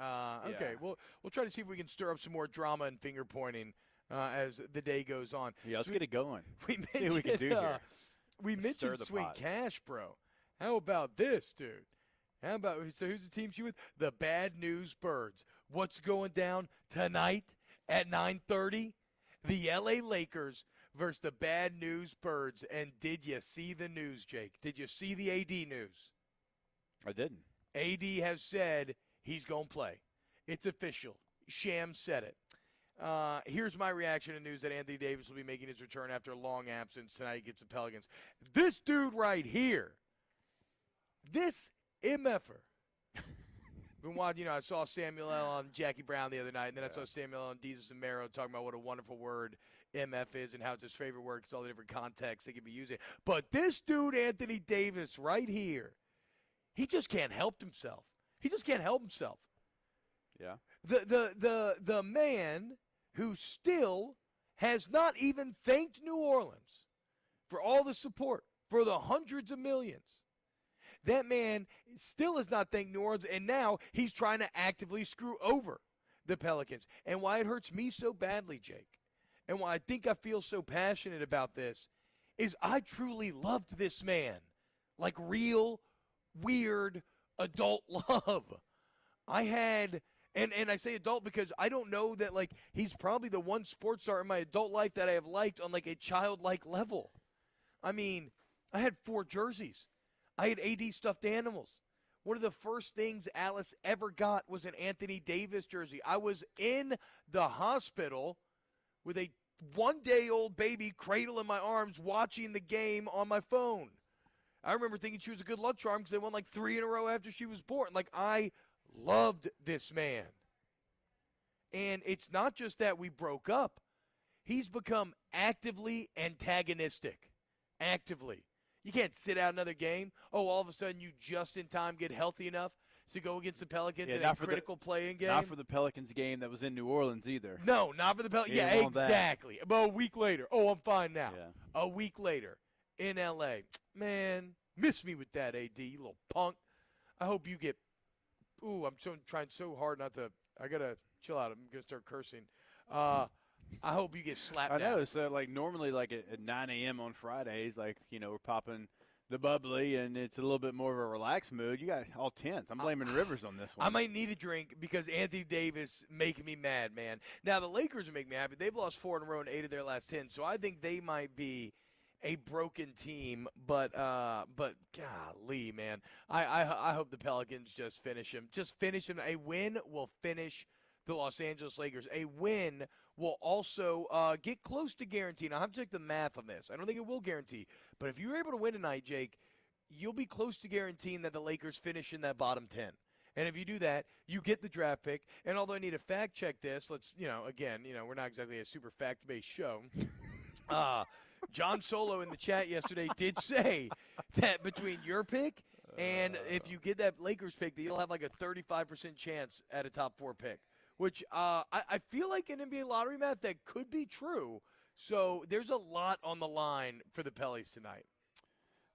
Okay, we'll try to see if we can stir up some more drama and finger pointing as the day goes on. Yeah, let's get it going. We mentioned, see what we can do here. We mentioned Swing pot. Cash, bro. How about this, dude? So who's the team she with? The Bad News Birds. What's going down tonight at 9:30? The LA Lakers versus the Bad News Birds. And did you see the news, Jake? Did you see the AD news? I didn't. AD has said he's going to play. It's official. Shams said it. Here's my reaction to news that Anthony Davis will be making his return after a long absence tonight against the Pelicans. This dude right here, this MFer, Been watching, I saw Samuel L. on Jackie Brown the other night, and then I saw Samuel L. on Jesus and Mero talking about what a wonderful word MF is and how it's his favorite word because all the different contexts they can be using. But this dude, Anthony Davis, right here, he just can't help himself. He just can't help himself. Yeah. The man who still has not even thanked New Orleans for all the support, for the hundreds of millions. That man still has not thanked New Orleans, and now he's trying to actively screw over the Pelicans. And why it hurts me so badly, Jake, and why I think I feel so passionate about this, is I truly loved this man. Like real, weird, adult love. I had, and I say adult because I don't know that, like, he's probably the one sports star in my adult life that I have liked on, like, a childlike level. I mean, I had 4 jerseys. I had AD stuffed animals. One of the first things Alice ever got was an Anthony Davis jersey. I was in the hospital with a 1-day-old baby cradle in my arms watching the game on my phone. I remember thinking she was a good luck charm because they won like 3 in a row after she was born. Like, I loved this man. And it's not just that we broke up. He's become actively antagonistic. Actively. You can't sit out another game. Oh, all of a sudden you just in time get healthy enough to go against the Pelicans in a critical playing game. Not for the Pelicans game that was in New Orleans either. No, not for the Pelicans. Yeah, exactly. But a week later. Oh, I'm fine now. Yeah. A week later in L.A. Man, miss me with that, AD, you little punk. I hope you get – I'm trying so hard not to – I got to chill out. I'm going to start cursing. I hope you get slapped I know. down. So, like, normally, like, at 9 a.m. on Fridays, like, we're popping the bubbly, and it's a little bit more of a relaxed mood. You got all tense. I'm blaming Rivers on this one. I might need a drink because Anthony Davis making me mad, man. Now, the Lakers are making me happy. They've lost 4 in a row in 8 of their last 10, so I think they might be a broken team. But golly, man. I hope the Pelicans just finish him. Just finish him. A win will finish the Los Angeles Lakers. A win will also get close to guaranteeing. I'll have to check the math on this. I don't think it will guarantee. But if you're able to win tonight, Jake, you'll be close to guaranteeing that the Lakers finish in that bottom 10. And if you do that, you get the draft pick. And although I need to fact check this, let's, again, we're not exactly a super fact-based show. John Solo in the chat yesterday did say that between your pick and if you get that Lakers pick, that you'll have like a 35% chance at a top 4 pick. Which I feel like in NBA lottery math that could be true. So there's a lot on the line for the Pellies tonight.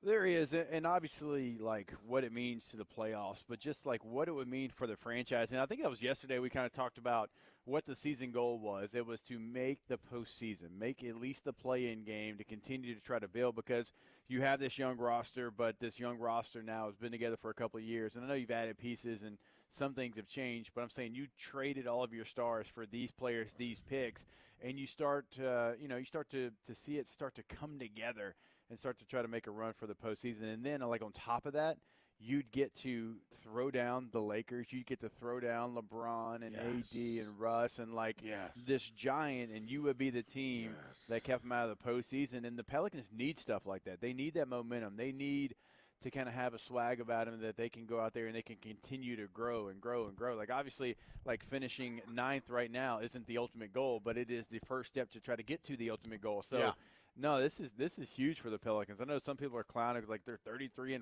There is, and obviously, like, what it means to the playoffs, but just, like, what it would mean for the franchise. And I think that was yesterday we kind of talked about what the season goal was. It was to make the postseason, make at least the play-in game to continue to try to build because you have this young roster, but this young roster now has been together for a couple of years. And I know you've added pieces and some things have changed, but I'm saying you traded all of your stars for these players, these picks, and you start to, to see it start to come together and start to try to make a run for the postseason. And then, like, on top of that, you'd get to throw down the Lakers. You'd get to throw down LeBron and AD and Russ and, like, this giant, and you would be the team that kept them out of the postseason. And the Pelicans need stuff like that. They need that momentum. They need to kind of have a swag about them that they can go out there and they can continue to grow and grow and grow. Like, obviously, like, finishing 9th right now isn't the ultimate goal, but it is the first step to try to get to the ultimate goal. So, no, this is huge for the Pelicans. I know some people are clowning like they're 33-43.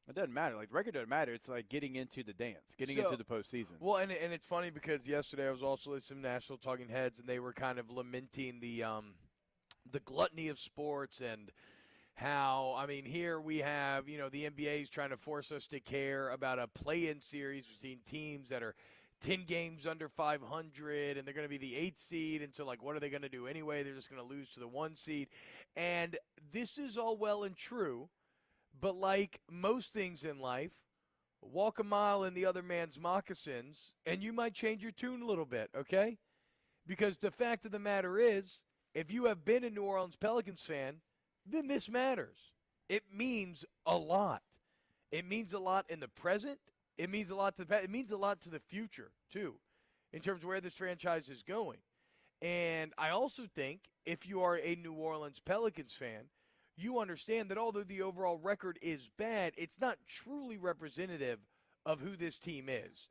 It doesn't matter. Like, the record doesn't matter. It's like getting into the dance, getting into the postseason. Well, and it's funny because yesterday I was also with some national talking heads, and they were kind of lamenting the gluttony of sports and how, I mean, here we have, the NBA is trying to force us to care about a play-in series between teams that are 10 games under 500, and they're going to be the 8th seed, and so, like, what are they going to do anyway? They're just going to lose to the 1 seed. And this is all well and true, but like most things in life, walk a mile in the other man's moccasins, and you might change your tune a little bit, okay? Because the fact of the matter is, if you have been a New Orleans Pelicans fan, then this matters. It means a lot. It means a lot in the present. It means a lot to the past. It means a lot to the future, too, in terms of where this franchise is going. And I also think if you are a New Orleans Pelicans fan, you understand that although the overall record is bad, it's not truly representative of who this team is.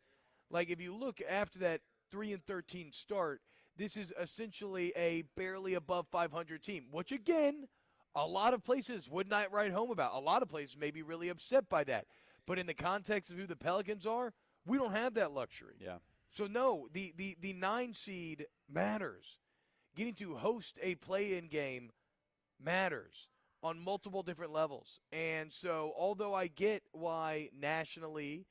Like, if you look after that 3-13 start, this is essentially a barely above 500 team, which, again, a lot of places would not write home about. A lot of places may be really upset by that. But in the context of who the Pelicans are, we don't have that luxury. Yeah. So, no, the 9 seed matters. Getting to host a play-in game matters on multiple different levels. And so, although I get why nationally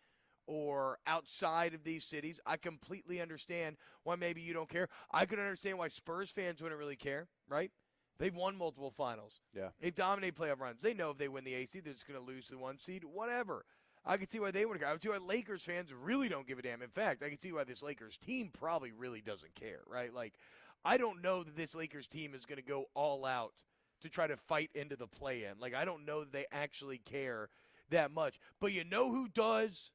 or outside of these cities, I completely understand why maybe you don't care. I could understand why Spurs fans wouldn't really care, right? They've won multiple finals. Yeah. They've dominated playoff runs. They know if they win the AC, they're just going to lose the 1 seed, whatever. I can see why they would care. I can see why Lakers fans really don't give a damn. In fact, I can see why this Lakers team probably really doesn't care, right? Like, I don't know that this Lakers team is going to go all out to try to fight into the play-in. Like, I don't know that they actually care that much. But you know who does?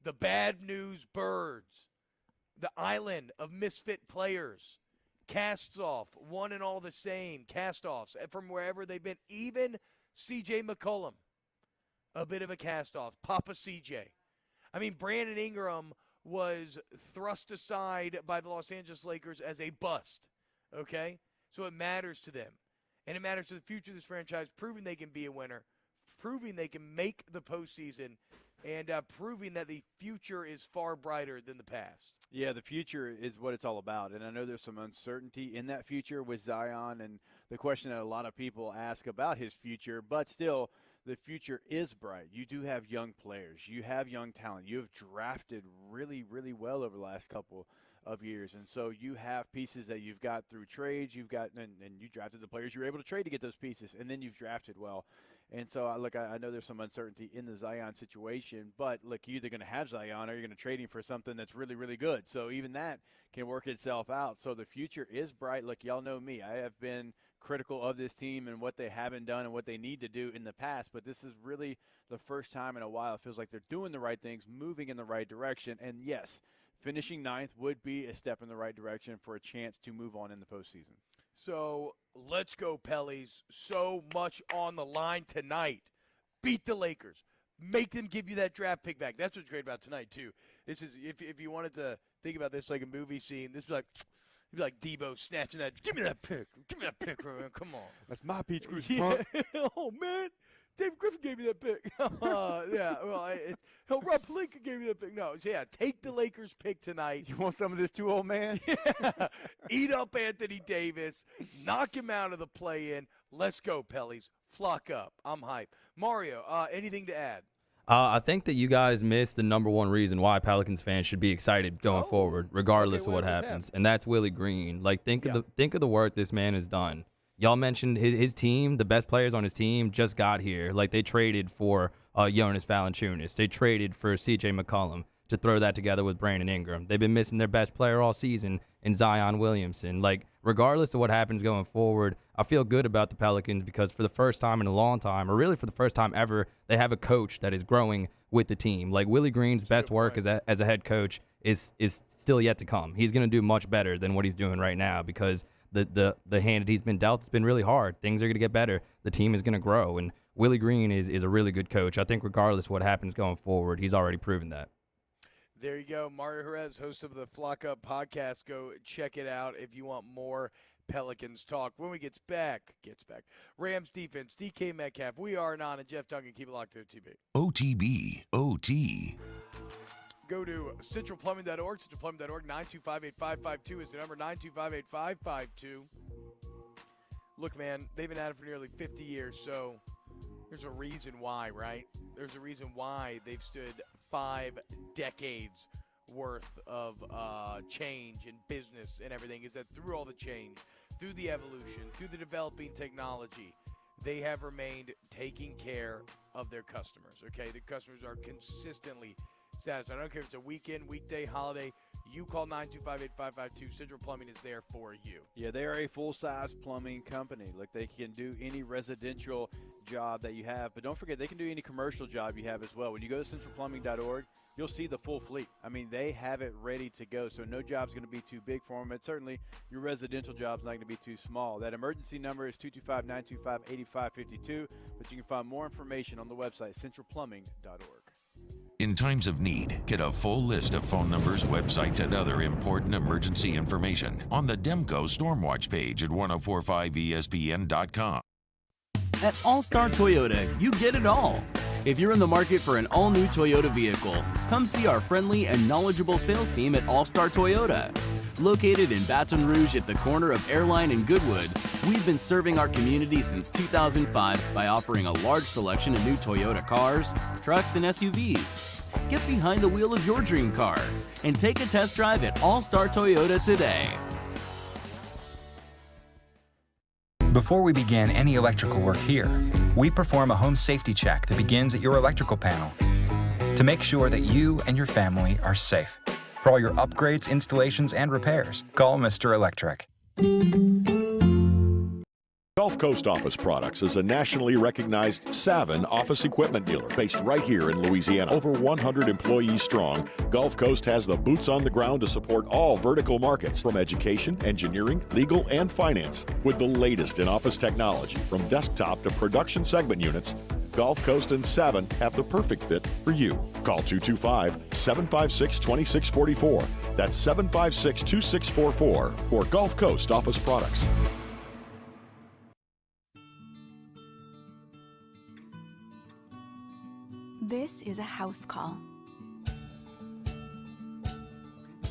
The bad news birds. The island of misfit players. Casts off, one and all the same, cast-offs from wherever they've been. Even C.J. McCollum, a bit of a cast-off. Papa C.J. I mean, Brandon Ingram was thrust aside by the Los Angeles Lakers as a bust, okay? So it matters to them. And it matters to the future of this franchise, proving they can be a winner, proving they can make the postseason, and proving that the future is far brighter than the past. Yeah, the future is what it's all about. And I know there's some uncertainty in that future with Zion and the question that a lot of people ask about his future. But still, the future is bright. You do have young players. You have young talent. You have drafted really, really well over the last couple of years. And so you have pieces that you've got through trades. You've got and you drafted the players you were able to trade to get those pieces. And then you've drafted well. And so, I know there's some uncertainty in the Zion situation, but, look, you're either going to have Zion or you're going to trade him for something that's really, really good. So even that can work itself out. So the future is bright. Look, y'all know me. I have been critical of this team and what they haven't done and what they need to do in the past, but this is really the first time in a while it feels like they're doing the right things, moving in the right direction. And, yes, finishing 9th would be a step in the right direction for a chance to move on in the postseason. So let's go, Pellies. So much on the line tonight. Beat the Lakers. Make them give you that draft pick back. That's what's great about tonight, too. This is if you wanted to think about this like a movie scene, this would be like Debo snatching that. Give me that pick. Give me that pick. Come on. That's my peach juice. Yeah. Oh, man. David Griffin gave me that pick. Yeah, well, Rob Pelinka gave me that pick. No, so yeah, take the Lakers pick tonight. You want some of this too, old man? Yeah. Eat up Anthony Davis. Knock him out of the play-in. Let's go, Pellies. Flock up. I'm hyped. Mario, anything to add? I think that you guys missed the number one reason why Pelicans fans should be excited going forward, regardless of what happens, and that's Willie Green. Like, think of the work this man has done. Y'all mentioned his team, the best players on his team just got here. Like, they traded for Jonas Valanciunas. They traded for C.J. McCollum to throw that together with Brandon Ingram. They've been missing their best player all season in Zion Williamson. Like, regardless of what happens going forward, I feel good about the Pelicans because for the first time in a long time, or really for the first time ever, they have a coach that is growing with the team. Like, Willie Green's best work as a head coach is still yet to come. He's going to do much better than what he's doing right now because the hand that he's been dealt has been really hard. Things are going to get better. The team is going to grow. And Willie Green is a really good coach. I think regardless of what happens going forward, he's already proven that. There you go. Mario Jerez, host of the Flock Up podcast. Go check it out if you want more Pelicans talk. When we gets back, Rams defense, DK Metcalf. We are Non and Jeff Duncan. Keep it locked to OTB. OTB. Go to centralplumbing.org, centralplumbing.org. 925-8552 is the number, 925-8552. Look, man, they've been at it for nearly 50 years, so there's a reason why, right? There's a reason why they've stood 5 decades worth of change in business and everything, is that through all the change, through the evolution, through the developing technology, they have remained taking care of their customers, okay? The customers are consistently satisfied. I don't care if it's a weekend, weekday, holiday. You call 925-8552. Central Plumbing is there for you. Yeah, they are a full-size plumbing company. Look, they can do any residential job that you have, but don't forget, they can do any commercial job you have as well. When you go to centralplumbing.org, you'll see the full fleet. I mean, they have it ready to go, so no job's going to be too big for them. And certainly, your residential job's not going to be too small. That emergency number is 225-925-8552, but you can find more information on the website, centralplumbing.org. In times of need, get a full list of phone numbers, websites, and other important emergency information on the Demco Stormwatch page at 1045ESPN.com. At All Star Toyota, you get it all. If you're in the market for an all-new Toyota vehicle, come see our friendly and knowledgeable sales team at All Star Toyota. Located in Baton Rouge at the corner of Airline and Goodwood, we've been serving our community since 2005 by offering a large selection of new Toyota cars, trucks, and SUVs. Get behind the wheel of your dream car and take a test drive at All Star Toyota today. Before we begin any electrical work here, we perform a home safety check that begins at your electrical panel to make sure that you and your family are safe. For all your upgrades, installations, and repairs, call Mr. Electric. Gulf Coast Office Products is a nationally recognized Savin office equipment dealer based right here in Louisiana. Over 100 employees strong, Gulf Coast has the boots on the ground to support all vertical markets from education, engineering, legal, and finance. With the latest in office technology from desktop to production segment units, Gulf Coast and Savin have the perfect fit for you. Call 225-756-2644. That's 756-2644 for Gulf Coast Office Products. This is a house call.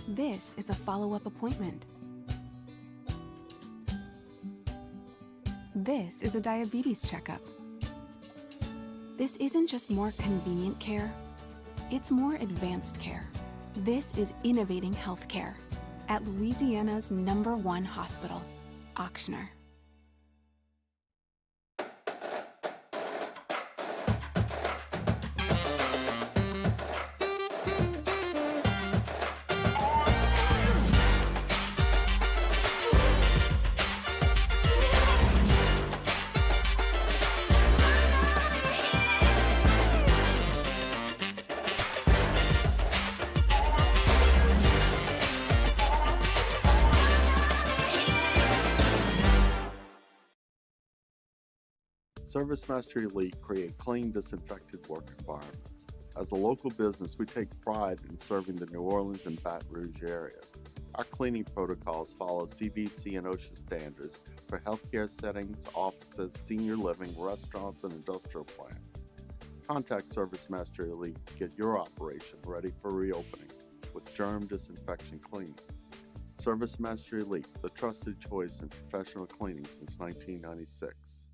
This is a follow-up appointment. This is a diabetes checkup. This isn't just more convenient care, it's more advanced care. This is innovating healthcare at Louisiana's #1 hospital, Ochsner. ServiceMaster Elite create clean, disinfected work environments. As a local business, we take pride in serving the New Orleans and Baton Rouge areas. Our cleaning protocols follow CDC and OSHA standards for healthcare settings, offices, senior living, restaurants, and industrial plants. Contact ServiceMaster Elite to get your operation ready for reopening with germ disinfection cleaning. ServiceMaster Elite, the trusted choice in professional cleaning since 1996.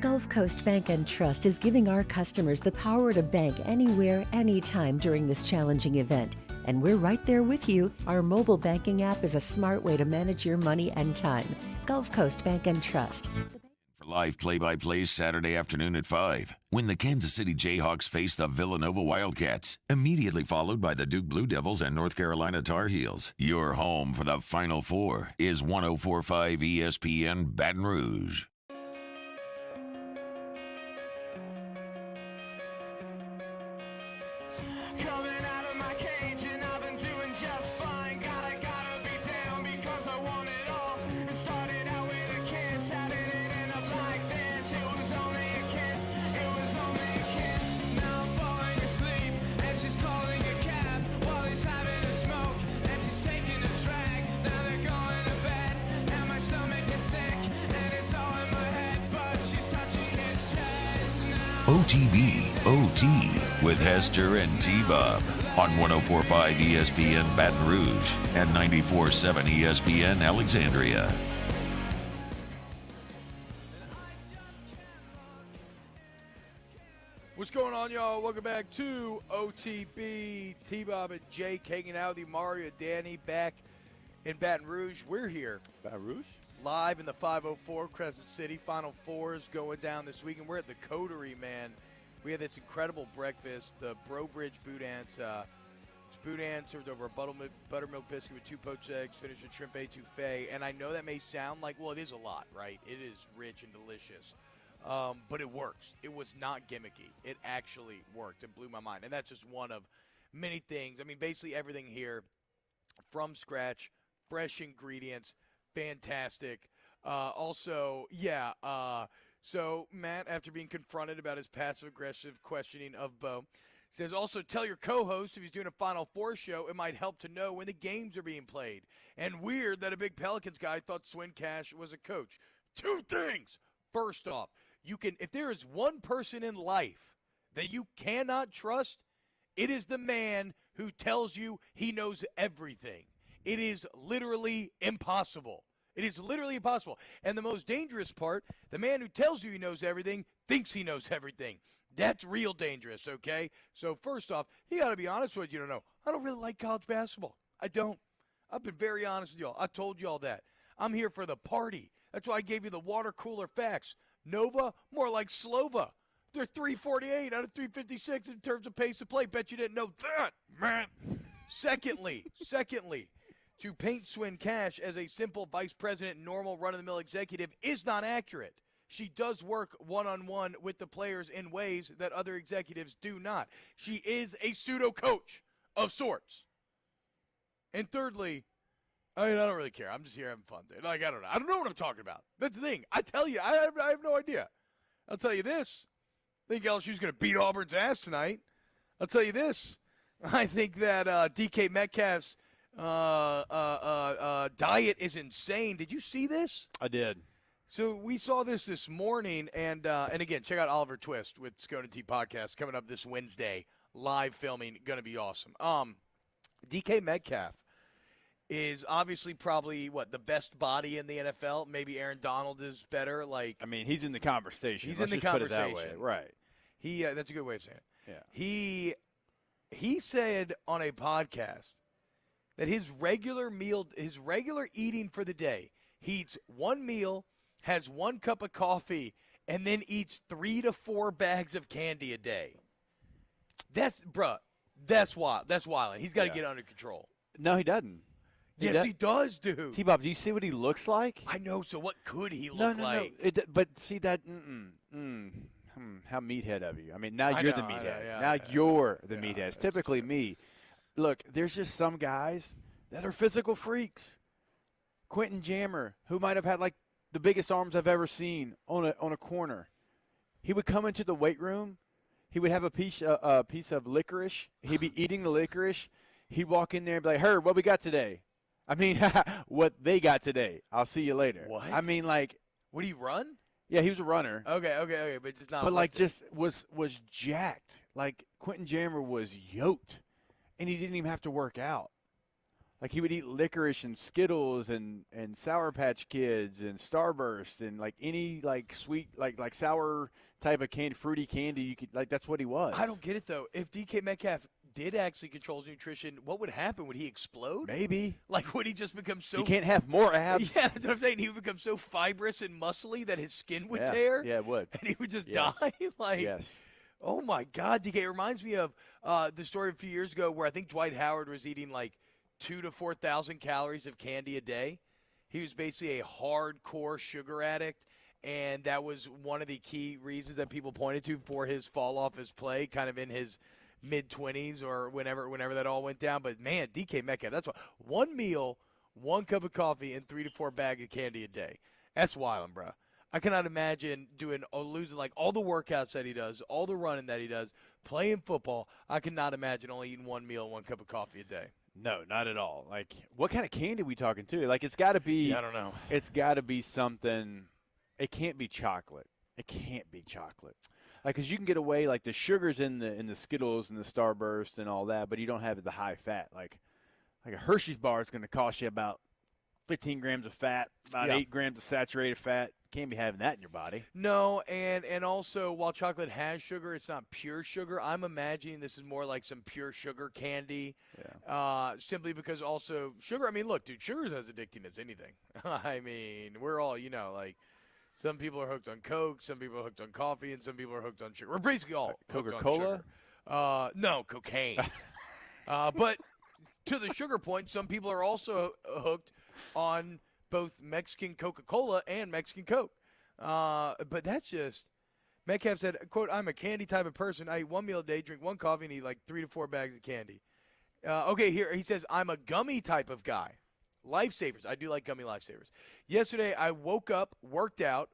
Gulf Coast Bank and Trust is giving our customers the power to bank anywhere, anytime during this challenging event. And we're right there with you. Our mobile banking app is a smart way to manage your money and time. Gulf Coast Bank and Trust. For live play-by-play Saturday afternoon at 5, when the Kansas City Jayhawks face the Villanova Wildcats, immediately followed by the Duke Blue Devils and North Carolina Tar Heels. Your home for the Final Four is 1045 ESPN Baton Rouge. OTB OT with Hester and T-Bob on 104.5 ESPN Baton Rouge and 94.7 ESPN Alexandria. What's going on, y'all? Welcome back to OTB. T-Bob and Jake hanging out with you. Mario, Danny back in Baton Rouge. We're here. Baton Rouge? Live in the 504 Crescent City. Final Four is going down this week, and we're at the Coterie, man. We had this incredible breakfast, the Brobridge Boudin. It's Boudin served over a buttermilk biscuit with 2 poached eggs, finished with shrimp étouffée. And I know that may sound like, well, it is a lot, right? It is rich and delicious. But it works. It was not gimmicky. It actually worked. It blew my mind. And that's just one of many things. I mean, basically everything here from scratch, fresh ingredients, fantastic. So Matt, after being confronted about his passive-aggressive questioning of Bo, Says, also tell your co-host if he's doing a Final Four show, it might help to know when the games are being played. And weird that a big Pelicans guy thought Swin Cash was a coach. 2 things. First off, if there is one person in life that you cannot trust, it is the man who tells you he knows everything. It is literally impossible. It is literally impossible. And the most dangerous part, the man who tells you he knows everything thinks he knows everything. That's real dangerous, okay? So first off, you got to be honest with you. I don't really like college basketball. I don't. I've been very honest with y'all. I told y'all that. I'm here for the party. That's why I gave you the water cooler facts. Nova, more like Slova. They're 348 out of 356 in terms of pace of play. Bet you didn't know that, man. Secondly, to paint Swin Cash as a simple vice president, normal run-of-the-mill executive is not accurate. She does work one-on-one with the players in ways that other executives do not. She is a pseudo-coach of sorts. And thirdly, I don't really care. I'm just here having fun. Dude. I don't know. I don't know what I'm talking about. That's the thing. I tell you, I have no idea. I'll tell you this. I think LSU's going to beat Auburn's ass tonight. I'll tell you this. I think that DK Metcalf's diet is insane. Did you see this? I did. So we saw this morning, and again, check out Oliver Twist with Scone and T Podcast coming up this Wednesday. Live filming, going to be awesome. DK Metcalf is obviously probably, the best body in the NFL. Maybe Aaron Donald is better. He's in the conversation. He's Let's in the just conversation. put it that way. Right. That's a good way of saying it. Yeah. He said on a podcast that his regular eating for the day, he eats one meal, has 1 cup of coffee, and then eats 3 to 4 bags of candy a day. That's wild. That's wild. He's got to get under control. No, he doesn't. Yes, he does, dude. T-Bob, do you see what he looks like? I know. So what could he look like? No. But see that? How meathead of you. I mean, now you're the meathead. You're the meathead. Typically me. Look, there's just some guys that are physical freaks. Quentin Jammer, who might have had the biggest arms I've ever seen on a corner. He would come into the weight room. He would have a piece of licorice. He'd be eating the licorice. He'd walk in there and be like, "Herb, what we got today?" I mean, what they got today. I'll see you later. What? I mean, would he run? Yeah, he was a runner. Okay, but just not. But just was jacked. Quentin Jammer was yoked, and he didn't even have to work out. He would eat licorice and Skittles and Sour Patch Kids and Starburst and any sweet sour type of candy, fruity candy you could that's what he was. I don't get it though. If DK Metcalf did actually control his nutrition, what would happen? Would he explode? Maybe. Would he just become so? You can't have more abs. Yeah, that's what I'm saying. He would become so fibrous and muscly that his skin would tear. Yeah, it would. And he would just die. Yes. Oh my God, DK! It reminds me of the story a few years ago where I think Dwight Howard was eating 2,000 to 4,000 calories of candy a day. He was basically a hardcore sugar addict, and that was one of the key reasons that people pointed to for his fall off his play, kind of in his mid-20s or whenever that all went down. But, man, DK Metcalf, that's what, 1 meal, 1 cup of coffee, and 3 to 4 bags of candy a day. That's wild, bro. I cannot imagine losing all the workouts that he does, all the running that he does, playing football. I cannot imagine only eating 1 meal and 1 cup of coffee a day. No, not at all. What kind of candy are we talking to? It's got to be. I don't know. It's got to be something. It can't be chocolate. It can't be chocolate. Because you can get away the sugars in the Skittles and the Starburst and all that, but you don't have the high fat. Like a Hershey's bar is going to cost you about 15 grams of fat, about 8 grams of saturated fat. Can't be having that in your body. No, and also while chocolate has sugar, it's not pure sugar. I'm imagining this is more like some pure sugar candy. Yeah. Simply because also sugar. I mean, look, dude, sugar is as addicting as anything. I mean, we're all some people are hooked on Coke, some people are hooked on coffee, and some people are hooked on sugar. We're basically all Coca-Cola. No, cocaine. But to the sugar point, some people are also hooked on both Mexican Coca-Cola and Mexican Coke. But that's just – Metcalf said, quote, "I'm a candy type of person. I eat 1 meal a day, drink 1 coffee, and eat 3 to 4 bags of candy." Okay, here he says, "I'm a gummy type of guy. Lifesavers. I do like gummy Lifesavers. Yesterday I woke up, worked out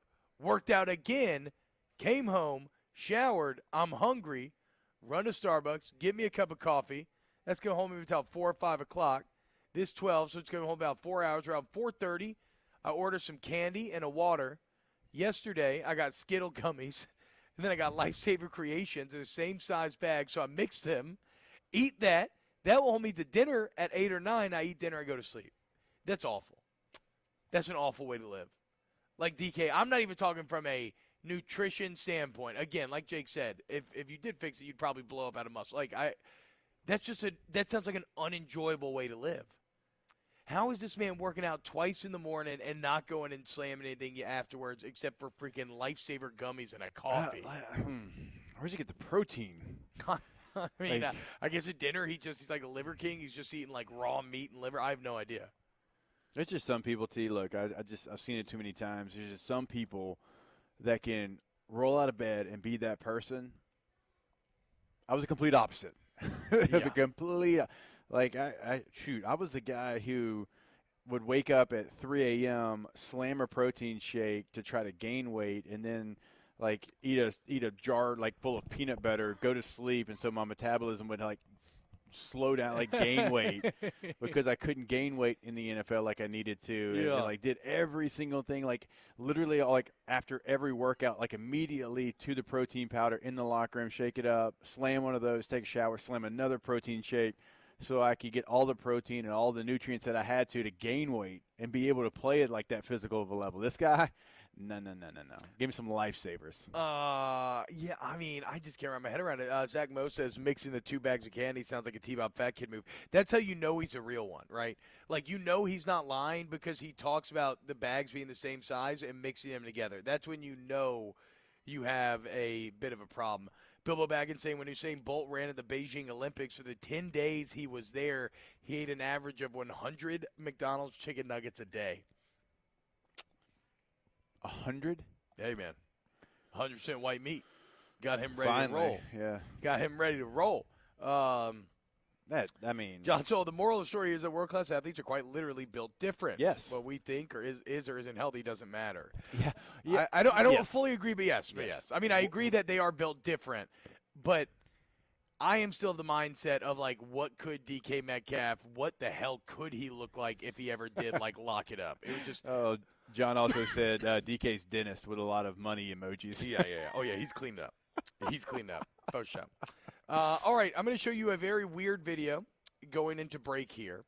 again, came home, showered. I'm hungry. run to Starbucks, get me a cup of coffee. That's going to hold me until 4 or 5 o'clock. This 12, so it's going to hold about 4 hours. Around 4:30, I order some candy and a water. Yesterday, I got Skittle gummies, and then I got Lifesaver Creations in the same size bag, so I mixed them. Eat that. That will hold me to dinner at 8 or 9. I eat dinner, I go to sleep. That's awful. That's an awful way to live. Like DK, I'm not even talking from a nutrition standpoint. Again, like Jake said, if you did fix it, you'd probably blow up out of muscle. That sounds like an unenjoyable way to live. How is this man working out twice in the morning and not going and slamming anything afterwards except for freaking Lifesaver gummies and a coffee? Where'd you get the protein? I mean, I guess at dinner he's like a liver king. He's just eating like raw meat and liver. I have no idea. There's just some people, T. Look, I've seen it too many times. There's just some people that can roll out of bed and be that person. I was a complete opposite. I was a complete I was the guy who would wake up at 3 a.m., slam a protein shake to try to gain weight, and then like eat a jar like full of peanut butter, go to sleep, and so my metabolism would like slow down, like gain weight because I couldn't gain weight in the NFL like I needed to. Yeah. And like did every single thing, like literally like after every workout, like immediately to the protein powder in the locker room, shake it up, slam one of those, take a shower, slam another protein shake so I could get all the protein and all the nutrients that I had to gain weight and be able to play at like that physical of a level. This guy, no. Give me some Lifesavers. Yeah, I mean, I just can't wrap my head around it. Zach Moe says mixing the 2 bags of candy sounds like a T-Bob Fat Kid move. That's how you know he's a real one, right? Like, you know he's not lying because he talks about the bags being the same size and mixing them together. That's when you know you have a bit of a problem. Bilbo Baggins saying when Usain Bolt ran at the Beijing Olympics, for the 10 days he was there, he ate an average of 100 McDonald's chicken nuggets a day. 100? Hey, man. 100% white meat. Got him ready Finally, to roll. yeah. Got him ready to roll. John, so the moral of the story is that world-class athletes are quite literally built different. Yes. What we think or is or isn't healthy doesn't matter. Yeah. I don't Yes. fully agree, but yes. I mean, I agree that they are built different, but I am still of the mindset of, like, what could DK Metcalf, what the hell could he look like if he ever did, like, lock it up? It was just – Oh, John also said DK's dentist with a lot of money emojis. Yeah. Oh, yeah, he's cleaned up. He's cleaned up. For sure. All right, I'm going to show you a very weird video going into break here.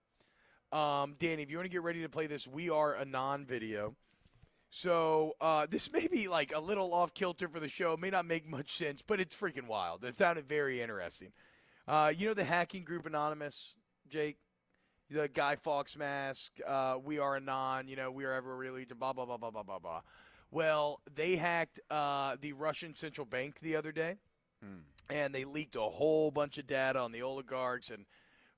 Danny, if you want to get ready to play this We Are Anon video. So this may be like a little off kilter for the show. It may not make much sense, but it's freaking wild. I found it very interesting. You know the hacking group Anonymous, Jake? The Guy Fawkes mask, We Are Anon, We Are Ever Religion, blah, blah, blah, blah, blah, blah, blah. Well, they hacked the Russian central bank the other day, and they leaked a whole bunch of data on the oligarchs and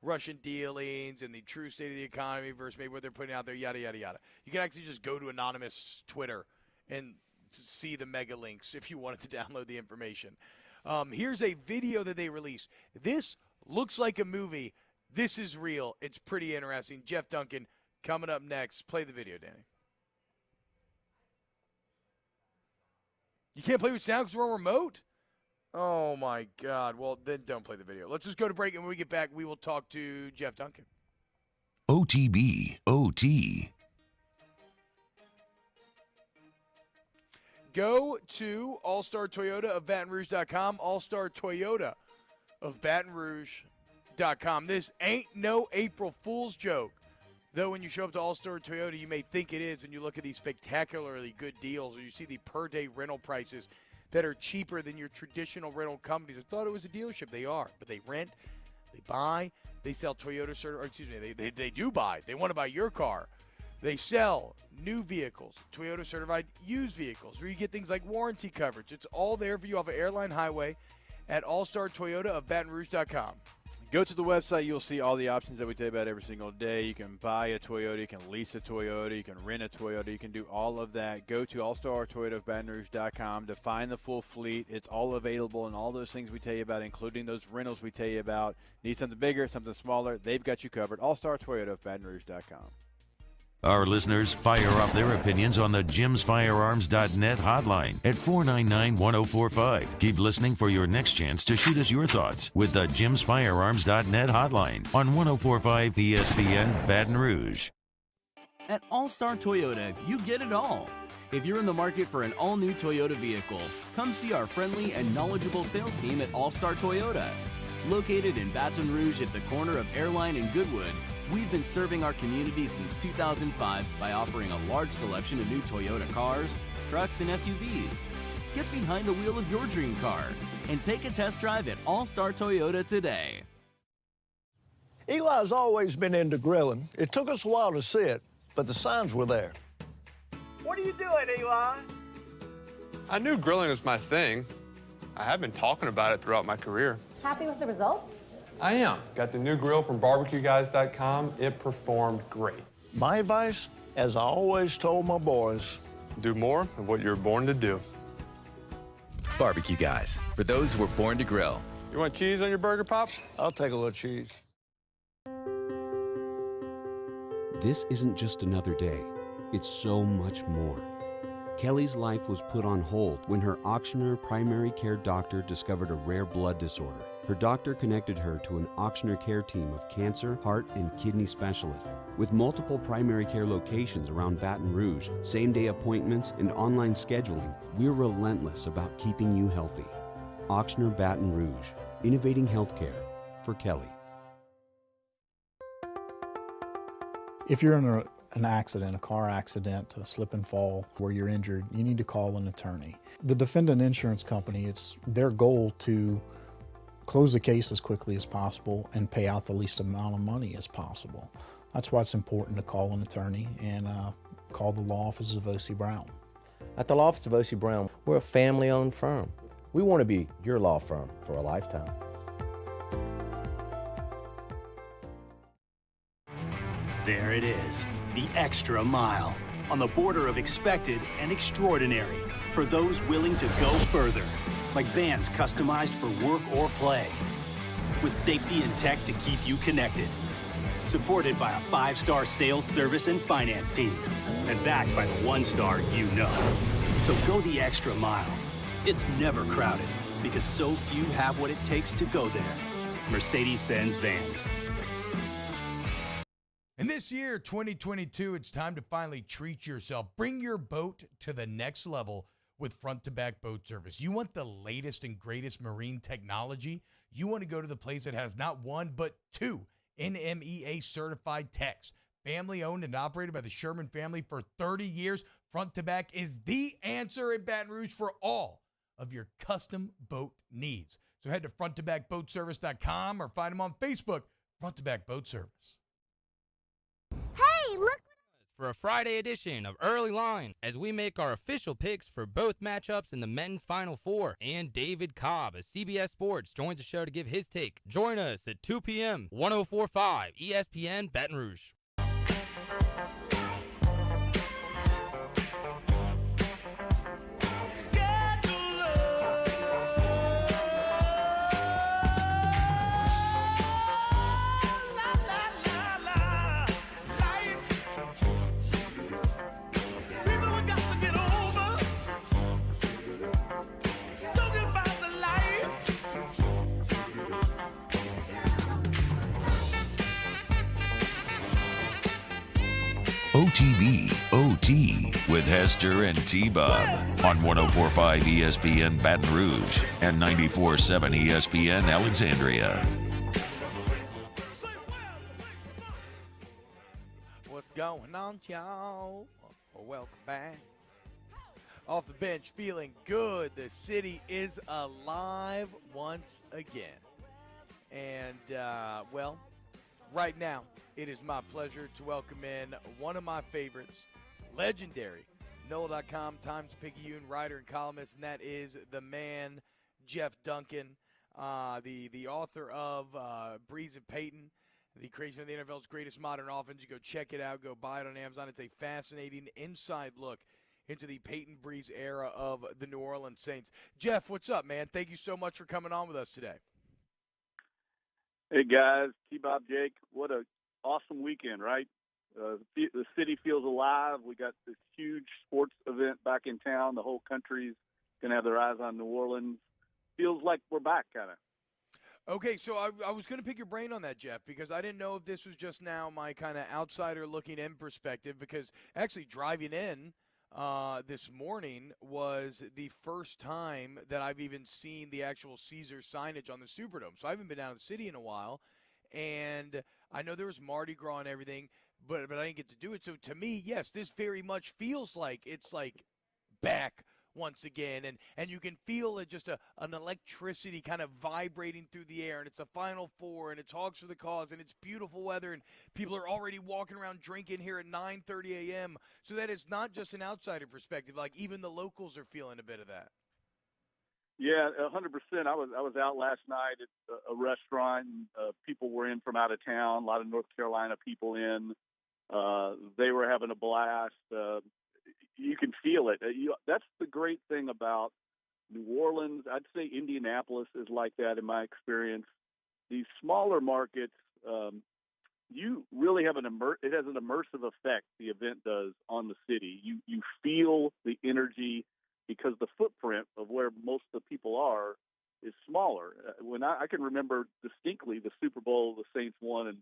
Russian dealings and the true state of the economy versus maybe what they're putting out there, yada, yada, yada. You can actually just go to Anonymous Twitter and see the mega links if you wanted to download the information. Here's a video that they released. This looks like a movie. This is real. It's pretty interesting. Jeff Duncan coming up next. Play the video, Danny. You can't play with sound because we're on remote? Oh, my God. Well, then don't play the video. Let's just go to break, and when we get back, we will talk to Jeff Duncan. OTB, OT. Go to All-Star Toyota of Baton Rouge.com, All-Star Toyota of Baton Rouge.com. This ain't no April Fool's joke. Though when you show up to All-Star Toyota, you may think it is when you look at these spectacularly good deals or you see the per-day rental prices that are cheaper than your traditional rental companies. I thought it was a dealership. They are. But they rent, they buy, they sell Toyota certified, excuse me, they do buy. They want to buy your car. They sell new vehicles, Toyota certified used vehicles, where you get things like warranty coverage. It's all there for you off of Airline Highway at All-Star Toyota of Baton Rouge.com. Go to the website. You'll see all the options that we tell you about every single day. You can buy a Toyota. You can lease a Toyota. You can rent a Toyota. You can do all of that. Go to All-Star Toyota of Baton Rouge.com to find the full fleet. It's all available and all those things we tell you about, including those rentals we tell you about. Need something bigger, something smaller, they've got you covered. All-Star Toyota of Baton Rouge.com. Our listeners fire off their opinions on the jimsfirearms.net hotline at 499-1045. Keep listening for your next chance to shoot us your thoughts with the jimsfirearms.net hotline on 1045 ESPN Baton Rouge. At All-Star Toyota, you get it all. If you're in the market for an all-new Toyota vehicle, come see our friendly and knowledgeable sales team at All-Star Toyota. Located in Baton Rouge at the corner of Airline and Goodwood, we've been serving our community since 2005 by offering a large selection of new Toyota cars, trucks, and SUVs. Get behind the wheel of your dream car and take a test drive at All-Star Toyota today. Eli's always been into grilling. It took us a while to see it, but the signs were there. What are you doing, Eli? I knew grilling was my thing. I have been talking about it throughout my career. Happy with the results? I am. Got the new grill from barbecueguys.com. It performed great. My advice, as I always told my boys, do more of what you're born to do. Barbecue Guys, for those who were born to grill. You want cheese on your burger, Pops? I'll take a little cheese. This isn't just another day. It's so much more. Kelly's life was put on hold when her auctioneer primary care doctor discovered a rare blood disorder. Her doctor connected her to an auctioneer care team of cancer, heart, and kidney specialists. With multiple primary care locations around Baton Rouge, same-day appointments, and online scheduling, we're relentless about keeping you healthy. Auctioneer Baton Rouge, innovating healthcare for Kelly. If you're in an accident, a car accident, a slip and fall where you're injured, you need to call an attorney. The defendant insurance company, it's their goal to close the case as quickly as possible and pay out the least amount of money as possible. That's why it's important to call an attorney and call the law office of O.C. Brown. At the law office of O.C. Brown, we're a family-owned firm. We want to be your law firm for a lifetime. There it is, the extra mile, on the border of expected and extraordinary, for those willing to go further, like vans customized for work or play, with safety and tech to keep you connected, supported by a 5-star sales, service, and finance team, and backed by the 1-star you know. So go the extra mile. It's never crowded, because so few have what it takes to go there. Mercedes-Benz Vans. And this year, 2022, it's time to finally treat yourself. Bring your boat to the next level with front-to-back boat service. You want the latest and greatest marine technology? You want to go to the place that has not one, but 2 NMEA-certified techs. Family-owned and operated by the Sherman family for 30 years. Front-to-back is the answer in Baton Rouge for all of your custom boat needs. So head to fronttobackboatservice.com or find them on Facebook, Front to Back Boat Service. Hey, look! For a Friday edition of Early Line, as we make our official picks for both matchups in the men's Final Four. And David Cobb of CBS Sports joins the show to give his take. Join us at 2 p.m., 104.5 ESPN Baton Rouge. OTB OT with Hester and T-Bob on 104.5 ESPN Baton Rouge and 94.7 ESPN Alexandria. What's going on, y'all? Well, welcome back. Off the bench, feeling good. The city is alive once again. And, well, right now, it is my pleasure to welcome in one of my favorites, legendary NOLA.com Times-Picayune writer and columnist, and that is the man, Jeff Duncan, the author of Breeze and Peyton, the creation of the NFL's greatest modern offense. You go check it out. Go buy it on Amazon. It's a fascinating inside look into the Peyton Breeze era of the New Orleans Saints. Jeff, what's up, man? Thank you so much for coming on with us today. Hey, guys. T-Bob, Jake, what a awesome weekend, right? The city feels alive. We got this huge sports event back in town. The whole country's going to have their eyes on New Orleans. Feels like we're back, kind of. Okay, so I was going to pick your brain on that, Jeff, because I didn't know if this was just now my kind of outsider looking in perspective, because actually driving in this morning was the first time that I've even seen the actual Caesar signage on the Superdome. So I haven't been down to the city in a while, and I know there was Mardi Gras and everything, but I didn't get to do it. So to me, yes, this very much feels like it's like back once again, and you can feel it, just an electricity kind of vibrating through the air, and it's a Final Four, and it's Hogs for the Cause, and it's beautiful weather, and people are already walking around drinking here at 9:30 a.m. So that is not just an outsider perspective. Like, even the locals are feeling a bit of that. Yeah, 100%. I was out last night at a restaurant, and people were in from out of town. A lot of North Carolina people in. They were having a blast. You can feel it. That's the great thing about New Orleans. I'd say Indianapolis is like that in my experience. These smaller markets, you really have it has an immersive effect, the event does, on the city. You feel the energy because the footprint of where most of the people are is smaller. When I can remember distinctly the Super Bowl the Saints won in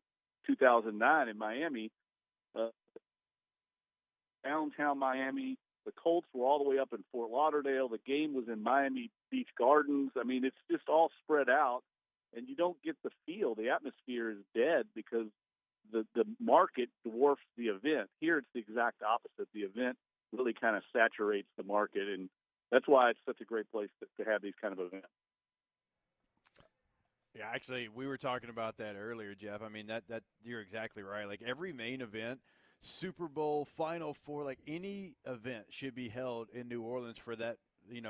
2009 in Miami, downtown Miami. The Colts were all the way up in Fort Lauderdale. The game was in Miami Beach Gardens. I mean, it's just all spread out, and you don't get the feel. The atmosphere is dead because the market dwarfs the event. Here, it's the exact opposite. The event really kind of saturates the market, and that's why it's such a great place to have these kind of events. Yeah, actually, we were talking about that earlier, Jeff. I mean, that you're exactly right. Like, every main event, Super Bowl, Final Four, like any event should be held in New Orleans for that,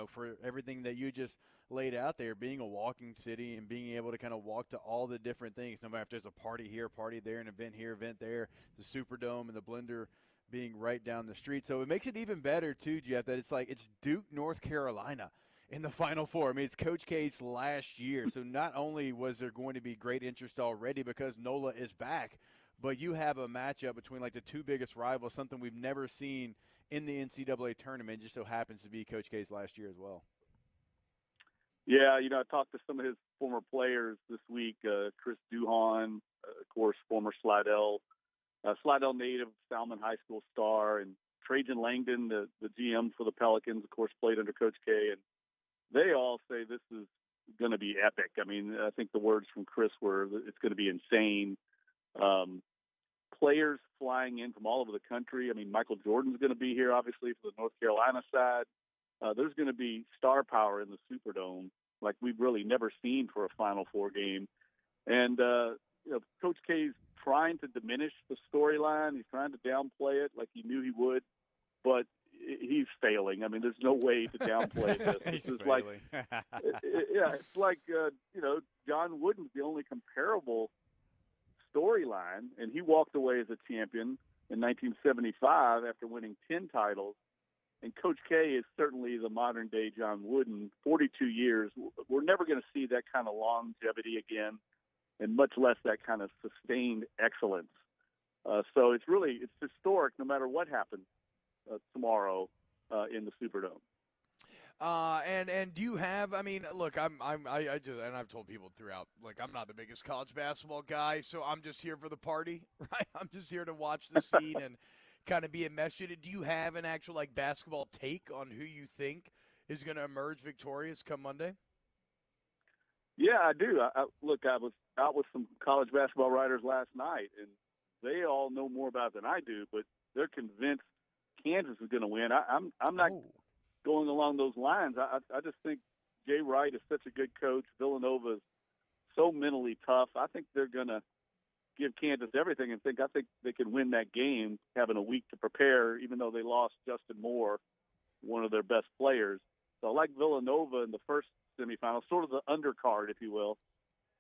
for everything that you just laid out there, being a walking city and being able to kind of walk to all the different things, no matter if there's a party here, party there, an event here, event there, the Superdome and the Blender being right down the street. So it makes it even better, too, Jeff, that it's like it's Duke, North Carolina in the Final Four. I mean, it's Coach K's last year. So not only was there going to be great interest already because NOLA is back, but you have a matchup between like the two biggest rivals, something we've never seen in the NCAA tournament. It just so happens to be Coach K's last year as well. Yeah, I talked to some of his former players this week. Chris Duhon, of course, former Slidell native, Salmon High School star, and Trajan Langdon, the GM for the Pelicans, of course, played under Coach K. And they all say this is going to be epic. I mean, I think the words from Chris were it's going to be insane. Players flying in from all over the country. I mean, Michael Jordan's going to be here, obviously, for the North Carolina side. There's going to be star power in the Superdome like we've really never seen for a Final Four game. And, Coach K's trying to diminish the storyline. He's trying to downplay it like he knew he would, but he's failing. I mean, there's no way to downplay this. He's is failing. It's like, John Wooden's the only comparable storyline, and he walked away as a champion in 1975 after winning 10 titles. And Coach K is certainly the modern-day John Wooden, 42 years. We're never going to see that kind of longevity again, and much less that kind of sustained excellence. So it's historic no matter what happens tomorrow in the Superdome. And do you have? I mean, look, I just, and I've told people throughout, like, I'm not the biggest college basketball guy, so I'm just here for the party, right? I'm just here to watch the scene and kind of be enmeshed in it. Do you have an actual like basketball take on who you think is going to emerge victorious come Monday? Yeah, I do. I was out with some college basketball writers last night, and they all know more about it than I do, but they're convinced Kansas is going to win. I'm not going along those lines. I just think Jay Wright is such a good coach. Villanova is so mentally tough. I think they're going to give Kansas everything and I think they can win that game having a week to prepare, even though they lost Justin Moore, one of their best players. So I like Villanova in the first semifinal, sort of the undercard, if you will.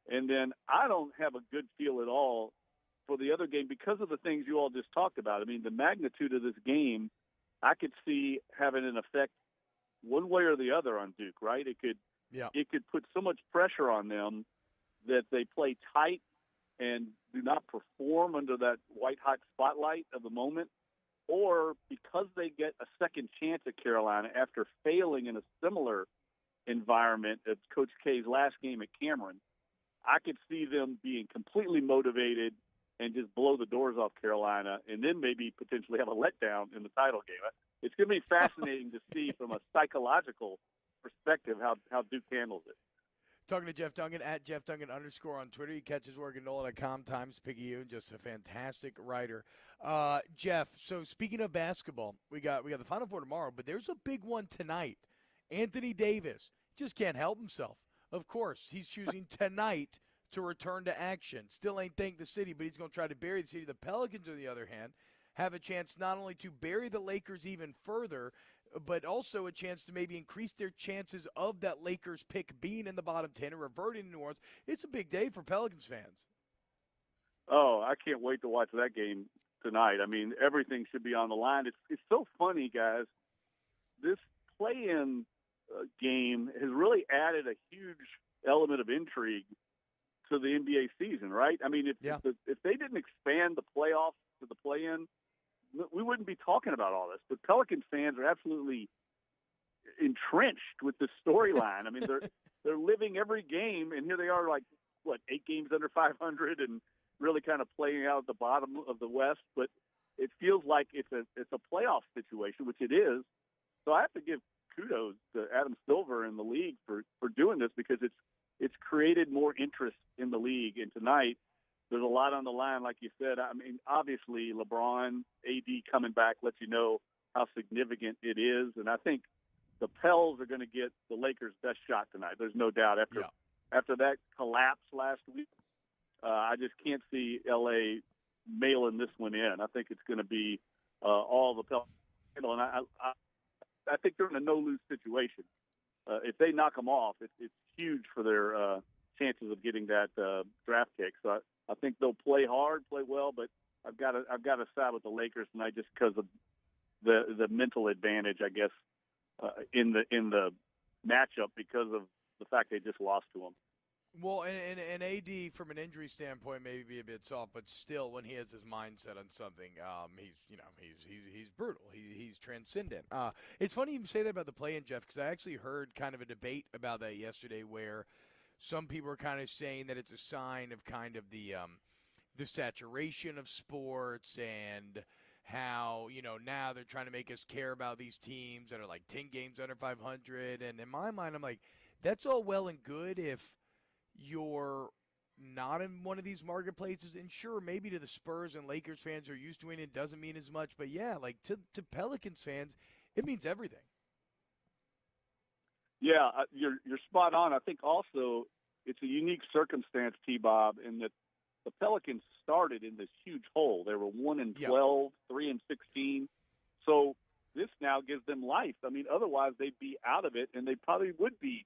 And then I don't have a good feel at all for the other game because of the things you all just talked about. I mean, the magnitude of this game, I could see having an effect one way or the other on Duke, right? It could put so much pressure on them that they play tight and do not perform under that white-hot spotlight of the moment, or because they get a second chance at Carolina after failing in a similar environment as Coach K's last game at Cameron, I could see them being completely motivated and just blow the doors off Carolina and then maybe potentially have a letdown in the title game. It's going to be fascinating to see from a psychological perspective how Duke handles it. Talking to Jeff Duncan at Jeff Duncan _ on Twitter. You catch his work at NOLA.com, Times-Picayune, just a fantastic writer. Jeff, so speaking of basketball, we got the Final Four tomorrow, but there's a big one tonight. Anthony Davis just can't help himself. Of course, he's choosing tonight to return to action. Still ain't thank the city, but he's going to try to bury the city. The Pelicans, on the other hand, have a chance not only to bury the Lakers even further, but also a chance to maybe increase their chances of that Lakers pick being in the bottom 10 and reverting to New Orleans. It's a big day for Pelicans fans. Oh, I can't wait to watch that game tonight. I mean, everything should be on the line. It's so funny, guys. This play-in game has really added a huge element of intrigue to the NBA season, right? I mean, if they didn't expand the playoffs to the play-in, we wouldn't be talking about all this. But Pelicans fans are absolutely entrenched with this storyline. I mean, they're living every game, and here they are, like 8 games under 500, and really kind of playing out at the bottom of the West. But it feels like it's a playoff situation, which it is. So I have to give kudos to Adam Silver and the league for doing this, because it's created more interest in the league. And tonight, there's a lot on the line, like you said. I mean, obviously, LeBron, AD coming back lets you know how significant it is. And I think the Pels are going to get the Lakers' best shot tonight. There's no doubt. After that collapse last week, I just can't see L.A. mailing this one in. I think it's going to be all the Pels. And I think they're in a no-lose situation. If they knock them off, it's huge for their chances of getting that draft pick. So I think they'll play hard, play well, but I've got to side with the Lakers tonight just because of the mental advantage, I guess, in the matchup because of the fact they just lost to them. Well, and AD from an injury standpoint maybe be a bit soft, but still, when he has his mindset on something, he's brutal. He's transcendent. It's funny you say that about the play-in, Jeff, because I actually heard kind of a debate about that yesterday, where some people are kind of saying that it's a sign of kind of the saturation of sports, and how, now they're trying to make us care about these teams that are like 10 games under 500. And in my mind, I'm like, that's all well and good if you're not in one of these marketplaces. And sure, maybe to the Spurs and Lakers fans who are used to it, it doesn't mean as much. But yeah, like to Pelicans fans, it means everything. Yeah, you're spot on. I think also it's a unique circumstance, T-Bob, in that the Pelicans started in this huge hole. They were 1-12, 3-16. So this now gives them life. I mean, otherwise they'd be out of it, and they probably would be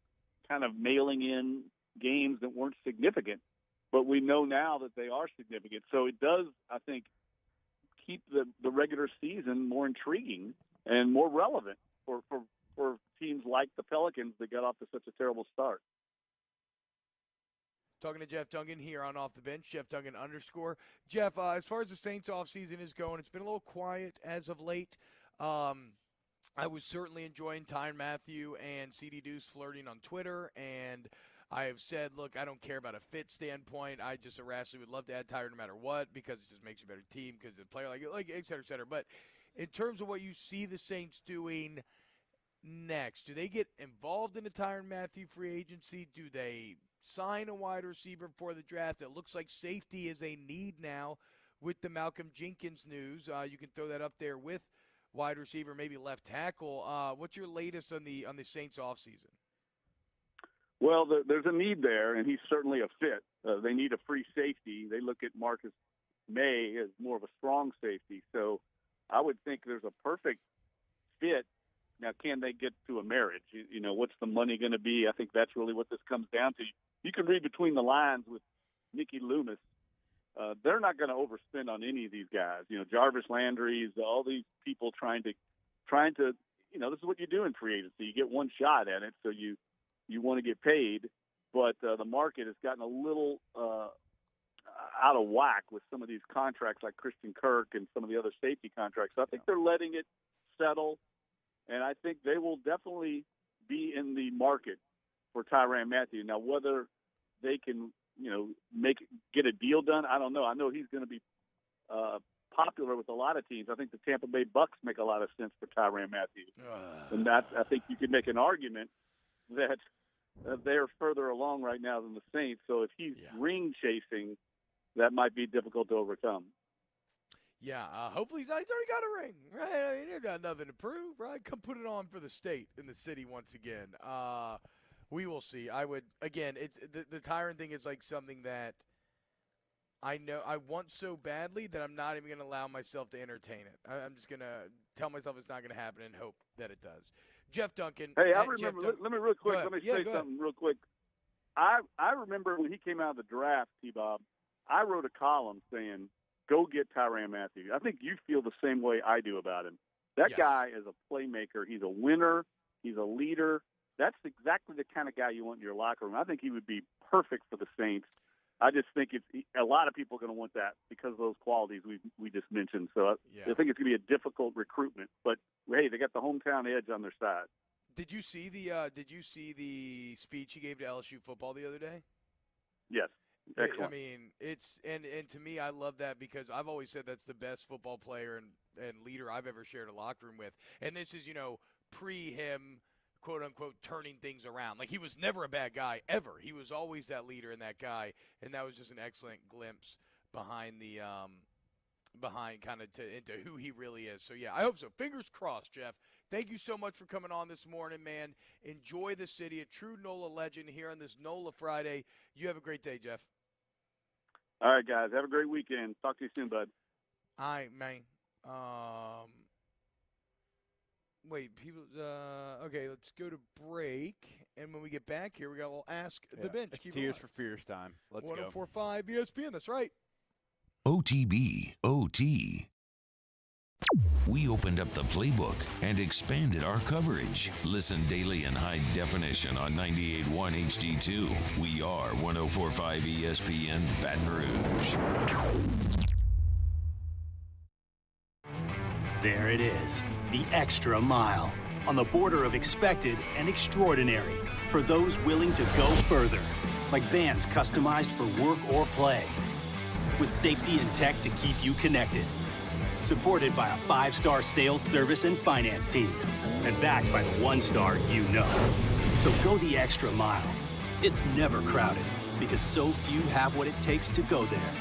kind of mailing in games that weren't significant. But we know now that they are significant. So it does, I think, keep the regular season more intriguing and more relevant for teams like the Pelicans that got off to such a terrible start. Talking to Jeff Duncan here on Off the Bench, Jeff Duncan _ Jeff, as far as the Saints offseason is going, it's been a little quiet as of late. I was certainly enjoying Tyrann Mathieu and CD Deuce flirting on Twitter, and I have said, look, I don't care about a fit standpoint. I just irrationally would love to add Tyrann no matter what, because it just makes you a better team, because the player, like et cetera, et cetera. But in terms of what you see the Saints doing next, do they get involved in the Tyrann Mathieu free agency? Do they sign a wide receiver before the draft? It looks like safety is a need now with the Malcolm Jenkins news. You can throw that up there with wide receiver, maybe left tackle. What's your latest on the Saints offseason? Well, there's a need there, and he's certainly a fit. They need a free safety. They look at Marcus May as more of a strong safety. So I would think there's a perfect fit. Now, can they get to a marriage? What's the money going to be? I think that's really what this comes down to. You can read between the lines with Mickey Loomis. They're not going to overspend on any of these guys. Jarvis Landry's, all these people trying to, this is what you do in free agency. You get one shot at it, so you want to get paid. But the market has gotten a little, out of whack with some of these contracts like Christian Kirk and some of the other safety contracts. So I think they're letting it settle, and I think they will definitely be in the market for Tyrann Mathieu. Now, whether they can, get a deal done, I don't know. I know he's going to be popular with a lot of teams. I think the Tampa Bay Bucks make a lot of sense for Tyrann Mathieu. And I think you could make an argument that they're further along right now than the Saints. So if he's ring chasing, that might be difficult to overcome. Yeah, hopefully he's already got a ring, right? I mean, he's got nothing to prove, right? Come put it on for the state in the city once again. We will see. It's the Tyrann thing is like something that I know I want so badly that I'm not even going to allow myself to entertain it. I'm just going to tell myself it's not going to happen and hope that it does. Jeff Duncan. Hey, I remember. Let me real quick. Let me say something real quick. I remember when he came out of the draft, T-Bob, I wrote a column saying, go get Tyrann Mathieu. I think you feel the same way I do about him. That guy is a playmaker. He's a winner. He's a leader. That's exactly the kind of guy you want in your locker room. I think he would be perfect for the Saints. I just think a lot of people are going to want that because of those qualities we just mentioned. So I think it's going to be a difficult recruitment. But, hey, they got the hometown edge on their side. Did you see the speech he gave to LSU football the other day? Yes. Excellent. I mean, it's and to me, I love that because I've always said that's the best football player and leader I've ever shared a locker room with. And this is, pre him, quote unquote, turning things around. Like, he was never a bad guy ever. He was always that leader and that guy. And that was just an excellent glimpse behind the into who he really is. So yeah, I hope so. Fingers crossed, Jeff. Thank you so much for coming on this morning, man. Enjoy the city, a true NOLA legend here on this NOLA Friday. You have a great day, Jeff. All right, guys. Have a great weekend. Talk to you soon, bud. All right, man. Wait, people. Okay, let's go to break. And when we get back here, we got a little Ask the Bench. It's Tears for Fears time. Let's go. 104.5 ESPN. That's right. OTB, OT. We opened up the playbook and expanded our coverage. Listen daily in high definition on 98.1 HD2. We are 104.5 ESPN Baton Rouge. There it is, the extra mile. On the border of expected and extraordinary. For those willing to go further. Like vans customized for work or play. With safety and tech to keep you connected. Supported by a 5-star sales, service, and finance team. And backed by the 1-star you know. So go the extra mile. It's never crowded because so few have what it takes to go there.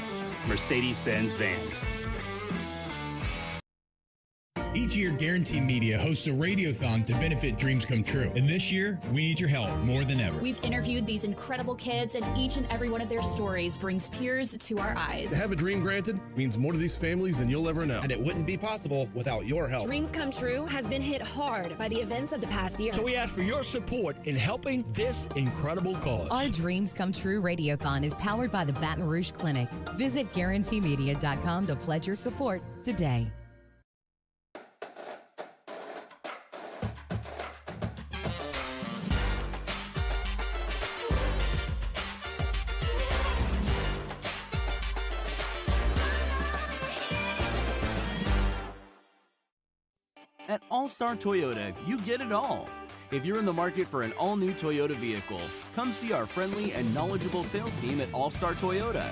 Mercedes-Benz Vans. Each year, Guarantee Media hosts a radiothon to benefit Dreams Come True. And this year, we need your help more than ever. We've interviewed these incredible kids, and each and every one of their stories brings tears to our eyes. To have a dream granted means more to these families than you'll ever know. And it wouldn't be possible without your help. Dreams Come True has been hit hard by the events of the past year. So we ask for your support in helping this incredible cause. Our Dreams Come True radiothon is powered by the Baton Rouge Clinic. Visit GuaranteeMedia.com to pledge your support today. At All-Star Toyota, you get it all. If you're in the market for an all-new Toyota vehicle, come see our friendly and knowledgeable sales team at All-Star Toyota.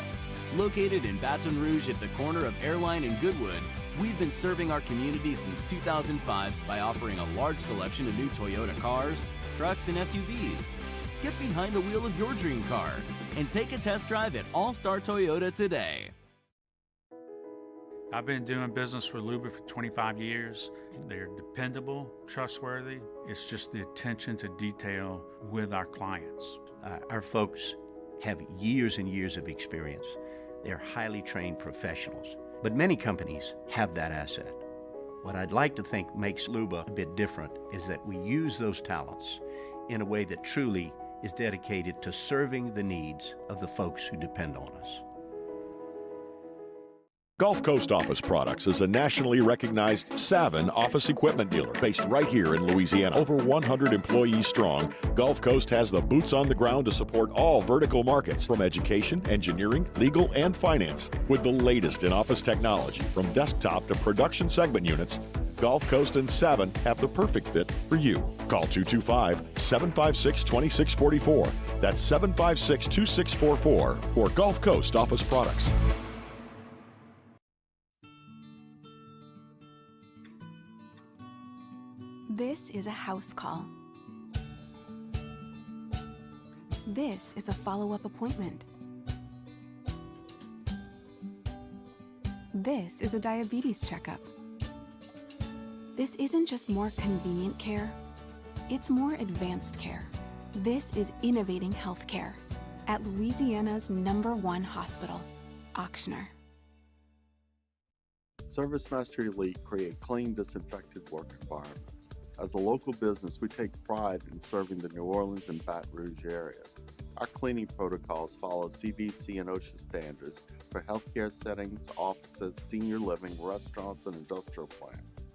Located in Baton Rouge at the corner of Airline and Goodwood, we've been serving our community since 2005 by offering a large selection of new Toyota cars, trucks, and SUVs. Get behind the wheel of your dream car and take a test drive at All-Star Toyota today. I've been doing business with Luba for 25 years. They're dependable, trustworthy. It's just the attention to detail with our clients. Our folks have years and years of experience. They're highly trained professionals. But many companies have that asset. What I'd like to think makes Luba a bit different is that we use those talents in a way that truly is dedicated to serving the needs of the folks who depend on us. Gulf Coast Office Products is a nationally recognized Savin office equipment dealer based right here in Louisiana. Over 100 employees strong, Gulf Coast has the boots on the ground to support all vertical markets from education, engineering, legal, and finance. With the latest in office technology from desktop to production segment units, Gulf Coast and Savin have the perfect fit for you. Call 225-756-2644. That's 756-2644 for Gulf Coast Office Products. This is a house call. This is a follow-up appointment. This is a diabetes checkup. This isn't just more convenient care, it's more advanced care. This is innovating healthcare at Louisiana's #1 hospital, Ochsner. ServiceMaster Elite create clean, disinfected work environments. As a local business, we take pride in serving the New Orleans and Baton Rouge areas. Our cleaning protocols follow CDC and OSHA standards for healthcare settings, offices, senior living, restaurants, and industrial plants.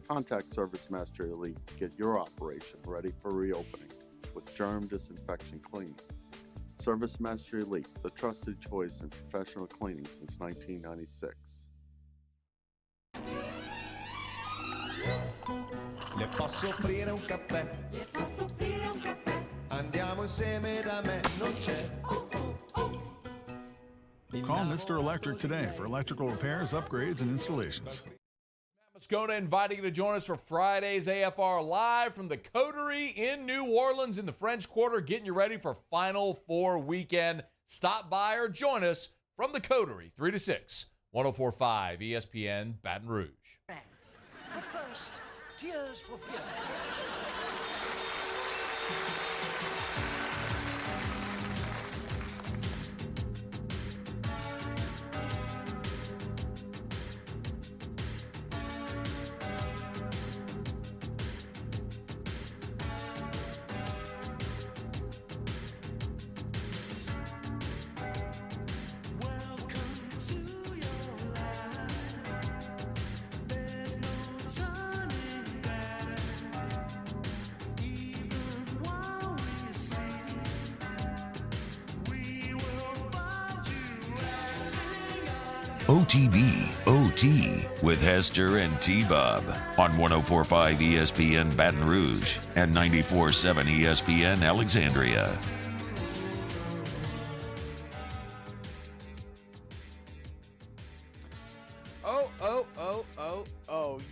Contact ServiceMaster Elite to get your operation ready for reopening with germ disinfection cleaning. ServiceMaster Elite, the trusted choice in professional cleaning since 1996. Le posso offrire un caffè? Andiamo insieme da me, non c'è. Call Mr. Electric today for electrical repairs, upgrades, and installations. Moscona inviting you to join us for Friday's AFR Live from the Coterie in New Orleans in the French Quarter, getting you ready for Final Four weekend. Stop by or join us from the Coterie, 3 to 6, 104.5 ESPN Baton Rouge. But first, tears for fear. OTB OT with Hester and T-Bob on 104.5 ESPN Baton Rouge and 94.7 ESPN Alexandria.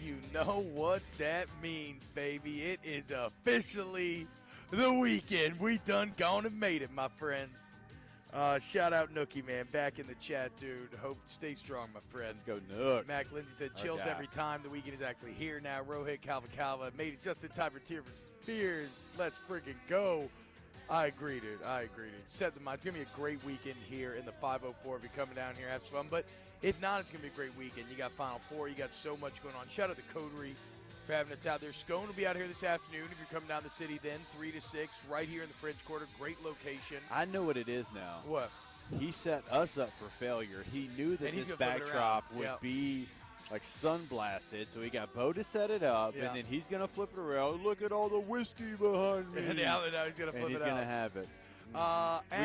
You know what that means, baby. It is officially the weekend. We done gone and made it, my friends. Shout out Nookie, man. Back in the chat, dude. Hope stay strong, my friend. Let's go, Nook. Mac Lindsay said chills every time. The weekend is actually here now. Rohit Calva made it just in time for Tears for Fears. Let's freaking go. I agree, dude. Set the mind. It's going to be a great weekend here in the 504 if you're coming down here, have some fun. But if not, it's going to be a great weekend. You got Final Four. You got so much going on. Shout out to Coterie for having us out there. Scone will be out here this afternoon if you're coming down the city then, 3 to 6, right here in the French Quarter. Great location. I know what it is now. What? He set us up for failure. He knew that this backdrop would be like sun-blasted, so he got Bo to set it up, and then he's going to flip it around. Look at all the whiskey behind me. And now he's going to flip it out. And he's going to have it. We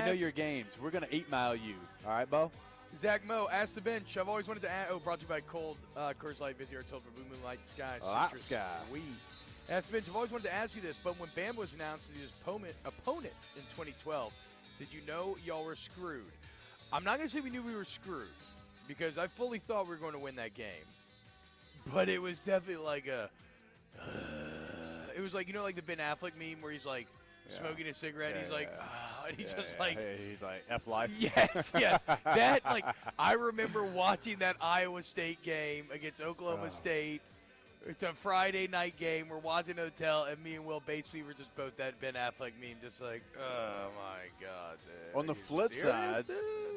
know your games. We're going to 8-mile you. All right, Bo? Zach Moe, ask the bench. I've always wanted to ask. Brought to you by Cold Coors Light. Visit our told for Blue Moonlight Sky. Citrus Sweet. Ask the bench. I've always wanted to ask you this, but when Bam was announced as his opponent in 2012, did you know y'all were screwed? I'm not going to say we knew we were screwed because I fully thought we were going to win that game. But it was definitely like it was like, you know, like the Ben Affleck meme where he's like, smoking a cigarette, he's like, and he's just like, he's like, F life. Yes. That, like, I remember watching that Iowa State game against Oklahoma State. It's a Friday night game. We're watching a hotel, and me and Will basically were just both that Ben Affleck meme, just like, oh my God, dude. On the flip side,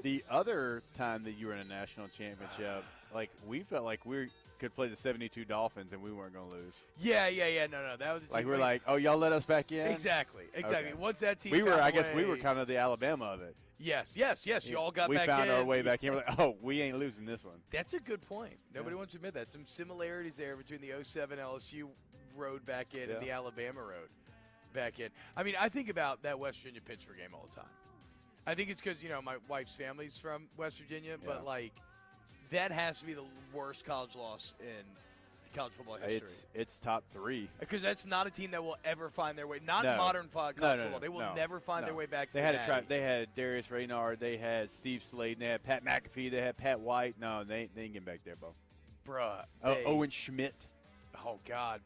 the other time that you were in a national championship, like, we felt like we could play the 72 Dolphins and we weren't going to lose. Yeah. No. That was a team. Like, we're like, oh, y'all let us back in? Exactly. Okay. Once that team I guess we were kind of the Alabama of it. Yes. You all got we back in. We found our way back in. We're like, oh, we ain't losing this one. That's a good point. Nobody wants to admit that. Some similarities there between the 07 LSU road back in and the Alabama road back in. I mean, I think about that West Virginia-Pittsburgh game all the time. I think it's because, my wife's family's from West Virginia, but, that has to be the worst college loss in college football history. It's top 3. Because that's not a team that will ever find their way. Not in modern college football. They will never find their way back to the Natty. They had Darius Raynard. They had Steve Sladen. They had Pat McAfee. They had Pat White. No, they ain't getting back there, Bo. Bruh. Owen Schmidt. Oh, God.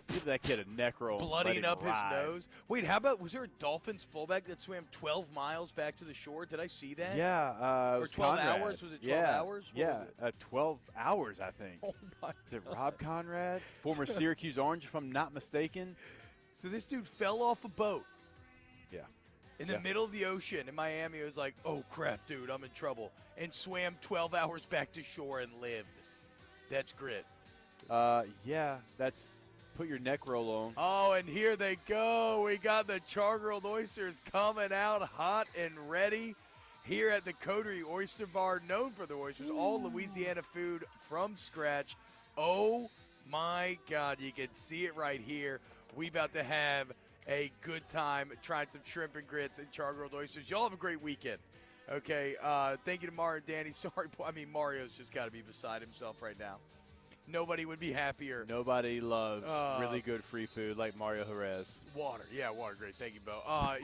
Give that kid a neck roll. Bloodying up his nose. Wait, how about, was there a Dolphins fullback that swam 12 miles back to the shore? Did I see that? Yeah. Or 12 hours? Was it 12 hours? What was it? 12 hours, I think. Oh, my Is it Rob Conrad? Former Syracuse Orange, if I'm not mistaken. So this dude fell off a boat. Yeah. In the middle of the ocean in Miami. It was like, oh, crap, dude, I'm in trouble. And swam 12 hours back to shore and lived. That's grit. That's put your neck roll on. Oh, and here they go. We got the char-grilled oysters coming out hot and ready here at the Coterie Oyster Bar, known for the oysters, all Louisiana food from scratch. Oh, my God, you can see it right here. We about to have a good time trying some shrimp and grits and char-grilled oysters. Y'all have a great weekend. Okay, thank you to Mario and Danny. Sorry, Mario's just got to be beside himself right now. Nobody would be happier. Nobody loves really good free food like Mario Jerez. Water. Yeah, water. Great. Thank you, Bo.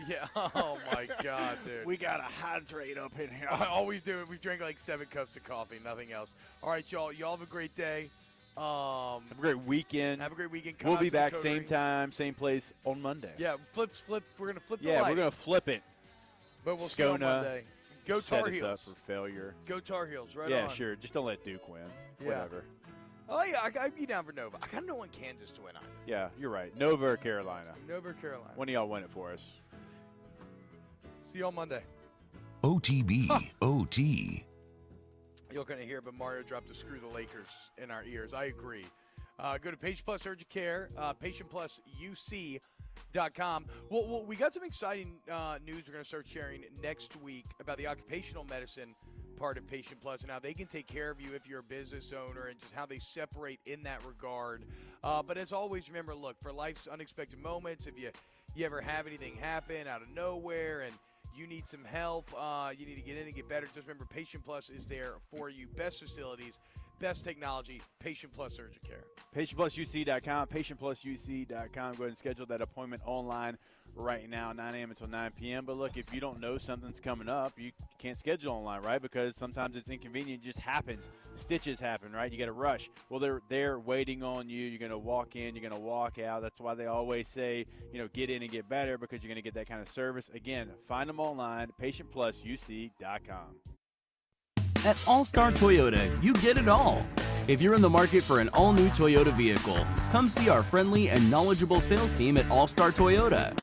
Yeah. Oh, my God, dude. We got to hydrate up in here. All we've drank like 7 cups of coffee, nothing else. All right, y'all. Y'all have a great day. Have a great weekend. Have a great weekend. We'll be back same time, same place on Monday. Yeah, flip. We're going to flip the light. Yeah, we're going to flip it. But we'll see you on Monday. Go Tar Heels. Set us up for failure. Go Tar Heels, right on. Yeah, sure. Just don't let Duke win. Yeah. Whatever. Oh, yeah, I'd be down for Nova. I kind of don't want Kansas to win either. Yeah, you're right. Nova or Carolina? Nova or Carolina. When do y'all win it for us? See you on Monday. OTB, OT. You're going to hear, but Mario dropped a screw the Lakers in our ears. I agree. Go to Patient Plus Urgent Care, patientplusuc.com. Well, we got some exciting news we're going to start sharing next week about the occupational medicine part of Patient Plus and how they can take care of you if you're a business owner and just how they separate in that regard. But as always, remember, look, for life's unexpected moments, if you ever have anything happen out of nowhere and you need some help, you need to get in and get better, just remember Patient Plus is there for you. Best facilities, best technology, Patient Plus Urgent Care. PatientPlusUC.com, PatientPlusUC.com. Go ahead and schedule that appointment online right now, 9 a.m. until 9 p.m. But look, if you don't know something's coming up, you can't schedule online, right? Because sometimes it's inconvenient. It just happens. Stitches happen, right? You got to rush. Well, they're there waiting on you. You're going to walk in. You're going to walk out. That's why they always say, get in and get better, because you're going to get that kind of service. Again, find them online, PatientPlusUC.com. At All-Star Toyota, you get it all. If you're in the market for an all-new Toyota vehicle, come see our friendly and knowledgeable sales team at All-Star Toyota.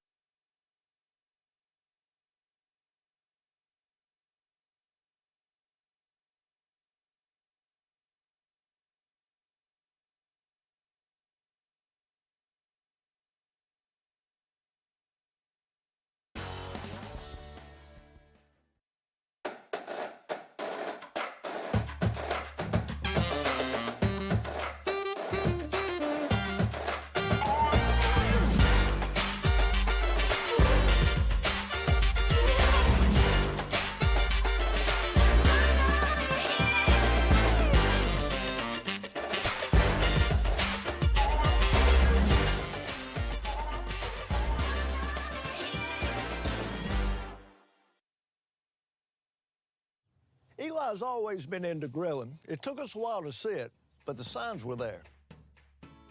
Eli's always been into grilling. It took us a while to see it, but the signs were there.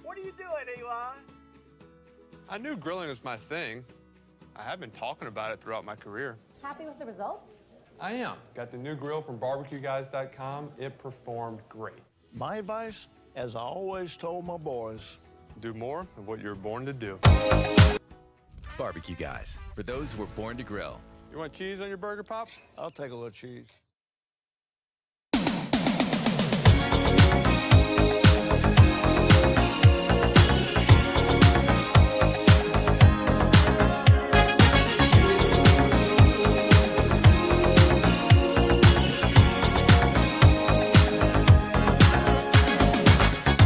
What are you doing, Eli? I knew grilling was my thing. I have been talking about it throughout my career. Happy with the results? I am. Got the new grill from barbecueguys.com. It performed great. My advice, as I always told my boys, do more of what you were born to do. Barbecue Guys, for those who were born to grill. You want cheese on your burger, Pops? I'll take a little cheese.